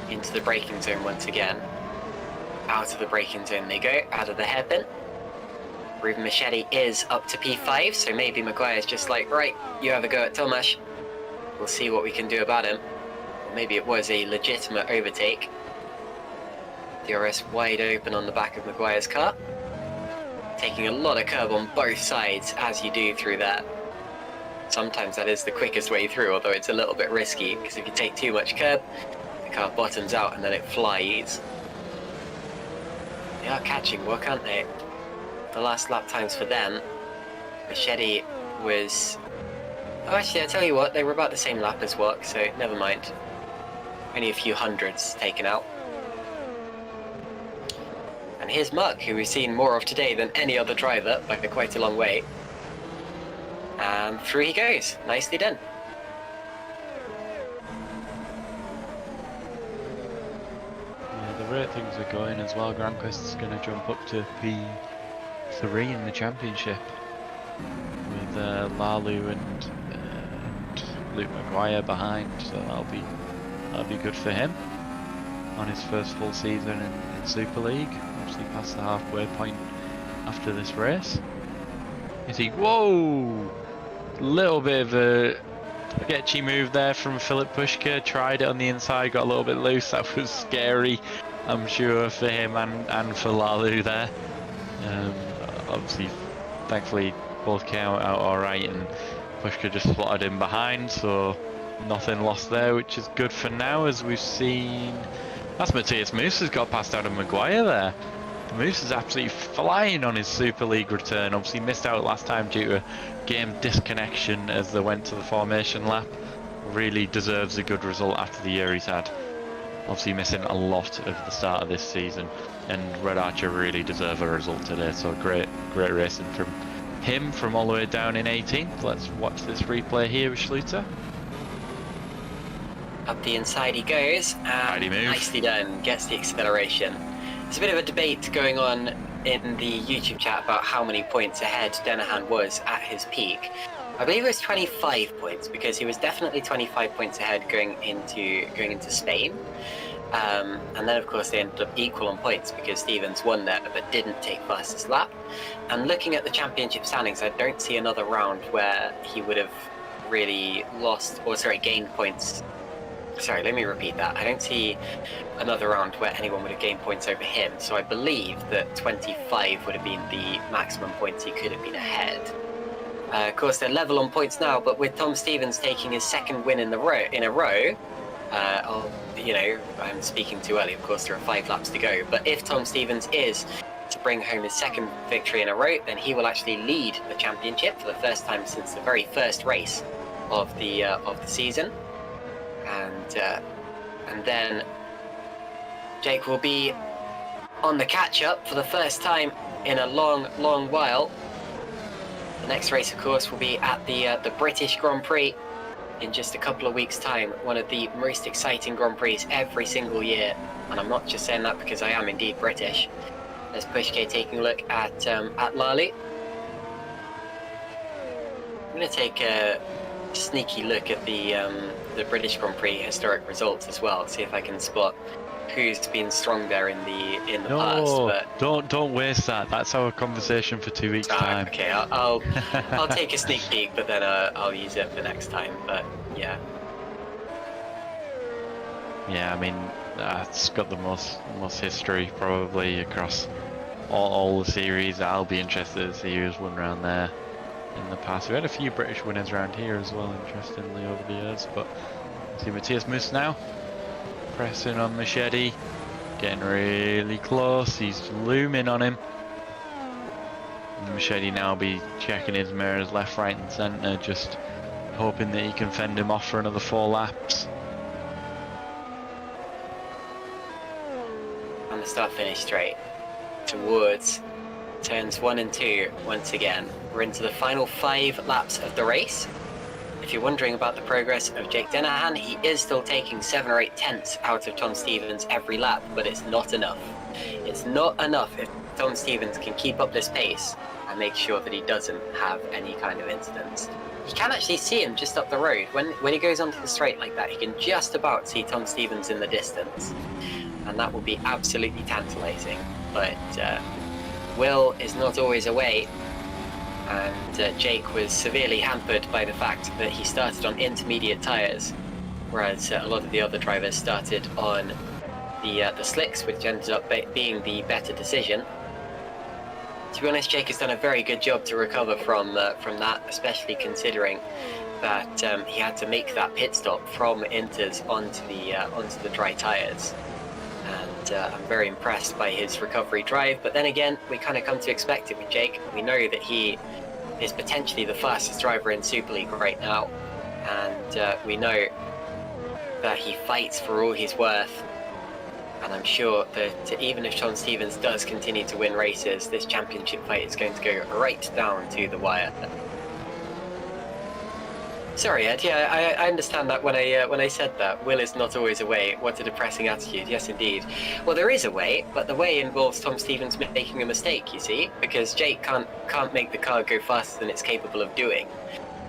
Into the braking zone once again. Out of the braking zone they go, out of the hairpin. Ruben Machete is up to P5, so maybe Maguire's just like, right, you have a go at Tomasz. We'll see what we can do about him. Or maybe it was a legitimate overtake. DRS wide open on the back of Maguire's car. Taking a lot of curb on both sides, as you do through that. Sometimes that is the quickest way through, although it's a little bit risky, because if you take too much curb, the car bottoms out and then it flies. They are catching work, aren't they? The last lap times for them, Machete was... Oh, actually, I tell you what, they were about the same lap as Wok, so never mind. Only a few hundreds taken out. And here's Mark, who we've seen more of today than any other driver, by quite a long way. And through he goes. Nicely done. Yeah, the rate things are going as well. Grankvist's going to jump up to P3 in the championship with Lalu and Luke Maguire behind, so that'll be good for him on his first full season in Super League. Obviously past the halfway point after this race. You see, whoa! Little bit of a sketchy move there from Filip Puška. Tried it on the inside, got a little bit loose. That was scary, I'm sure, for him and for Lalu there. Obviously, thankfully, both came out alright, and Puška just slotted in behind, so nothing lost there, which is good for now, as we've seen. That's Matthias Moose has got past Adam Maguire there. Moose is absolutely flying on his Super League return. Obviously missed out last time due to a game disconnection as they went to the formation lap. Really deserves a good result after the year he's had. Obviously missing a lot of the start of this season, and Red Archer really deserve a result today. So great racing from him from all the way down in 18th. Let's watch this replay here with Schluter. Up the inside he goes, and nicely done, gets the acceleration. There's a bit of a debate going on in the YouTube chat about how many points ahead Denahan was at his peak. I believe it was 25 points, because he was definitely 25 points ahead going into Spain. And then of course they ended up equal on points because Stevens won there but didn't take fastest lap. And looking at the championship standings, I don't see another round where he would have really gained points. Sorry, let me repeat that. I don't see another round where anyone would have gained points over him. So I believe that 25 would have been the maximum points he could have been ahead. Of course, they're level on points now, but with Tom Stevens taking his second win in a row, I'm speaking too early. Of course, there are 5 laps to go. But if Tom Stevens is to bring home his second victory in a row, then he will actually lead the championship for the first time since the very first race of the season. And then Jake will be on the catch-up for the first time in a long, long while. The next race, of course, will be at the British Grand Prix in just a couple of weeks' time. One of the most exciting Grand Prix every single year. And I'm not just saying that because I am indeed British. There's Pushke taking a look at Lally. I'm going to take a sneaky look at the British Grand Prix historic results as well. See if I can spot who's been stronger in the past. But don't waste that. That's our conversation for 2 weeks' time. Okay, I'll take a sneak peek, but then I'll use it for next time. But yeah. Yeah, I mean that's got the most history probably across all the series. I'll be interested to see who's won around there in the past. We had a few British winners around here as well, interestingly, over the years. But see Matthias Moose now. Pressing on Machete, getting really close, he's looming on him. And Machete now be checking his mirrors left, right and centre, just hoping that he can fend him off for another 4 laps. On the start-finish straight, towards turns 1 and 2 once again. We're into the final 5 laps of the race. If you're wondering about the progress of Jake Dennehan, he is still taking 7 or 8 tenths out of Tom Stevens every lap, but it's not enough. It's not enough if Tom Stevens can keep up this pace and make sure that he doesn't have any kind of incidents. You can actually see him just up the road. When he goes onto the straight like that, he can just about see Tom Stevens in the distance. And that will be absolutely tantalising. But Will is not always away. And Jake was severely hampered by the fact that he started on intermediate tyres, whereas a lot of the other drivers started on the slicks, which ended up being the better decision. To be honest, Jake has done a very good job to recover from that, especially considering that he had to make that pit stop from inters onto the dry tyres. And I'm very impressed by his recovery drive, but then again, we kind of come to expect it with Jake. We know that he is potentially the fastest driver in Super League right now, and we know that he fights for all he's worth. And I'm sure that even if Tom Stevens does continue to win races, this championship fight is going to go right down to the wire. Sorry, Ed. Yeah, I understand that when I said that Will is not always away. What a depressing attitude. Yes, indeed. Well, there is a way, but the way involves Tom Stevens making a mistake. You see, because Jake can't make the car go faster than it's capable of doing,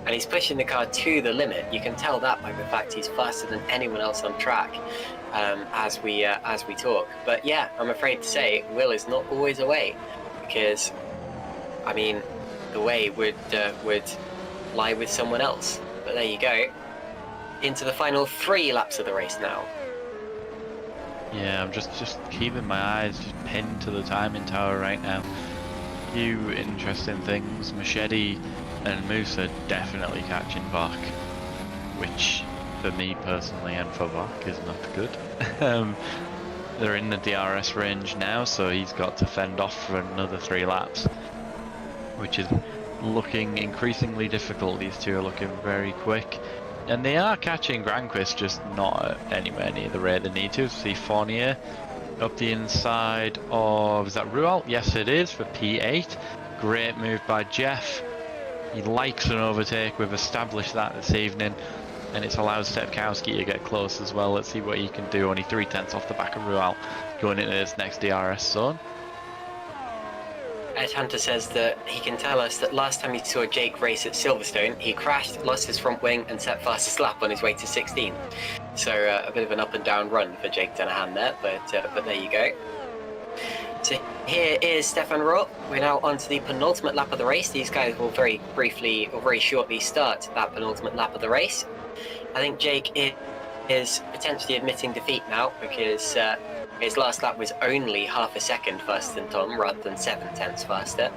and he's pushing the car to the limit. You can tell that by the fact he's faster than anyone else on track as we talk. But yeah, I'm afraid to say Will is not always away, because I mean, the way would lie with someone else. But there you go. Into the final 3 laps of the race now. Yeah, I'm just keeping my eyes just pinned to the timing tower right now. Few interesting things. Machete and Moose are definitely catching Bach, which for me personally and for Bach is not good. They're in the DRS range now, so he's got to fend off for another 3 laps, which is looking increasingly difficult. These two are looking very quick, and they are catching Granquist, just not anywhere near the rate they need to. See Fournier up the inside of, is that Rual? Yes it is, for P8. Great move by Jeff. He likes an overtake. We've established that this evening, and it's allowed Stepkowski to get close as well. Let's see what he can do. Only 3 tenths off the back of Rual going into this next DRS zone. Ed Hunter says that he can tell us that last time he saw Jake race at Silverstone, he crashed, lost his front wing, and set fastest lap on his way to 16. So a bit of an up and down run for Jake Dennehan there, but there you go. So here is Stefan Roth. We're now on to the penultimate lap of the race. These guys will very briefly or very shortly start that penultimate lap of the race. I think Jake is potentially admitting defeat now, because his last lap was only half a second faster than Tom, rather than 7 tenths faster.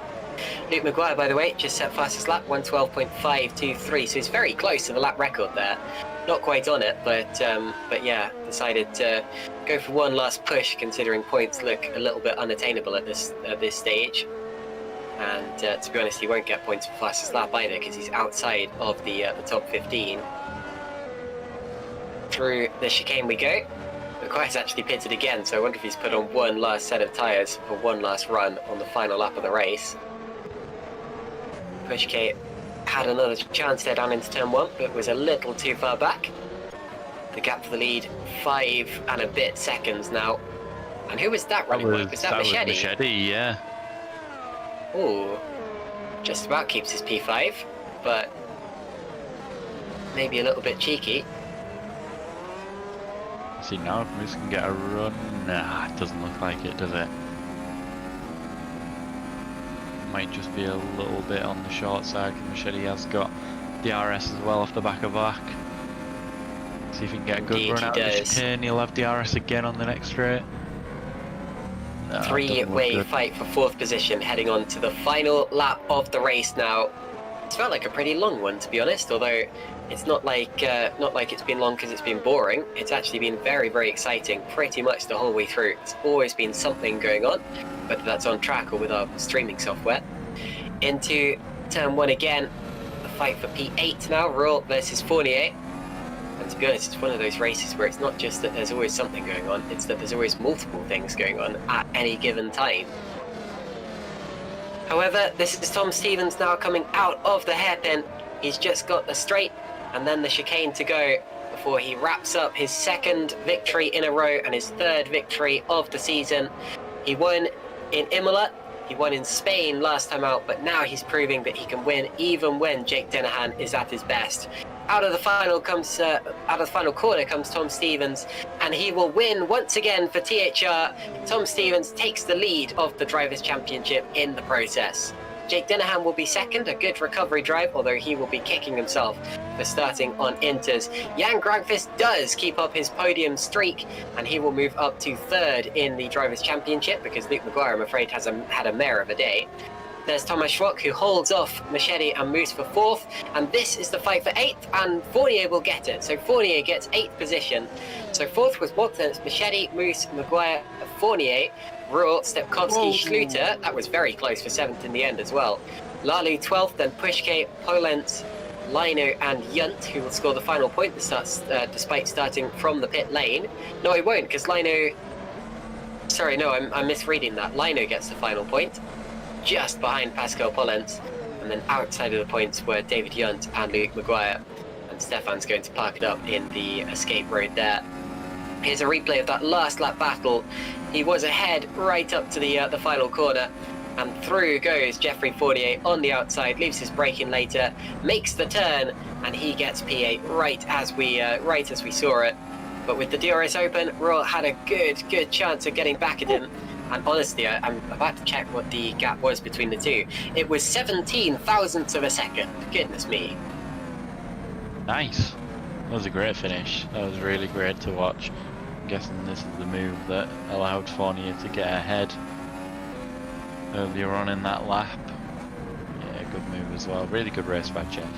Luke Maguire, by the way, just set fastest lap, 1:12.523, so he's very close to the lap record there. Not quite on it, but yeah, decided to go for one last push, considering points look a little bit unattainable at this stage. And to be honest, he won't get points for fastest lap either, because he's outside of the top 15. Through the chicane we go. Maguire's actually pitted again, so I wonder if he's put on one last set of tyres for one last run on the final lap of the race. Pushgate had another chance there down into turn 1, but was a little too far back. The gap for the lead, 5 and a bit seconds now. And who was that running with? Was that Machete? Was Machete, yeah. Ooh, just about keeps his P5, but maybe a little bit cheeky. See now if Moose can get a run. Nah, it doesn't look like it, does it? Might just be a little bit on the short side. Machete has got DRS as well off the back of Vac. See if he can get a good run out of the chicane. He'll have DRS again on the next straight. No, three-way fight for 4th position, heading on to the final lap of the race now. It's felt like a pretty long one, to be honest, although it's not like it's been long because it's been boring. It's actually been very, very exciting pretty much the whole way through. It's always been something going on, whether that's on track or with our streaming software. Into turn 1 again, the fight for P8 now, Royal versus Fournier. And to be honest, it's one of those races where it's not just that there's always something going on, it's that there's always multiple things going on at any given time. However, this is Tom Stevens now coming out of the hairpin. He's just got the straight and then the chicane to go before he wraps up his 2nd victory in a row and his 3rd victory of the season. He won in Imola, he won in Spain last time out, but now he's proving that he can win even when Jake Dennehan is at his best. Out of the final corner comes Tom Stevens, and he will win once again for THR. Tom Stevens takes the lead of the Drivers' Championship in the process. Jake Dennehan will be 2nd, a good recovery drive, although he will be kicking himself for starting on inters. Jan Granqvist does keep up his podium streak, and he will move up to 3rd in the Drivers' Championship, because Luke Maguire, I'm afraid, had a mare of a day. There's Thomas Schrock, who holds off Machete and Moose for 4th, and this is the fight for 8th, and Fournier will get it. So Fournier gets 8th position. So 4th was Watkins, Machete, Moose, Maguire, Fournier, Ruhl, Stepkowski, Schluter. That was very close for 7th in the end as well. Lalu 12th, then Pushke, Polens, Lino and Yunt, who will score the final point despite starting from the pit lane. No, he won't, because Lino... Sorry, no, I'm misreading that. Lino gets the final point, just behind Pascal Polens, and then outside of the points were David Yunt and Luke Maguire, and Stefan's going to park it up in the escape road there. Here's a replay of that last lap battle. He was ahead right up to the final corner, and through goes Jeffrey Fournier on the outside, leaves his brake in later, makes the turn, and he gets P8 right as we saw it. But with the DRS open, Royal had a good chance of getting back at him. And honestly, I'm about to check what the gap was between the two. It was 17 thousandths of a second. Goodness me. Nice. That was a great finish. That was really great to watch. I'm guessing this is the move that allowed Fournier to get ahead earlier on in that lap. Yeah, good move as well. Really good race by Jeff.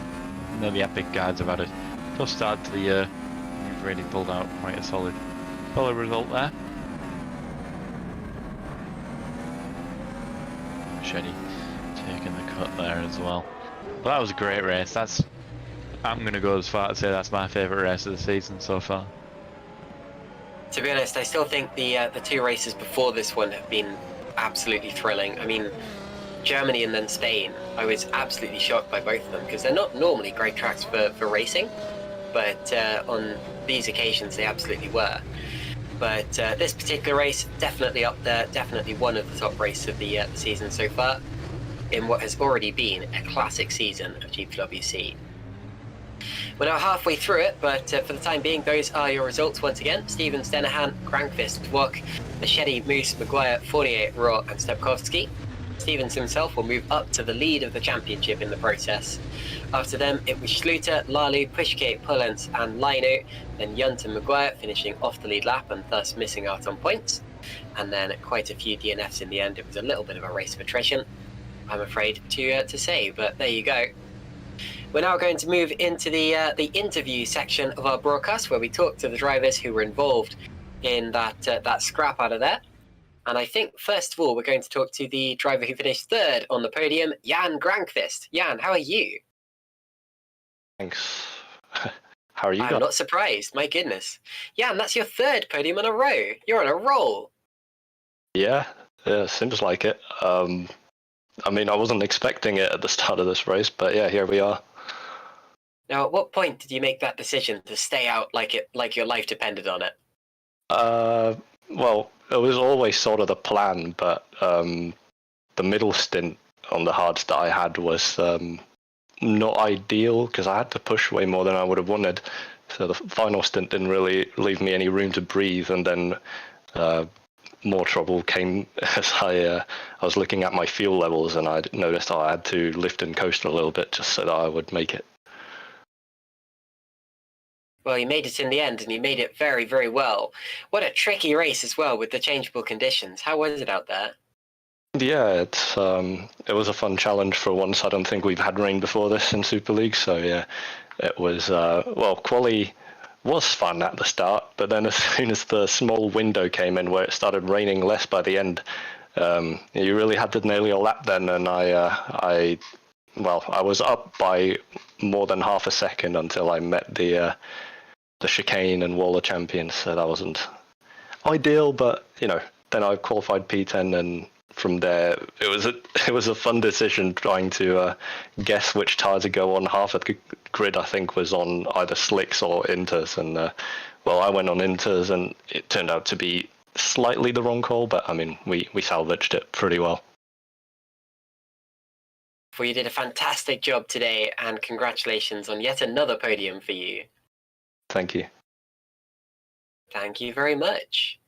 I know the Epic guys have had a tough start to the year. We've really pulled out quite a solid result there. Machete taking the cut there as well. But that was a great race. I'm going to go as far to say that's my favourite race of the season so far. To be honest, I still think the 2 races before this one have been absolutely thrilling. I mean, Germany and then Spain, I was absolutely shocked by both of them, because they're not normally great tracks for racing, but on these occasions they absolutely were. But this particular race, definitely up there, definitely one of the top races of the season so far, in what has already been a classic season of GPVWC. We're now halfway through it, but for the time being, those are your results once again. Stevens, Dennehan, Granqvist, Dwok, Machete, Moose, Maguire, Fournier, Rohr and Stepkowski. Stevens himself will move up to the lead of the championship in the process. After them, it was Schluter, Lalu, Pushke, Polens and Lino, then Yunt and Maguire finishing off the lead lap and thus missing out on points. And then quite a few DNFs in the end. It was a little bit of a race of attrition. I'm afraid to say, but there you go. We're now going to move into the interview section of our broadcast, where we talk to the drivers who were involved in that scrap out of there. And I think first of all, we're going to talk to the driver who finished third on the podium, Jan Grankvist. Jan, how are you? Thanks. How are you I'm guys? not surprised. My goodness, Jan, that's your third podium in a row. You're on a roll. Yeah, seems like it. I mean, I wasn't expecting it at the start of this race, but yeah, here we are. Now, at what point did you make that decision to stay out like your life depended on it? Well, it was always sort of the plan, but the middle stint on the hards that I had was not ideal because I had to push way more than I would have wanted. So the final stint didn't really leave me any room to breathe, and then more trouble came as I was looking at my fuel levels, and I noticed I had to lift and coast a little bit just so that I would make it. Well, you made it in the end, and you made it very, very well. What a tricky race as well with the changeable conditions. How was it out there? Yeah, it was a fun challenge for once. I don't think we've had rain before this in Super League, so yeah, it was quali was fun at the start, but then as soon as the small window came in where it started raining less by the end, you really had to nail your lap then, and I was up by more than half a second until I met the chicane and wall of champions, so that wasn't ideal, but then I qualified P10, and from there it was a fun decision trying to guess which tire to go on. Half of the grid I think was on either slicks or inters, and I went on inters, and it turned out to be slightly the wrong call, but I mean we salvaged it pretty well. Well, you did a fantastic job today, and congratulations on yet another podium for you. Thank you. Thank you very much.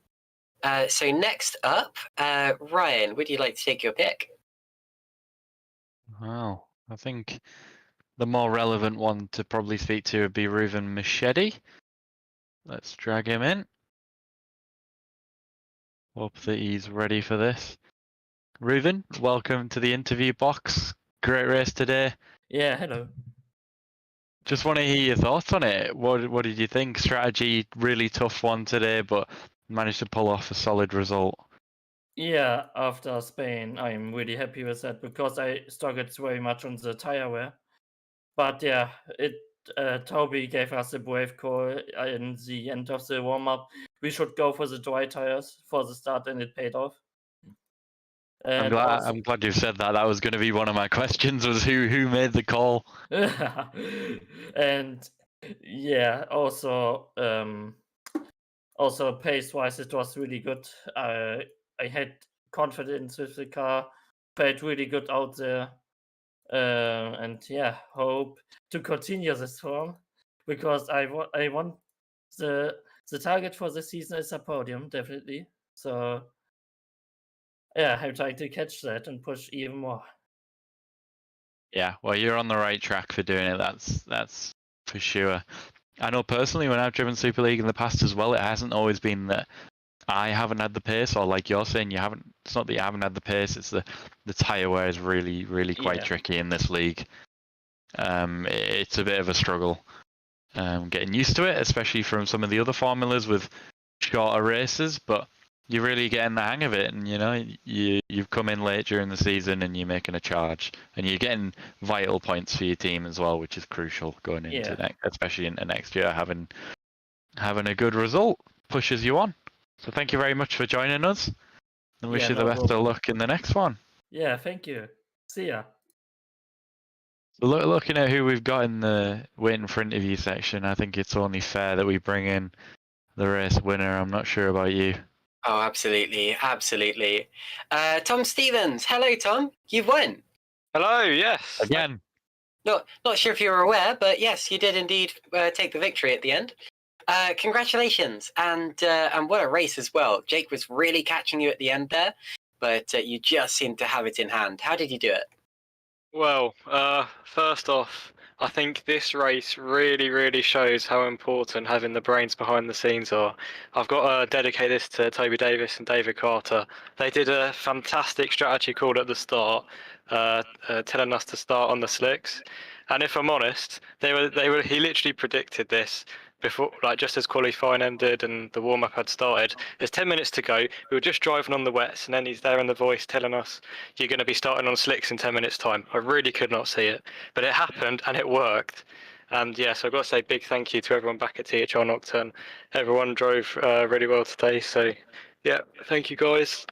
So next up, Ryan, would you like to take your pick? Well, I think the more relevant one to probably speak to would be Reuven Machete. Let's drag him in. Hope that he's ready for this. Reuven, welcome to the interview box. Great race today. Yeah, hello. Just want to hear your thoughts on it. What did you think? Strategy, really tough one today, but managed to pull off a solid result. Yeah, after Spain, I'm really happy with that because I struggled very much on the tire wear. But yeah, Toby gave us a brave call in the end of the warm-up. We should go for the dry tires for the start, and it paid off. I'm glad you've said that. That was going to be one of my questions, was who made the call. And yeah, also pace-wise, it was really good. I had confidence with the car, felt really good out there, and yeah, hope to continue this form because I want the target for the season is a podium, definitely. So yeah, I'm trying to catch that and push even more. Yeah, well, you're on the right track for doing it. That's for sure. I know personally when I've driven Super League in the past as well, it hasn't always been that I haven't had the pace, or like you're saying, it's not that you haven't had the pace, it's the tyre wear is really, really quite tricky in this league. It's a bit of a struggle getting used to it, especially from some of the other formulas with shorter races, but you're really getting the hang of it, and you've come in late during the season and you're making a charge, and you're getting vital points for your team as well, which is crucial going into especially into next year. Having a good result pushes you on. So thank you very much for joining us, and wish you the best of luck in the next one. Yeah, thank you. See ya. Looking at who we've got in the waiting for interview section, I think it's only fair that we bring in the race winner. I'm not sure about you. Oh, absolutely, absolutely. Tom Stevens, hello, Tom. You've won. Hello, yes. Again. Not sure if you were aware, but yes, you did indeed take the victory at the end. Congratulations, and what a race as well. Jake was really catching you at the end there, but you just seemed to have it in hand. How did you do it? Well, first off, I think this race really, really shows how important having the brains behind the scenes are. I've got to dedicate this to Toby Davis and David Carter. They did a fantastic strategy call at the start, telling us to start on the slicks. And if I'm honest, he literally predicted this before, like just as qualifying ended and the warm up had started. There's 10 minutes to go. We were just driving on the wets, and then he's there in the voice telling us, "You're going to be starting on slicks in 10 minutes' time." I really could not see it, but it happened and it worked. And yeah, so I've got to say big thank you to everyone back at THR Nocturne. Everyone drove really well today. So yeah, thank you guys.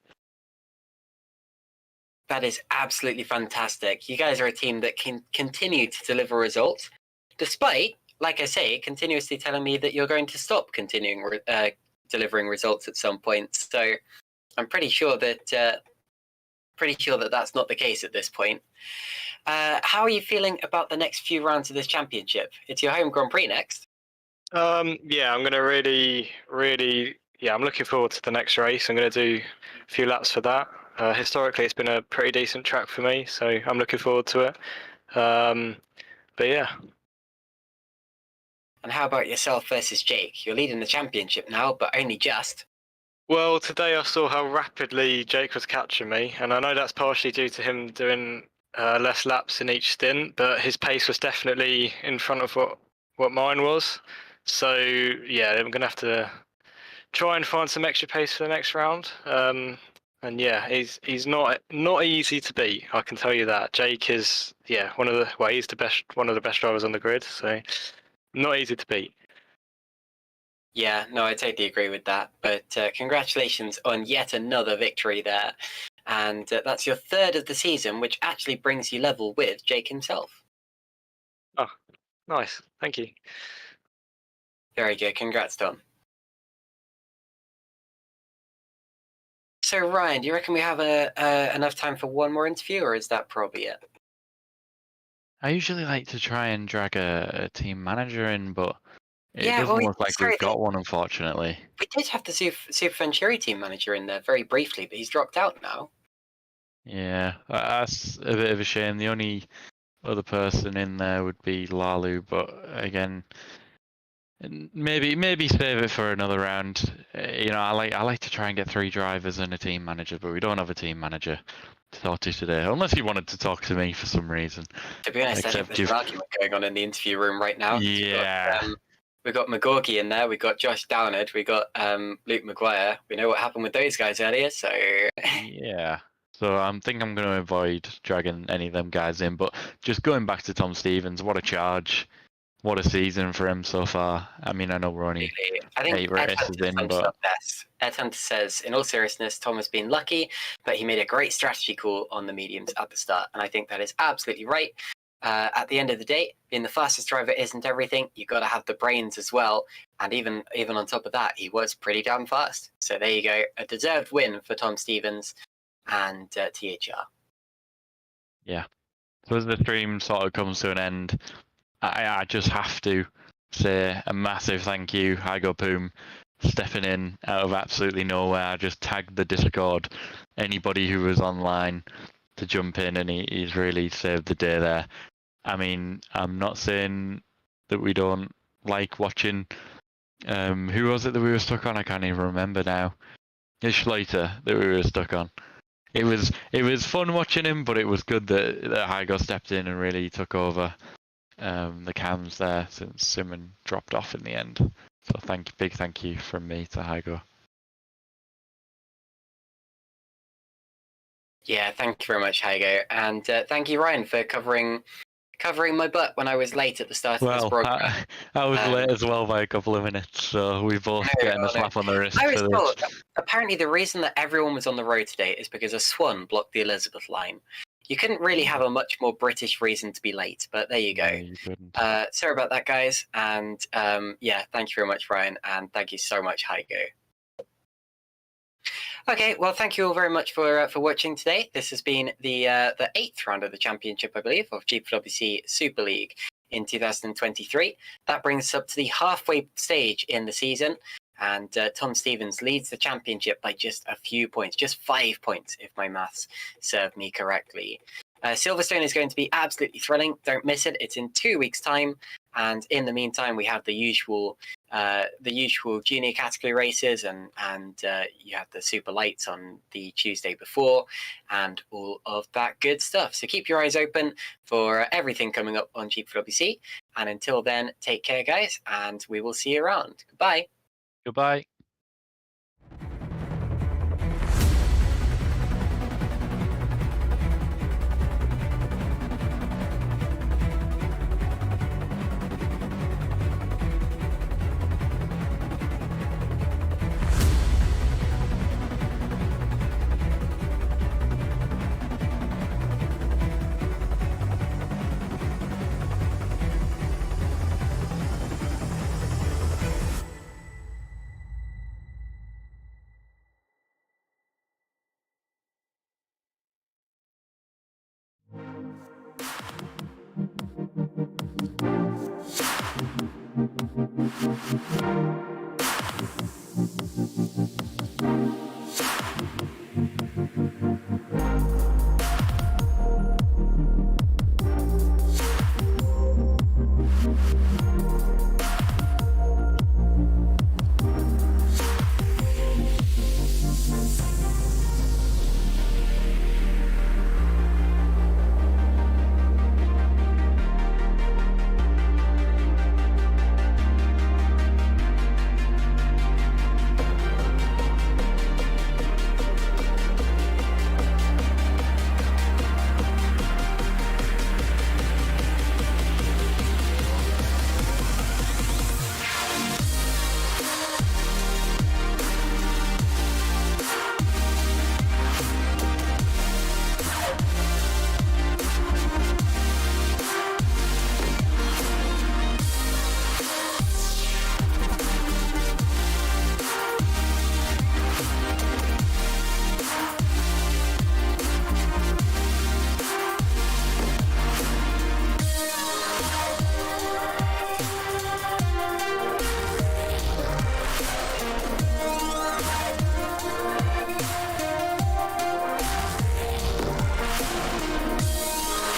That is absolutely fantastic. You guys are a team that can continue to deliver results, despite, like I say, continuously telling me that you're going to stop continuing delivering results at some point. So I'm pretty sure that that's not the case at this point. How are you feeling about the next few rounds of this championship? It's your home Grand Prix next. Yeah, I'm going to really, I'm looking forward to the next race. I'm going to do a few laps for that. Historically, it's been a pretty decent track for me, so I'm looking forward to it. But yeah. And how about yourself versus Jake? You're leading the championship now, but only just. Well, today I saw how rapidly Jake was catching me, and I know that's partially due to him doing less laps in each stint, but his pace was definitely in front of what mine was. So yeah, I'm going to have to try and find some extra pace for the next round. And yeah, he's not easy to beat. I can tell you that. Jake is he's one of the best drivers on the grid. So not easy to beat. Yeah, no, I totally agree with that. But congratulations on yet another victory there. And that's your third of the season, which actually brings you level with Jake himself. Oh, nice. Thank you. Very good. Congrats, Tom. So, Ryan, do you reckon we have enough time for one more interview, or is that probably it? I usually like to try and drag a team manager in, but it doesn't well, look like we've got one, unfortunately. We did have the Super Venturi team manager in there very briefly, but he's dropped out now. Yeah, that's a bit of a shame. The only other person in there would be Lalu, but again, maybe save it for another round. I like to try and get 3 drivers and a team manager, but we don't have a team manager to talk to today, unless you wanted to talk to me for some reason. To be honest, I think there's an argument going on in the interview room right now. Yeah. We've got McGorgy in there, we've got Josh Downard, we've got Luke Maguire. We know what happened with those guys earlier, so... Yeah. So I think I'm going to avoid dragging any of them guys in, but just going back to Tom Stevens, what a charge. What a season for him so far. I mean, I know we're only 8 races in, but... Ed Hunter says, in all seriousness, Tom has been lucky, but he made a great strategy call on the mediums at the start, and I think that is absolutely right. At the end of the day, being the fastest driver isn't everything. You've got to have the brains as well, and even on top of that, he was pretty damn fast. So there you go, a deserved win for Tom Stevens and THR. Yeah. So as the stream sort of comes to an end, I just have to say a massive thank you, Hygo Poom, stepping in out of absolutely nowhere. I just tagged the Discord, anybody who was online to jump in, and he's really saved the day there. I mean, I'm not saying that we don't like watching. Who was it that we were stuck on? I can't even remember now. It's Schleiter that we were stuck on. It was fun watching him, but it was good that Hygo stepped in and really took over the cams there since Szymon dropped off in the end. So big thank you from me to Hygo. Yeah, thank you very much, Hygo, and thank you, Ryan, for covering my butt when I was late at the start of this program. I was late as well by a couple of minutes, so we both getting a slap on the wrist. I was told, apparently the reason that everyone was on the road today is because a swan blocked the Elizabeth line. You couldn't really have a much more British reason to be late, but there you go. No, you couldn't. Sorry about that, guys, and yeah, thank you very much, Ryan, and thank you so much, Hygo. Okay, well, thank you all very much for watching today. This has been the 8th round of the championship, I believe, of GPVWC Super League in 2023. That brings us up to the halfway stage in the season, and Tom Stevens leads the championship by just a few points, just 5 points, if my maths serve me correctly. Silverstone is going to be absolutely thrilling. Don't miss it. It's in 2 weeks' time. And in the meantime, we have the usual junior category races, and you have the super lights on the Tuesday before, and all of that good stuff. So keep your eyes open for everything coming up on GPVWC. And until then, take care, guys, and we will see you around. Goodbye. Goodbye.